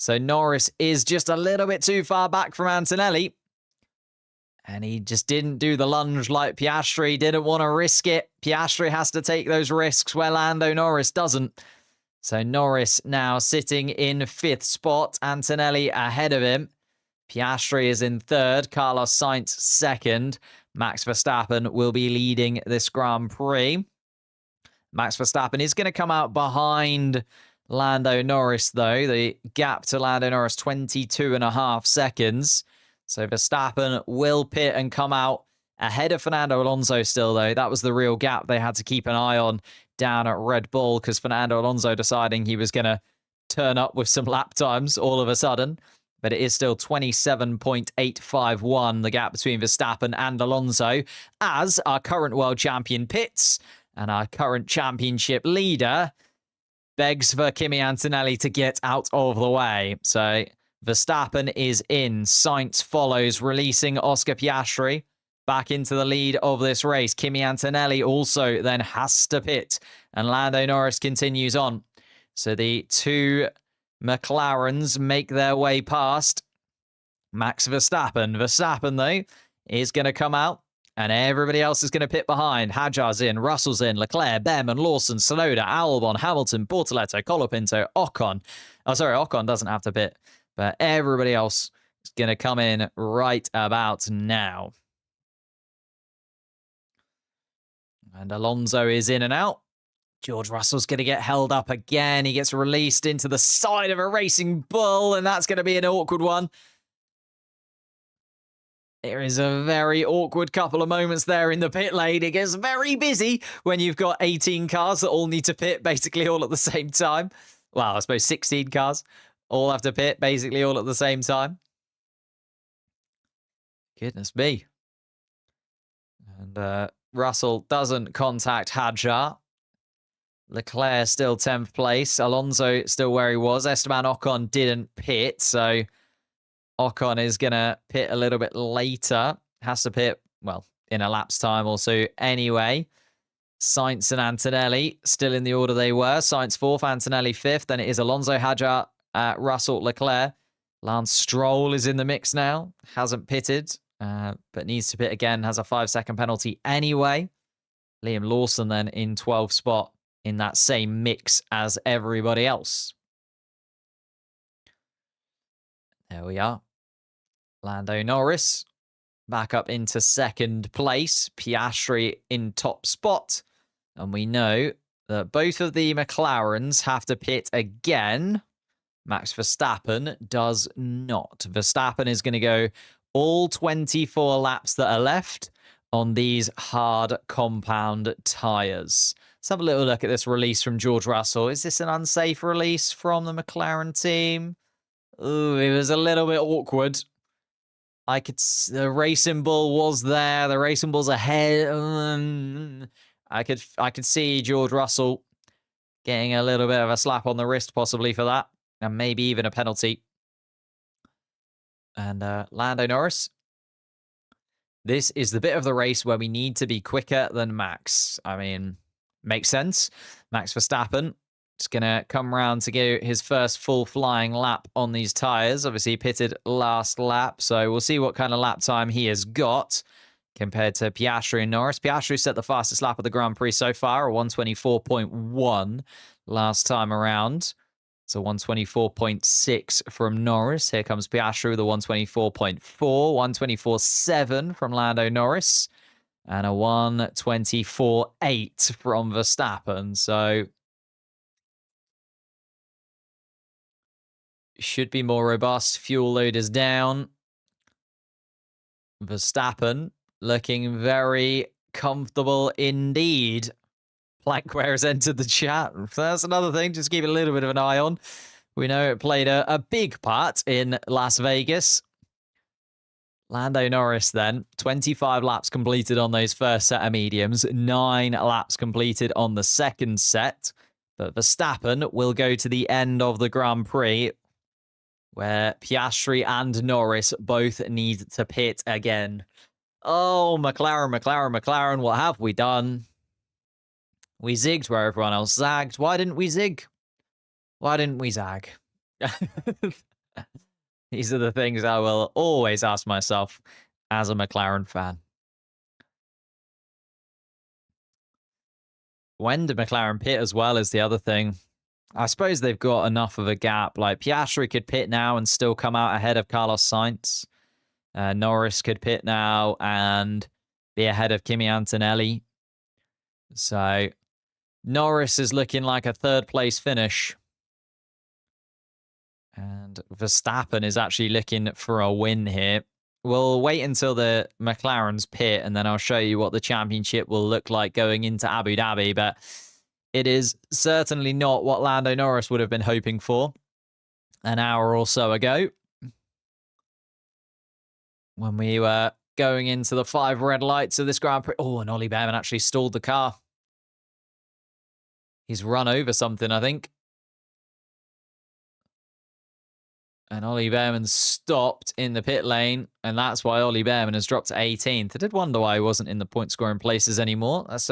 So Norris is just a little bit too far back from Antonelli. And he just didn't do the lunge like Piastri, didn't want to risk it. Piastri has to take those risks where Lando Norris doesn't. So Norris now sitting in 5th spot. Antonelli ahead of him. Piastri is in 3rd. Carlos Sainz 2nd. Max Verstappen will be leading this Grand Prix. Max Verstappen is going to come out behind Lando Norris, though. The gap to Lando Norris, 22.5 seconds. So Verstappen will pit and come out ahead of Fernando Alonso still, though. That was the real gap they had to keep an eye on down at Red Bull, because Fernando Alonso deciding he was going to turn up with some lap times all of a sudden. But it is still 27.851, the gap between Verstappen and Alonso, as our current world champion pits and our current championship leader begs for Kimi Antonelli to get out of the way. So Verstappen is in. Sainz follows, releasing Oscar Piastri back into the lead of this race. Kimi Antonelli also then has to pit, and Lando Norris continues on. So the two McLarens make their way past Max Verstappen. Verstappen, though, is going to come out, and everybody else is going to pit behind. Hadjar's in, Russell's in, Leclerc, Behrman, Lawson, Tsunoda, Albon, Hamilton, Bortoletto, Colapinto, Ocon. Oh, sorry, Ocon doesn't have to pit. But everybody else is going to come in right about now. And Alonso is in and out. George Russell's going to get held up again. He gets released into the side of a racing bull, and that's going to be an awkward one. There is a very awkward couple of moments there in the pit lane. It gets very busy when you've got 18 cars that all need to pit basically all at the same time. Well, I suppose 16 cars. All have to pit, basically all at the same time. Goodness me. And Russell doesn't contact Hadjar. Leclerc still 10th place. Alonso still where he was. Esteban Ocon didn't pit, so Ocon is going to pit a little bit later. Has to pit, well, in a lap's time also anyway. Sainz and Antonelli still in the order they were. Sainz 4th, Antonelli 5th. Then it is Alonso, Hadjar, Russell, Leclerc. Lance Stroll is in the mix now. Hasn't pitted, but needs to pit again. Has a 5-second penalty anyway. Liam Lawson then in 12th spot in that same mix as everybody else. There we are. Lando Norris back up into 2nd place. Piastri in top spot. And we know that both of the McLarens have to pit again. Max Verstappen does not. Verstappen is going to go all 24 laps that are left on these hard compound tyres. Let's have a little look at this release from George Russell. Is this an unsafe release from the McLaren team? Ooh, it was a little bit awkward. The racing bull was there. The racing bull's ahead. I could see George Russell getting a little bit of a slap on the wrist possibly for that. And maybe even a penalty. And Lando Norris. This is the bit of the race where we need to be quicker than Max. I mean, makes sense. Max Verstappen is going to come round to go his first full flying lap on these tyres. Obviously, he pitted last lap. So we'll see what kind of lap time he has got compared to Piastri and Norris. Piastri set the fastest lap of the Grand Prix so far, a 1:24.1 last time around. So 1:24.6 from Norris. Here comes Piastri with a 1:24.4, 1:24.7 from Lando Norris, and a 1:24.8 from Verstappen. So should be more robust. Fuel load is down. Verstappen looking very comfortable indeed. Plankware has entered the chat. So that's another thing. Just keep a little bit of an eye on. We know it played a big part in Las Vegas. Lando Norris then. 25 laps completed on those first set of mediums. 9 laps completed on the second set. But Verstappen will go to the end of the Grand Prix where Piastri and Norris both need to pit again. Oh, McLaren, what have we done? We zigged where everyone else zagged. Why didn't we zig? Why didn't we zag? These are the things I will always ask myself as a McLaren fan. When did McLaren pit as well is the other thing. I suppose they've got enough of a gap. Like Piastri could pit now and still come out ahead of Carlos Sainz. Norris could pit now and be ahead of Kimi Antonelli. So Norris is looking like a 3rd place finish. And Verstappen is actually looking for a win here. We'll wait until the McLaren's pit, and then I'll show you what the championship will look like going into Abu Dhabi. But it is certainly not what Lando Norris would have been hoping for an hour or so ago, when we were going into the 5 red lights of this Grand Prix. Oh, and Ollie Behrman actually stalled the car. He's run over something, I think. And Ollie Behrman stopped in the pit lane, and that's why Ollie Behrman has dropped to 18th. I did wonder why he wasn't in the point-scoring places anymore. That's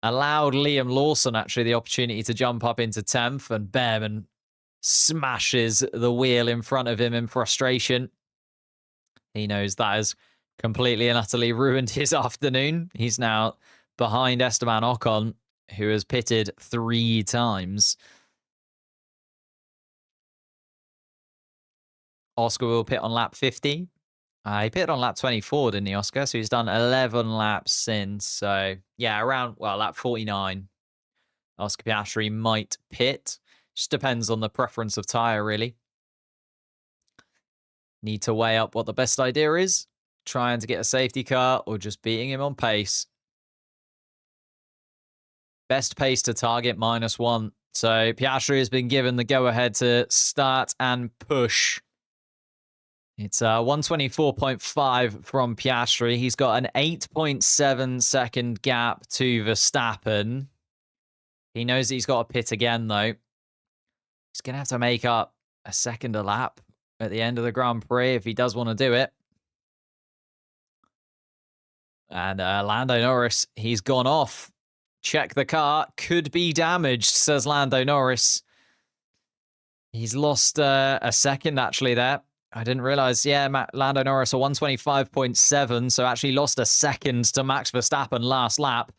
allowed Liam Lawson, actually, the opportunity to jump up into 10th, and Behrman smashes the wheel in front of him in frustration. He knows that has completely and utterly ruined his afternoon. He's now behind Esteban Ocon, who has pitted 3 times. Oscar will pit on lap 50. He pitted on lap 24, didn't he, Oscar? So he's done 11 laps since. So, yeah, around, well, lap 49. Oscar Piastri might pit. Just depends on the preference of tyre, really. Need to weigh up what the best idea is. Trying to get a safety car or just beating him on pace. Best pace to target, -1. So Piastri has been given the go-ahead to start and push. It's 1:24.5 from Piastri. He's got an 8.7 second gap to Verstappen. He knows that he's got to pit again, though. He's going to have to make up a second a lap. at the end of the Grand Prix if he does want to do it. And Lando Norris, he's gone off. Check the car. Could be damaged, says Lando Norris. He's lost a second, actually, there. I didn't realize, yeah, Lando Norris, a 125.7, so actually lost a second to Max Verstappen last lap.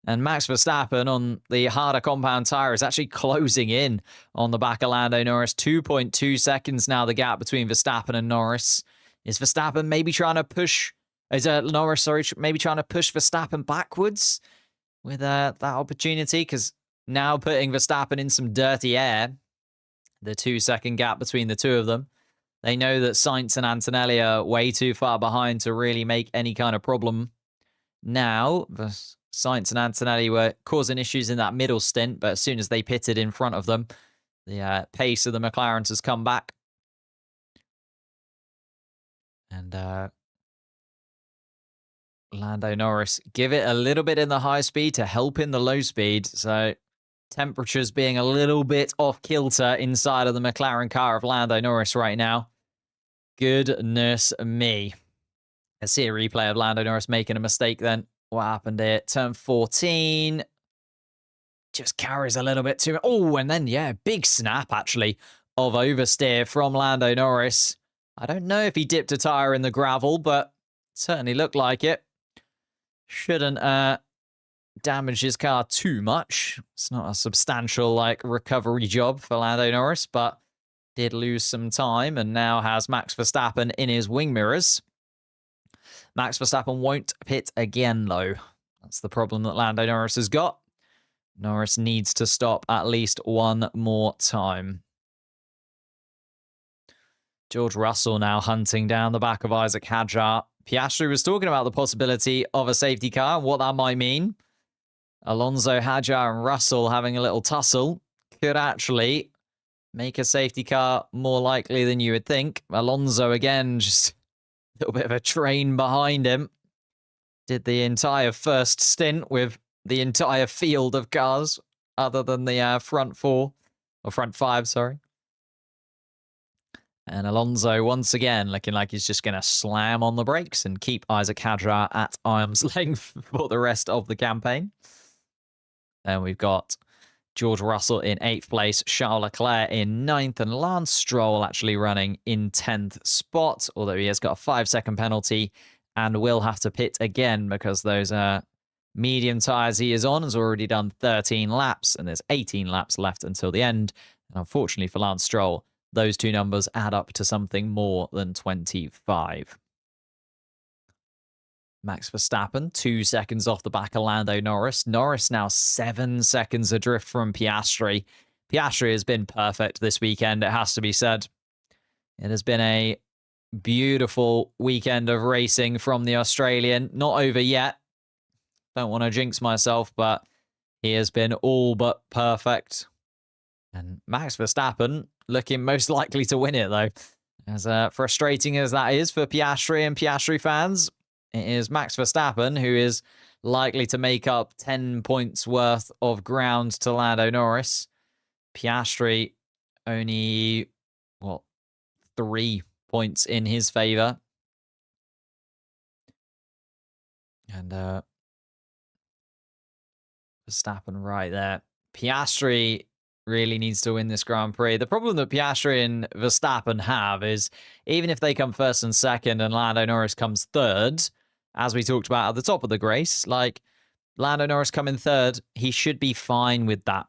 And Max Verstappen on the harder compound tyre is actually closing in on the back of Lando Norris. 2.2 seconds now, the gap between Verstappen and Norris. Is Verstappen maybe trying to push... Is Norris, sorry, maybe trying to push Verstappen backwards with that opportunity? Because now putting Verstappen in some dirty air, the 2-second gap between the two of them. They know that Sainz and Antonelli are way too far behind to really make any kind of problem. Now, Sainz and Antonelli were causing issues in that middle stint, but as soon as they pitted in front of them, the pace of the McLarens has come back. And Lando Norris, give it a little bit in the high speed to help in the low speed. So temperatures being a little bit off kilter inside of the McLaren car of Lando Norris right now. Goodness me. Let's see a replay of Lando Norris making a mistake then. What happened here? Turn 14. Just carries a little bit too much. Oh, and then, yeah, big snap, actually, of oversteer from Lando Norris. I don't know if he dipped a tyre in the gravel, but certainly looked like it. Shouldn't damage his car too much. It's not a substantial, recovery job for Lando Norris, but did lose some time and now has Max Verstappen in his wing mirrors. Max Verstappen won't pit again, though. That's the problem that Lando Norris has got. Norris needs to stop at least one more time. George Russell now hunting down the back of Isaac Hadjar. Piastri was talking about the possibility of a safety car and what that might mean. Alonso, Hadjar, and Russell having a little tussle could actually make a safety car more likely than you would think. Alonso, again, just a little bit of a train behind him. Did the entire first stint with the entire field of cars, other than the front four, or front five, sorry. And Alonso, once again, looking like he's just going to slam on the brakes and keep Isaac Hadjar at arm's length for the rest of the campaign. And we've got George Russell in 8th place, Charles Leclerc in 9th, and Lance Stroll actually running in 10th spot, although he has got a 5-second penalty and will have to pit again because those medium tyres he is on has already done 13 laps, and there's 18 laps left until the end. And unfortunately for Lance Stroll, those two numbers add up to something more than 25. Max Verstappen, 2 seconds off the back of Lando Norris. Norris now 7 seconds adrift from Piastri. Piastri has been perfect this weekend, it has to be said. It has been a beautiful weekend of racing from the Australian. Not over yet. Don't want to jinx myself, but he has been all but perfect. And Max Verstappen looking most likely to win it, though. As frustrating as that is for Piastri and Piastri fans, it is Max Verstappen who is likely to make up 10 points worth of ground to Lando Norris. Piastri only, 3 points in his favour. And Verstappen right there. Piastri really needs to win this Grand Prix. The problem that Piastri and Verstappen have is even if they come first and second and Lando Norris comes third, as we talked about at the top of the race, Lando Norris coming third, he should be fine with that.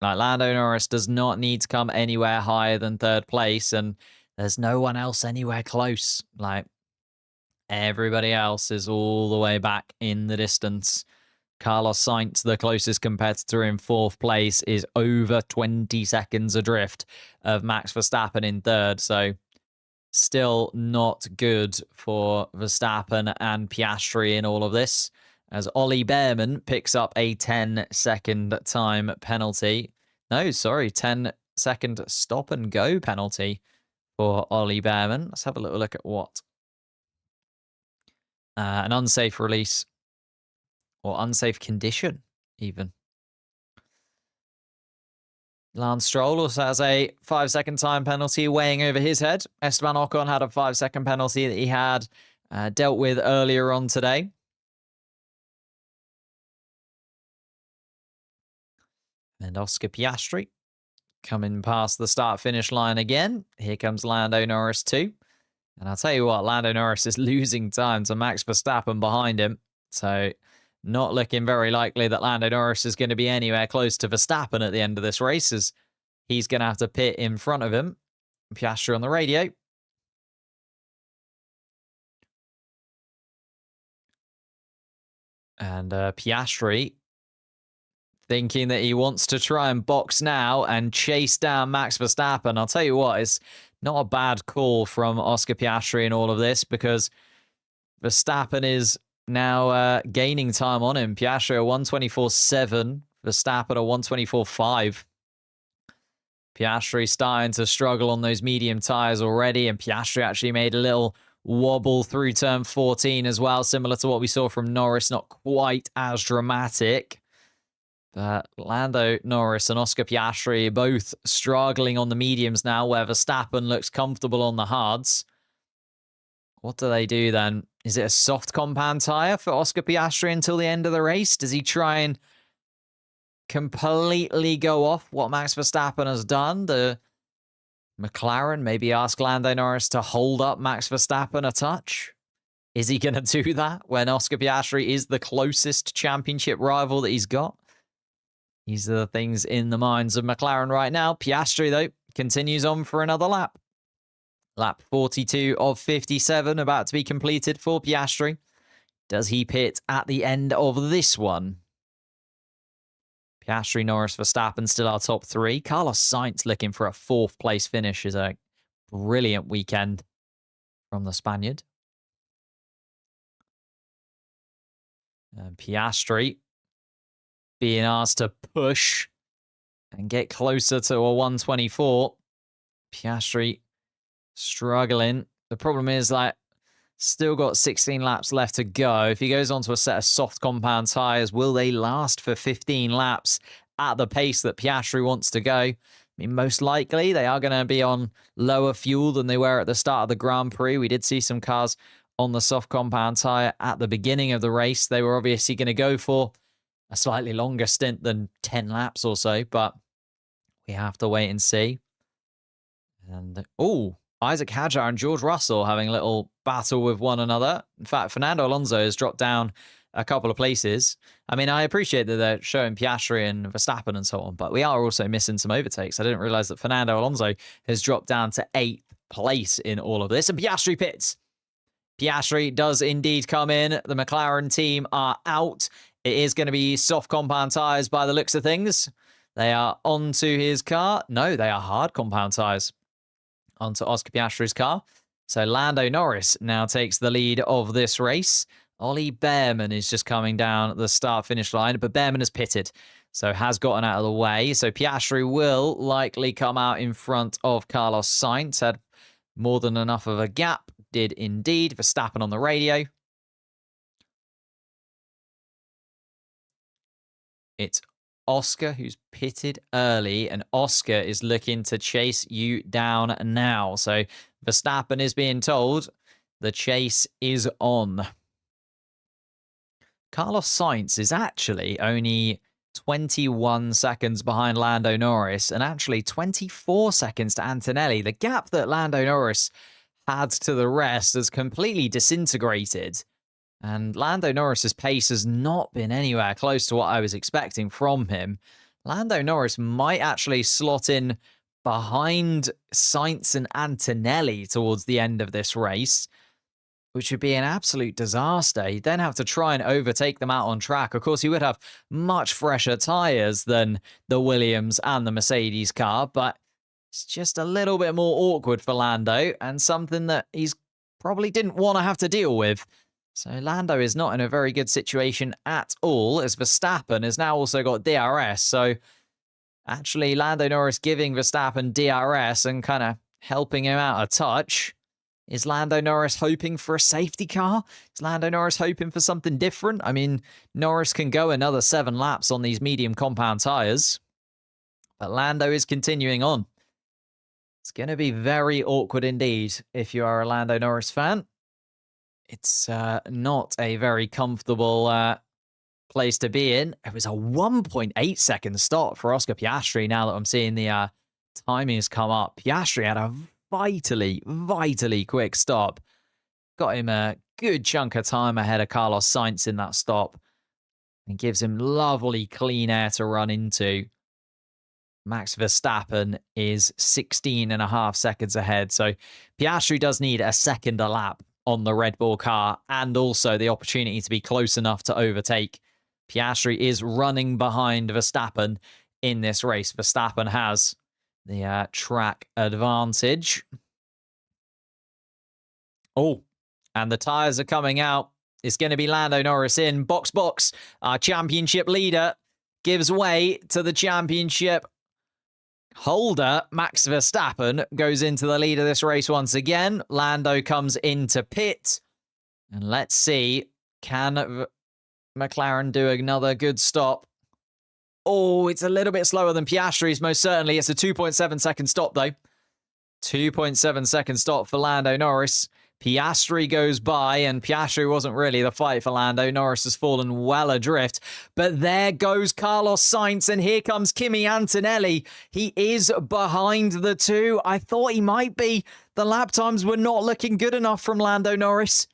Lando Norris does not need to come anywhere higher than third place, and there's no one else anywhere close. Everybody else is all the way back in the distance. Carlos Sainz, the closest competitor in 4th place, is over 20 seconds adrift of Max Verstappen in 3rd. So still not good for Verstappen and Piastri in all of this, as Ollie Behrman picks up a 10-second time penalty. No, sorry, 10-second stop and go penalty for Ollie Behrman. Let's have a little look at what. An unsafe release. Or unsafe condition, even. Lance Stroll also has a 5-second time penalty weighing over his head. Esteban Ocon had a 5-second penalty that he had dealt with earlier on today. And Oscar Piastri coming past the start-finish line again. Here comes Lando Norris too. And I'll tell you what, Lando Norris is losing time to Max Verstappen behind him. So not looking very likely that Lando Norris is going to be anywhere close to Verstappen at the end of this race, as he's going to have to pit in front of him. Piastri on the radio. And Piastri thinking that he wants to try and box now and chase down Max Verstappen. I'll tell you what, it's not a bad call from Oscar Piastri in all of this, because Verstappen is now gaining time on him. Piastri a 124.7, Verstappen a 124.5. Piastri starting to struggle on those medium tyres already, and Piastri actually made a little wobble through turn 14 as well, similar to what we saw from Norris, not quite as dramatic. But Lando Norris and Oscar Piastri both struggling on the mediums now, where Verstappen looks comfortable on the hards. What do they do then? Is it a soft compound tyre for Oscar Piastri until the end of the race? Does he try and completely go off what Max Verstappen has done? The McLaren maybe ask Lando Norris to hold up Max Verstappen a touch? Is he going to do that when Oscar Piastri is the closest championship rival that he's got? These are the things in the minds of McLaren right now. Piastri, though, continues on for another lap. Lap 42 of 57 about to be completed for Piastri. Does he pit at the end of this one? Piastri, Norris, Verstappen still our top three. Carlos Sainz looking for a 4th place finish. Is a brilliant weekend from the Spaniard. And Piastri being asked to push and get closer to a 124. Piastri struggling. The problem is, like, still got 16 laps left to go. If he goes on to a set of soft compound tyres, will they last for 15 laps at the pace that Piastri wants to go? I mean, most likely they are going to be on lower fuel than they were at the start of the Grand Prix. We did see some cars on the soft compound tyre at the beginning of the race. They were obviously going to go for a slightly longer stint than 10 laps or so, but we have to wait and see. And, Isaac Hadjar and George Russell having a little battle with one another. In fact, Fernando Alonso has dropped down a couple of places. I mean, I appreciate that they're showing Piastri and Verstappen and so on, but we are also missing some overtakes. I didn't realize that Fernando Alonso has dropped down to 8th place in all of this. And Piastri pits. Piastri does indeed come in. The McLaren team are out. It is going to be soft compound tyres by the looks of things. They are onto his car. No, they are hard compound tyres onto Oscar Piastri's car. So Lando Norris now takes the lead of this race. Ollie Behrman is just coming down the start-finish line, but Behrman has pitted, so has gotten out of the way. So Piastri will likely come out in front of Carlos Sainz. Had more than enough of a gap. Did indeed. Verstappen on the radio. It's Oscar who's pitted early, and Oscar is looking to chase you down now. So Verstappen is being told the chase is on. Carlos Sainz is actually only 21 seconds behind Lando Norris and actually 24 seconds to Antonelli. The gap that Lando Norris had to the rest has completely disintegrated. And Lando Norris's pace has not been anywhere close to what I was expecting from him. Lando Norris might actually slot in behind Sainz and Antonelli towards the end of this race, which would be an absolute disaster. He'd then have to try and overtake them out on track. Of course, he would have much fresher tyres than the Williams and the Mercedes car, but it's just a little bit more awkward for Lando and something that he's probably didn't want to have to deal with. So Lando is not in a very good situation at all, as Verstappen has now also got DRS. So actually, Lando Norris giving Verstappen DRS and kind of helping him out a touch. Is Lando Norris hoping for a safety car? Is Lando Norris hoping for something different? I mean, Norris can go another 7 laps on these medium compound tyres. But Lando is continuing on. It's going to be very awkward indeed if you are a Lando Norris fan. It's not a very comfortable place to be in. It was a 1.8 second stop for Oscar Piastri. Now that I'm seeing the timing has come up, Piastri had a vitally quick stop. Got him a good chunk of time ahead of Carlos Sainz in that stop. And gives him lovely clean air to run into. Max Verstappen is 16.5 seconds ahead. So Piastri does need a second a lap on the Red Bull car and also the opportunity to be close enough to overtake. Piastri is running behind Verstappen in this race. Verstappen has the track advantage. Oh, and the tyres are coming out. It's going to be Lando Norris in. Box. Our championship leader gives way to the championship holder. Max Verstappen goes into the lead of this race once again. Lando comes into pit. And let's see, can McLaren do another good stop? Oh, it's a little bit slower than Piastri's, most certainly. It's a 2.7 second stop, though. 2.7 second stop for Lando Norris. Piastri goes by, and Piastri wasn't really the fight for Lando. Norris has fallen well adrift. But there goes Carlos Sainz, and here comes Kimi Antonelli. He is behind the two. I thought he might be. The lap times were not looking good enough from Lando Norris.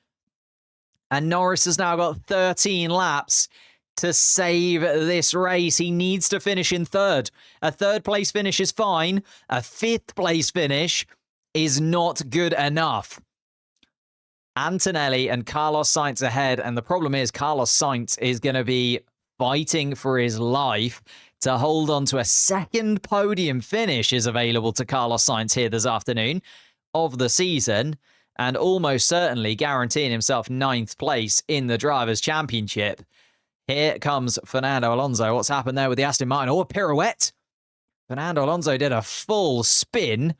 And Norris has now got 13 laps to save this race. He needs to finish in third. A third place finish is fine. A fifth place finish is not good enough. Antonelli and Carlos Sainz ahead. And the problem is Carlos Sainz is going to be fighting for his life to hold on to a second podium finish is available to Carlos Sainz here this afternoon of the season. And almost certainly guaranteeing himself 9th place in the Drivers' Championship. Here comes Fernando Alonso. What's happened there with the Aston Martin? Oh, a pirouette. Fernando Alonso did a full spin.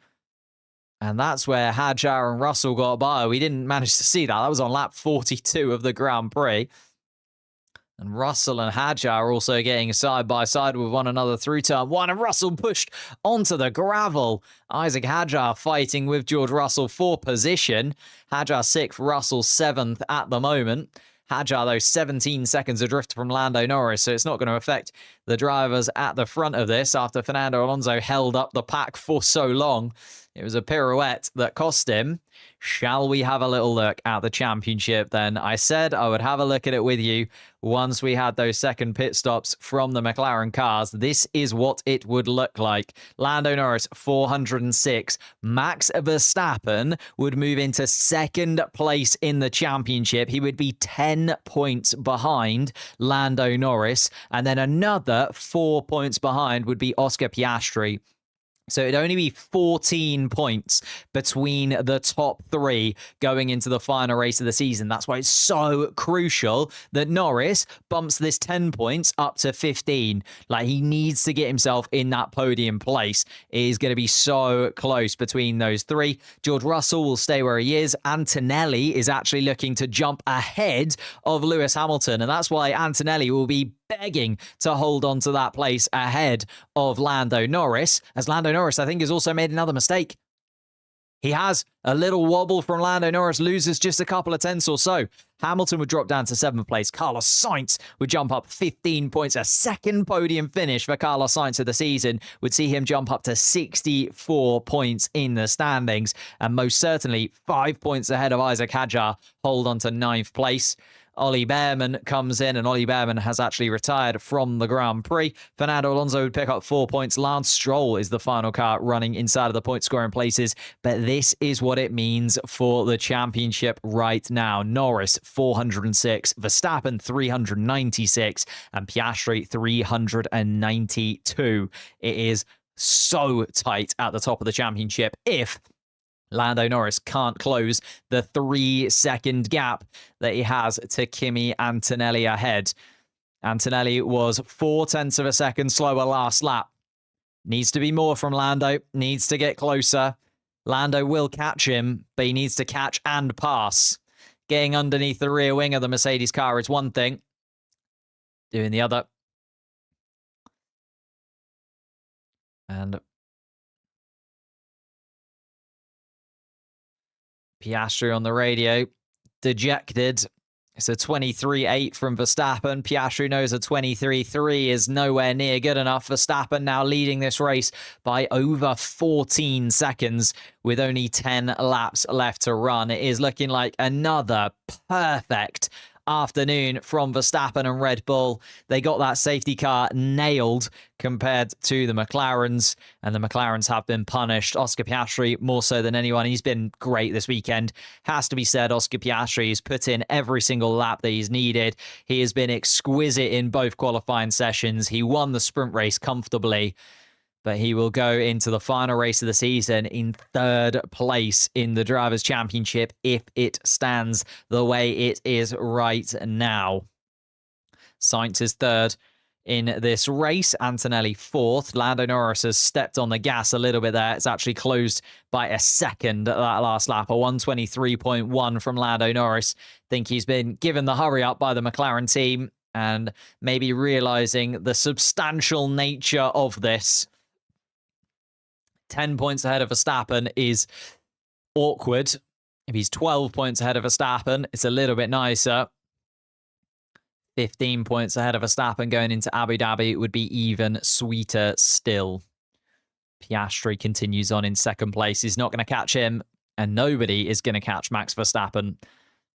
And that's where Hadjar and Russell got by. We didn't manage to see that. That was on lap 42 of the Grand Prix. And Russell and Hadjar also getting side by side with one another through turn one. And Russell pushed onto the gravel. Isaac Hadjar fighting with George Russell for position. Hadjar 6th, Russell 7th at the moment. Hadjar, though, 17 seconds adrift from Lando Norris, so it's not going to affect the drivers at the front of this after Fernando Alonso held up the pack for so long. It was a pirouette that cost him. Shall we have a little look at the championship then? I said I would have a look at it with you once we had those second pit stops from the McLaren cars. This is what it would look like. Lando Norris, 406. Max Verstappen would move into second place in the championship. He would be 10 points behind Lando Norris. And then another 4 points behind would be Oscar Piastri. So it'd only be 14 points between the top three going into the final race of the season. That's why it's so crucial that Norris bumps this 10 points up to 15. Like, he needs to get himself in that podium place. It is going to be so close between those three. George Russell will stay where he is. Antonelli is actually looking to jump ahead of Lewis Hamilton. And that's why Antonelli will be begging to hold on to that place ahead of Lando Norris, as Lando Norris, I think, has also made another mistake. He has a little wobble from Lando Norris, loses just a couple of tenths or so. Hamilton would drop down to 7th place. Carlos Sainz would jump up 15 points. A second podium finish for Carlos Sainz of the season would see him jump up to 64 points in the standings. And most certainly 5 points ahead of Isaac Hadjar, hold on to 9th place. Ollie Behrman comes in, and Ollie Behrman has actually retired from the Grand Prix. Fernando Alonso would pick up 4 points. Lance Stroll is the final car running inside of the point-scoring places. But this is what it means for the championship right now. Norris, 406. Verstappen, 396. And Piastri, 392. It is so tight at the top of the championship if Lando Norris can't close the 3-second gap that he has to Kimi Antonelli ahead. Antonelli was 0.4 of a second slower last lap. Needs to be more from Lando. Needs to get closer. Lando will catch him, but he needs to catch and pass. Getting underneath the rear wing of the Mercedes car is one thing. Doing the other. And Piastri on the radio, dejected. It's a 23.8 from Verstappen. Piastri knows a 23.3 is nowhere near good enough. Verstappen now leading this race by over 14 seconds with only 10 laps left to run. It is looking like another perfect afternoon from Verstappen and Red Bull. They got that safety car nailed compared to the McLarens, and the McLarens have been punished. Oscar Piastri, more so than anyone, he's been great this weekend. Has to be said, Oscar Piastri has put in every single lap that he's needed. He has been exquisite in both qualifying sessions. He won the sprint race comfortably, but he will go into the final race of the season in third place in the Drivers' Championship if it stands the way it is right now. Sainz is third in this race. Antonelli fourth. Lando Norris has stepped on the gas a little bit there. It's actually closed by a second at that last lap. A 123.1 from Lando Norris. Think he's been given the hurry up by the McLaren team and maybe realizing the substantial nature of this. 10 points ahead of Verstappen is awkward. If he's 12 points ahead of Verstappen, it's a little bit nicer. 15 points ahead of Verstappen going into Abu Dhabi would be even sweeter still. Piastri continues on in second place. He's not going to catch him, and nobody is going to catch Max Verstappen.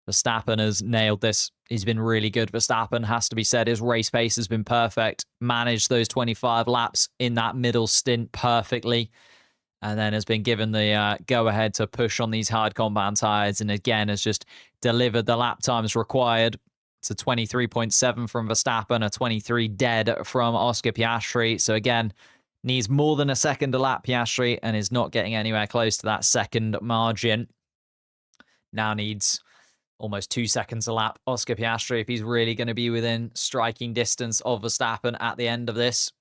Verstappen has nailed this. He's been really good. Verstappen, has to be said, his race pace has been perfect. Managed those 25 laps in that middle stint perfectly. And then has been given the go-ahead to push on these hard compound tyres. And again, has just delivered the lap times required. It's a 23.7 from Verstappen, a 23 dead from Oscar Piastri. So again, needs more than a second a lap, Piastri, and is not getting anywhere close to that second margin. Now needs almost 2 seconds a lap, Oscar Piastri, if he's really going to be within striking distance of Verstappen at the end of this.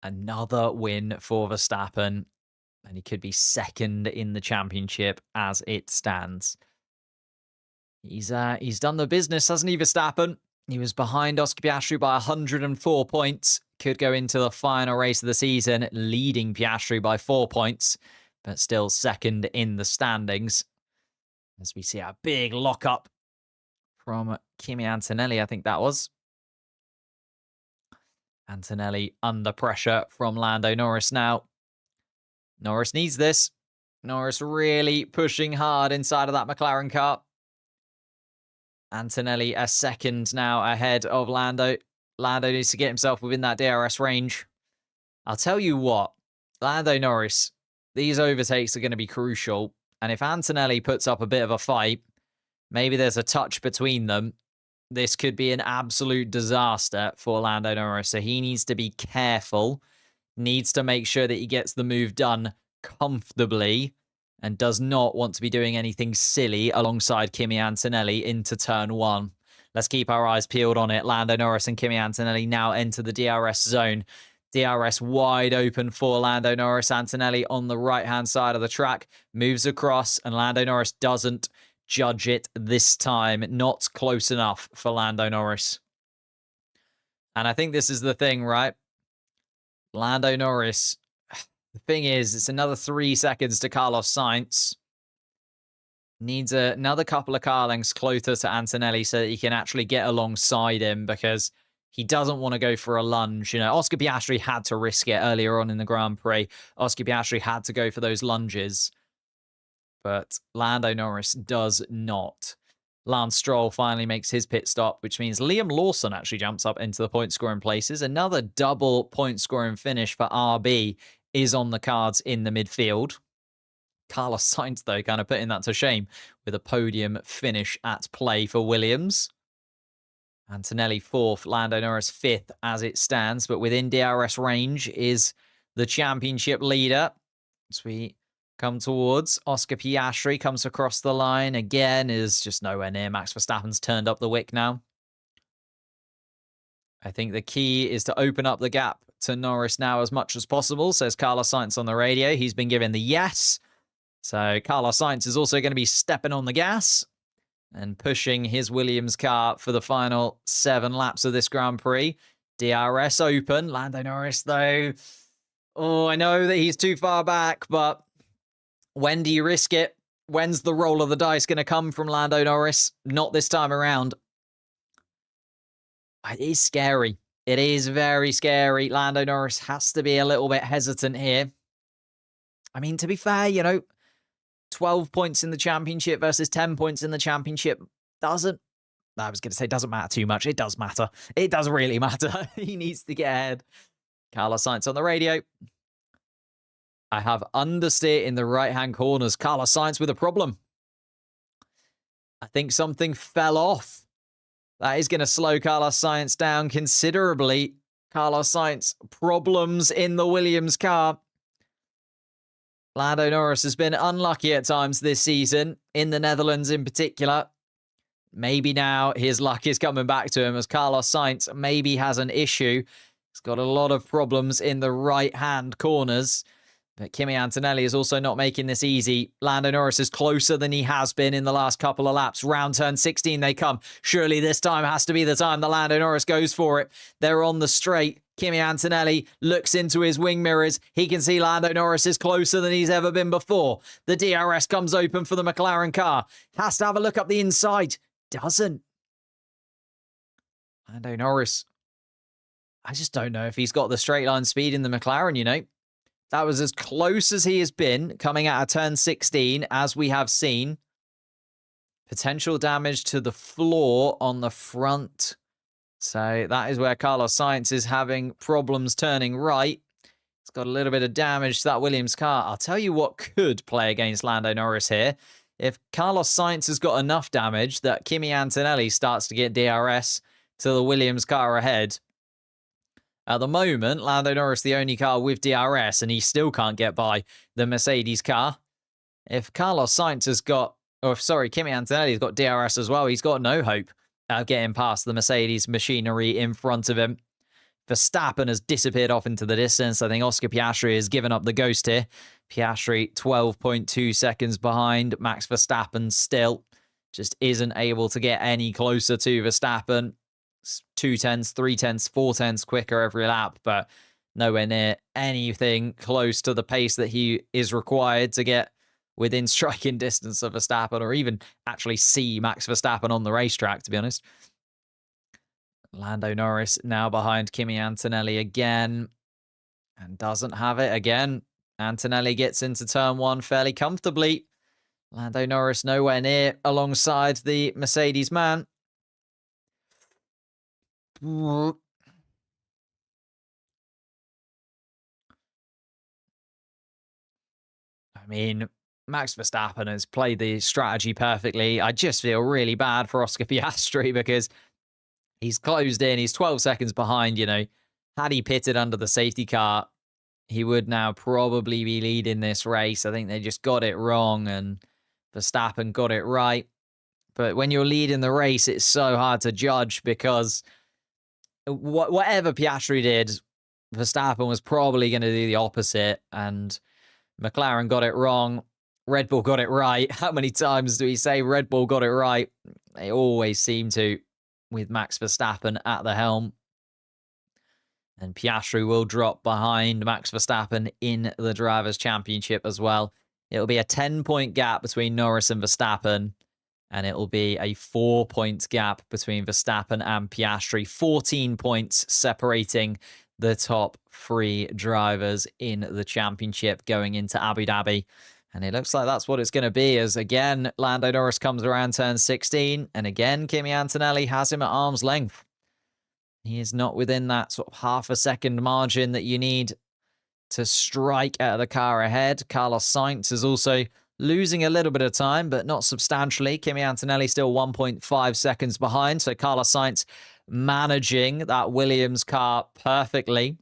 Another win for Verstappen, and he could be second in the championship as it stands. He's done the business, hasn't he, Verstappen? He was behind Oscar Piastri by 104 points. Could go into the final race of the season, leading Piastri by 4 points, but still second in the standings. As we see a big lockup from Kimi Antonelli, I think that was. Antonelli under pressure from Lando Norris now. Norris needs this. Norris really pushing hard inside of that McLaren car. Antonelli a second now ahead of Lando. Lando needs to get himself within that DRS range. I'll tell you what, Lando Norris, these overtakes are going to be crucial. And if Antonelli puts up a bit of a fight, maybe there's a touch between them, this could be an absolute disaster for Lando Norris. So he needs to be careful, needs to make sure that he gets the move done comfortably, and does not want to be doing anything silly alongside Kimi Antonelli into turn one. Let's keep our eyes peeled on it. Lando Norris and Kimi Antonelli now enter the DRS zone. DRS wide open for Lando Norris. Antonelli on the right-hand side of the track, moves across, and Lando Norris doesn't judge it this time. Not close enough for Lando Norris. And I think this is the thing, right? Lando Norris, the thing is, it's another 3 seconds to Carlos Sainz. Needs another couple of car lengths closer to Antonelli so that he can actually get alongside him, because he doesn't want to go for a lunge. You know, Oscar Piastri had to risk it earlier on in the Grand Prix. Oscar Piastri had to go for those lunges. But Lando Norris does not. Lance Stroll finally makes his pit stop, which means Liam Lawson actually jumps up into the point-scoring places. Another double point-scoring finish for RB is on the cards in the midfield. Carlos Sainz, though, kind of putting that to shame with a podium finish at play for Williams. Antonelli fourth, Lando Norris fifth as it stands, but within DRS range is the championship leader. As we come towards Oscar Piastri, comes across the line again, is just nowhere near. Max Verstappen's turned up the wick now. I think the key is to open up the gap to Norris now as much as possible, says Carlos Sainz on the radio. He's been given the yes. So Carlos Sainz is also going to be stepping on the gas and pushing his Williams car for the final 7 laps of this Grand Prix. DRS open. Lando Norris, though, Oh, I know that he's too far back, but when do you risk it? When's the roll of the dice going to come from Lando Norris? Not this time around. It is scary. It is very scary. Lando Norris has to be a little bit hesitant here. I mean, to be fair, you know, 12 points in the championship versus 10 points in the championship doesn't... I was going to say doesn't matter too much. It does matter. It does really matter. He needs to get ahead. Carlos Sainz on the radio. I have understeer in the right-hand corners. Carlos Sainz with a problem. I think something fell off. That is going to slow Carlos Sainz down considerably. Carlos Sainz, problems in the Williams car. Lando Norris has been unlucky at times this season, in the Netherlands in particular. Maybe now his luck is coming back to him as Carlos Sainz maybe has an issue. He's got a lot of problems in the right-hand corners. But Kimi Antonelli is also not making this easy. Lando Norris is closer than he has been in the last couple of laps. Round turn 16 they come. Surely this time has to be the time that Lando Norris goes for it. They're on the straight. Kimi Antonelli looks into his wing mirrors. He can see Lando Norris is closer than he's ever been before. The DRS comes open for the McLaren car. Has to have a look up the inside. Doesn't. Lando Norris. I just don't know if he's got the straight line speed in the McLaren, you know. That was as close as he has been coming out of turn 16, as we have seen. Potential damage to the floor on the front. So that is where Carlos Sainz is having problems turning right. It's got a little bit of damage to that Williams car. I'll tell you what could play against Lando Norris here. If Carlos Sainz has got enough damage that Kimi Antonelli starts to get DRS to the Williams car ahead. At the moment, Lando Norris the only car with DRS, and he still can't get by the Mercedes car. If Carlos Sainz has got, Kimi Antonelli's got DRS as well, he's got no hope of getting past the Mercedes machinery in front of him. Verstappen has disappeared off into the distance. I think Oscar Piastri has given up the ghost here. Piastri 12.2 seconds behind. Max Verstappen still just isn't able to get any closer to Verstappen. 2 tenths, 3 tenths, 4 tenths quicker every lap, but nowhere near anything close to the pace that he is required to get within striking distance of Verstappen, or even actually see Max Verstappen on the racetrack, to be honest. Lando Norris now behind Kimi Antonelli again, and doesn't have it again. Antonelli gets into turn 1 fairly comfortably. Lando Norris nowhere near alongside the Mercedes man. I mean, Max Verstappen has played the strategy perfectly. I just feel really bad for Oscar Piastri because he's closed in. He's 12 seconds behind, you know. Had he pitted under the safety car, he would now probably be leading this race. I think they just got it wrong and Verstappen got it right. But when you're leading the race, it's so hard to judge because whatever Piastri did, Verstappen was probably going to do the opposite, and McLaren got it wrong. Red Bull got it right. How many times do we say Red Bull got it right? They always seem to, with Max Verstappen at the helm. And Piastri will drop behind Max Verstappen in the Drivers' Championship as well. It'll be a 10-point gap between Norris and Verstappen. And it will be a 4-point gap between Verstappen and Piastri. 14 points separating the top 3 drivers in the championship going into Abu Dhabi. And it looks like that's what it's going to be, as again, Lando Norris comes around turn 16. And again, Kimi Antonelli has him at arm's length. He is not within that sort of half a second margin that you need to strike out of the car ahead. Carlos Sainz is also losing a little bit of time, but not substantially. Kimi Antonelli still 1.5 seconds behind. So Carlos Sainz managing that Williams car perfectly.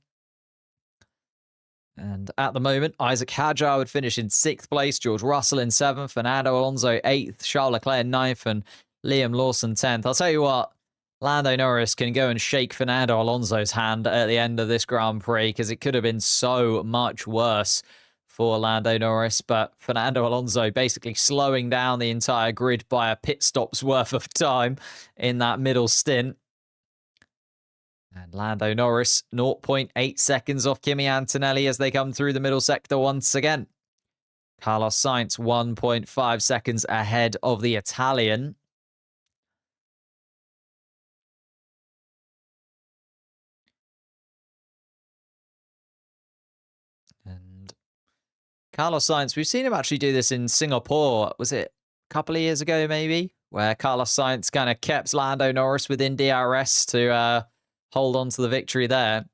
And at the moment, Isaac Hadjar would finish in 6th place, George Russell in 7th, Fernando Alonso 8th, Charles Leclerc 9th, and Liam Lawson 10th. I'll tell you what, Lando Norris can go and shake Fernando Alonso's hand at the end of this Grand Prix because it could have been so much worse for Lando Norris, but Fernando Alonso basically slowing down the entire grid by a pit stop's worth of time in that middle stint. And Lando Norris, 0.8 seconds off Kimi Antonelli as they come through the middle sector once again. Carlos Sainz, 1.5 seconds ahead of the Italian. And Carlos Sainz, we've seen him actually do this in Singapore. Was it a couple of years ago, maybe? Where Carlos Sainz kind of kept Lando Norris within DRS to hold on to the victory there.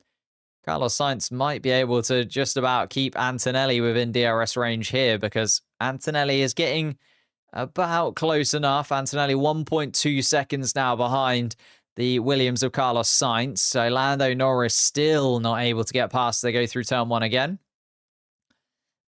Carlos Sainz might be able to just about keep Antonelli within DRS range here because Antonelli is getting about close enough. Antonelli 1.2 seconds now behind the Williams of Carlos Sainz. So Lando Norris still not able to get past. They go through turn 1 again.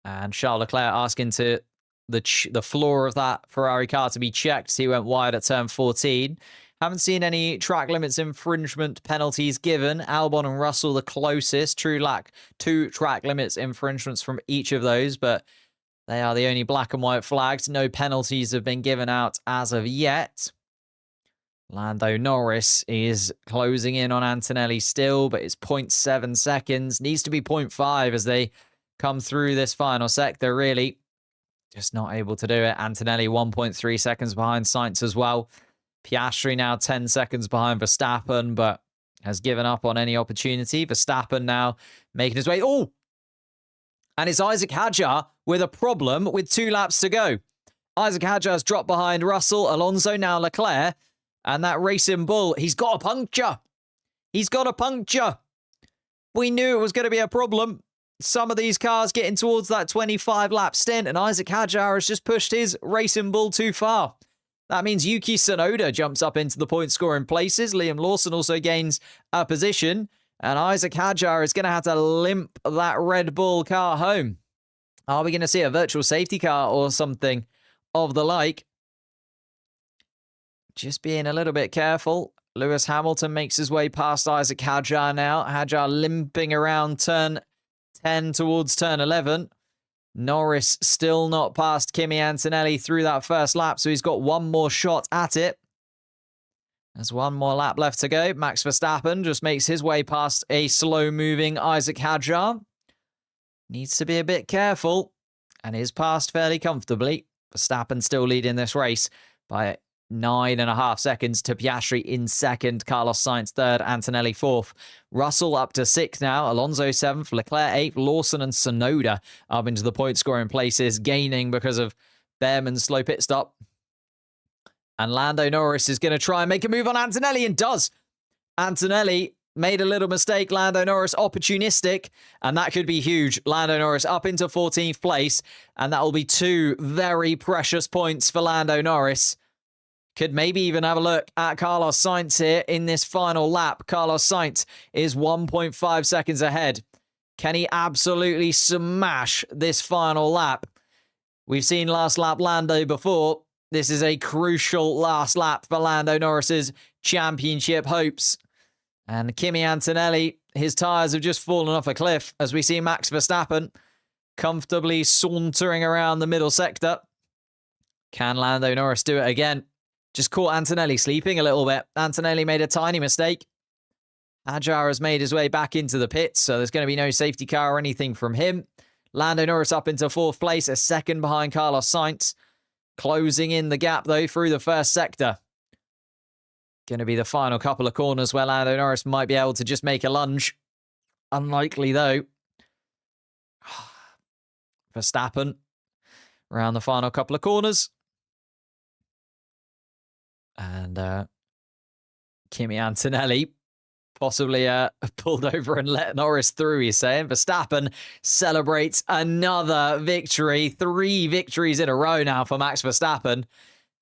And Charles Leclerc asking to the floor of that Ferrari car to be checked. He went wide at turn 14. Haven't seen any track limits infringement penalties given. Albon and Russell the closest. True lack 2 track limits infringements from each of those, but they are the only black and white flags. No penalties have been given out as of yet. Lando Norris is closing in on Antonelli still, but it's 0.7 seconds. Needs to be 0.5 as they come through this final sector, really. Just not able to do it. Antonelli 1.3 seconds behind Sainz as well. Piastri now 10 seconds behind Verstappen, but has given up on any opportunity. Verstappen now making his way. Oh! And it's Isaac Hadjar with a problem with 2 laps to go. Isaac Hadjar has dropped behind Russell, Alonso, now Leclerc. And that Racing Bull, he's got a puncture. He's got a puncture. We knew it was going to be a problem. Some of these cars getting towards that 25-lap stint, and Isaac Hadjar has just pushed his Racing Bull too far. That means Yuki Tsunoda jumps up into the point-scoring places. Liam Lawson also gains a position. And Isaac Hadjar is going to have to limp that Red Bull car home. Are we going to see a virtual safety car or something of the like? Just being a little bit careful. Lewis Hamilton makes his way past Isaac Hadjar now. Hadjar limping around turn 10 towards turn 11. Norris still not past Kimi Antonelli through that first lap, so he's got one more shot at it. There's one more lap left to go. Max Verstappen just makes his way past a slow-moving Isaac Hadjar. Needs to be a bit careful, and is passed fairly comfortably. Verstappen still leading this race by 9.5 seconds to Piastri in second, Carlos Sainz third, Antonelli fourth. Russell up to 6th now, Alonso 7th, Leclerc 8th, Lawson and Tsunoda up into the point-scoring places, gaining because of Behrman's slow pit stop. And Lando Norris is going to try and make a move on Antonelli, and does. Antonelli made a little mistake. Lando Norris opportunistic, and that could be huge. Lando Norris up into 14th place, and that will be 2 very precious points for Lando Norris. Could maybe even have a look at Carlos Sainz here in this final lap. Carlos Sainz is 1.5 seconds ahead. Can he absolutely smash this final lap? We've seen last lap Lando before. This is a crucial last lap for Lando Norris's championship hopes. And Kimi Antonelli, his tyres have just fallen off a cliff as we see Max Verstappen comfortably sauntering around the middle sector. Can Lando Norris do it again? Just caught Antonelli sleeping a little bit. Antonelli made a tiny mistake. Hadjar has made his way back into the pits, so there's going to be no safety car or anything from him. Lando Norris up into 4th place, a second behind Carlos Sainz. Closing in the gap, though, through the first sector. Going to be the final couple of corners where Lando Norris might be able to just make a lunge. Unlikely, though. Verstappen around the final couple of corners. And Kimi Antonelli possibly pulled over and let Norris through, he's saying. Verstappen celebrates another victory. 3 victories in a row now for Max Verstappen.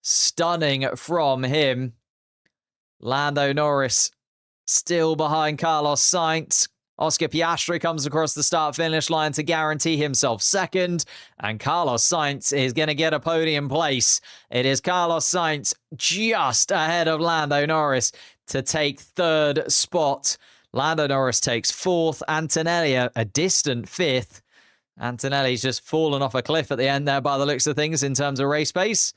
Stunning from him. Lando Norris still behind Carlos Sainz. Oscar Piastri comes across the start-finish line to guarantee himself second. And Carlos Sainz is going to get a podium place. It is Carlos Sainz just ahead of Lando Norris to take 3rd spot. Lando Norris takes 4th. Antonelli a distant 5th. Antonelli's just fallen off a cliff at the end there by the looks of things in terms of race pace.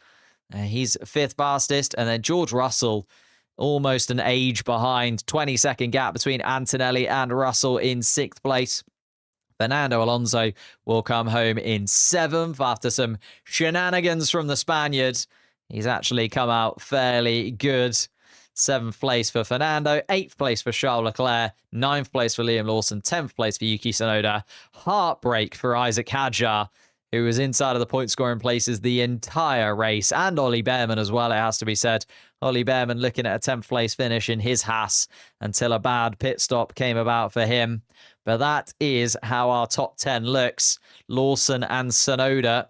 He's 5th fastest. And then George Russell almost an age behind. 20-second gap between Antonelli and Russell in 6th place. Fernando Alonso will come home in 7th after some shenanigans from the Spaniard. He's actually come out fairly good. 7th place for Fernando, 8th place for Charles Leclerc, 9th place for Liam Lawson, 10th place for Yuki Tsunoda. Heartbreak for Isaac Hadjar, who was inside of the point-scoring places the entire race, and Ollie Behrman as well, it has to be said. Ollie Behrman looking at a 10th place finish in his Haas until a bad pit stop came about for him. But that is how our top 10 looks. Lawson and Tsunoda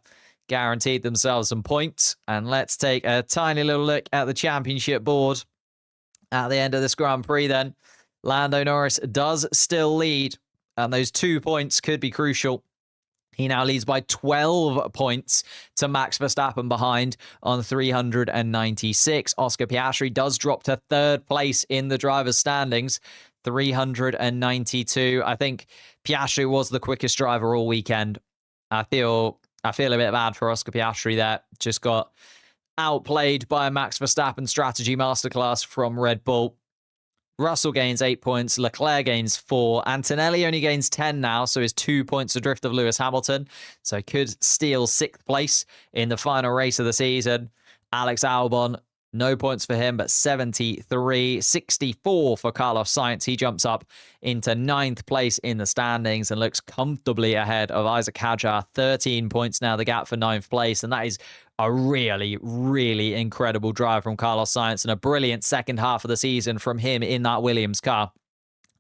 guaranteed themselves some points. And let's take a tiny little look at the championship board at the end of this Grand Prix then. Lando Norris does still lead, and those 2 points could be crucial. He now leads by 12 points to Max Verstappen behind on 396. Oscar Piastri does drop to 3rd place in the driver's standings, 392. I think Piastri was the quickest driver all weekend. I feel a bit bad for Oscar Piastri there. Just got outplayed by a Max Verstappen strategy masterclass from Red Bull. Russell gains 8 points. Leclerc gains 4. Antonelli only gains 10 now, so is 2 points adrift of Lewis Hamilton. So could steal 6th place in the final race of the season. Alex Albon, no points for him, but 73. 64 for Carlos Sainz. He jumps up into 9th place in the standings and looks comfortably ahead of Isaac Hadjar. 13 points now, the gap for 9th place. And that is a really, really incredible drive from Carlos Sainz and a brilliant second half of the season from him in that Williams car.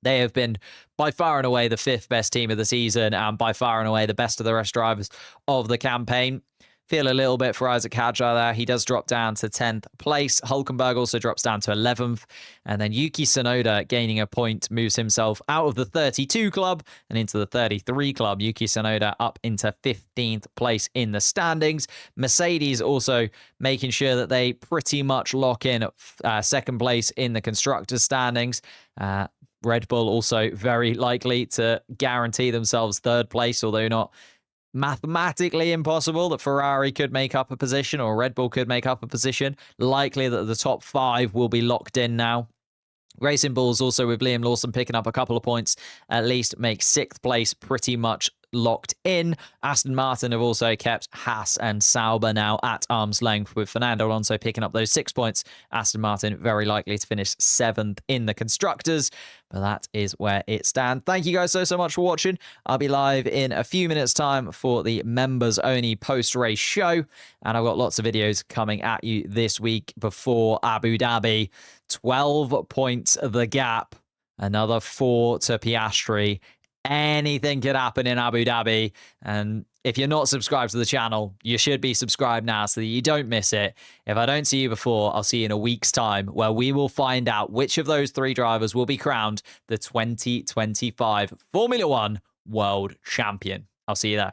They have been by far and away the 5th best team of the season and by far and away the best of the rest drivers of the campaign. Feel a little bit for Isaac Hadjar there. He does drop down to 10th place. Hulkenberg also drops down to 11th. And then Yuki Tsunoda gaining a point moves himself out of the 32 club and into the 33 club. Yuki Tsunoda up into 15th place in the standings. Mercedes also making sure that they pretty much lock in 2nd place in the constructors' standings. Red Bull also very likely to guarantee themselves 3rd place, although not mathematically impossible that Ferrari could make up a position or Red Bull could make up a position. Likely that the top 5 will be locked in now. Racing Bulls also with Liam Lawson picking up a couple of points, at least make 6th place pretty much locked in. Aston Martin have also kept Haas and Sauber now at arm's length, with Fernando Alonso picking up those 6 points. Aston Martin very likely to finish 7th in the constructors, but that is where it stands. Thank you guys so much for watching. I'll be live in a few minutes time for the members only post-race show, and I've got lots of videos coming at you this week before Abu Dhabi. 12 points the gap, another 4 to Piastri. Anything could happen in Abu Dhabi, and if you're not subscribed to the channel, you should be subscribed now so that you don't miss it. If I don't see you before, I'll see you in a week's time, where we will find out which of those 3 drivers will be crowned the 2025 Formula One World Champion. I'll see you there.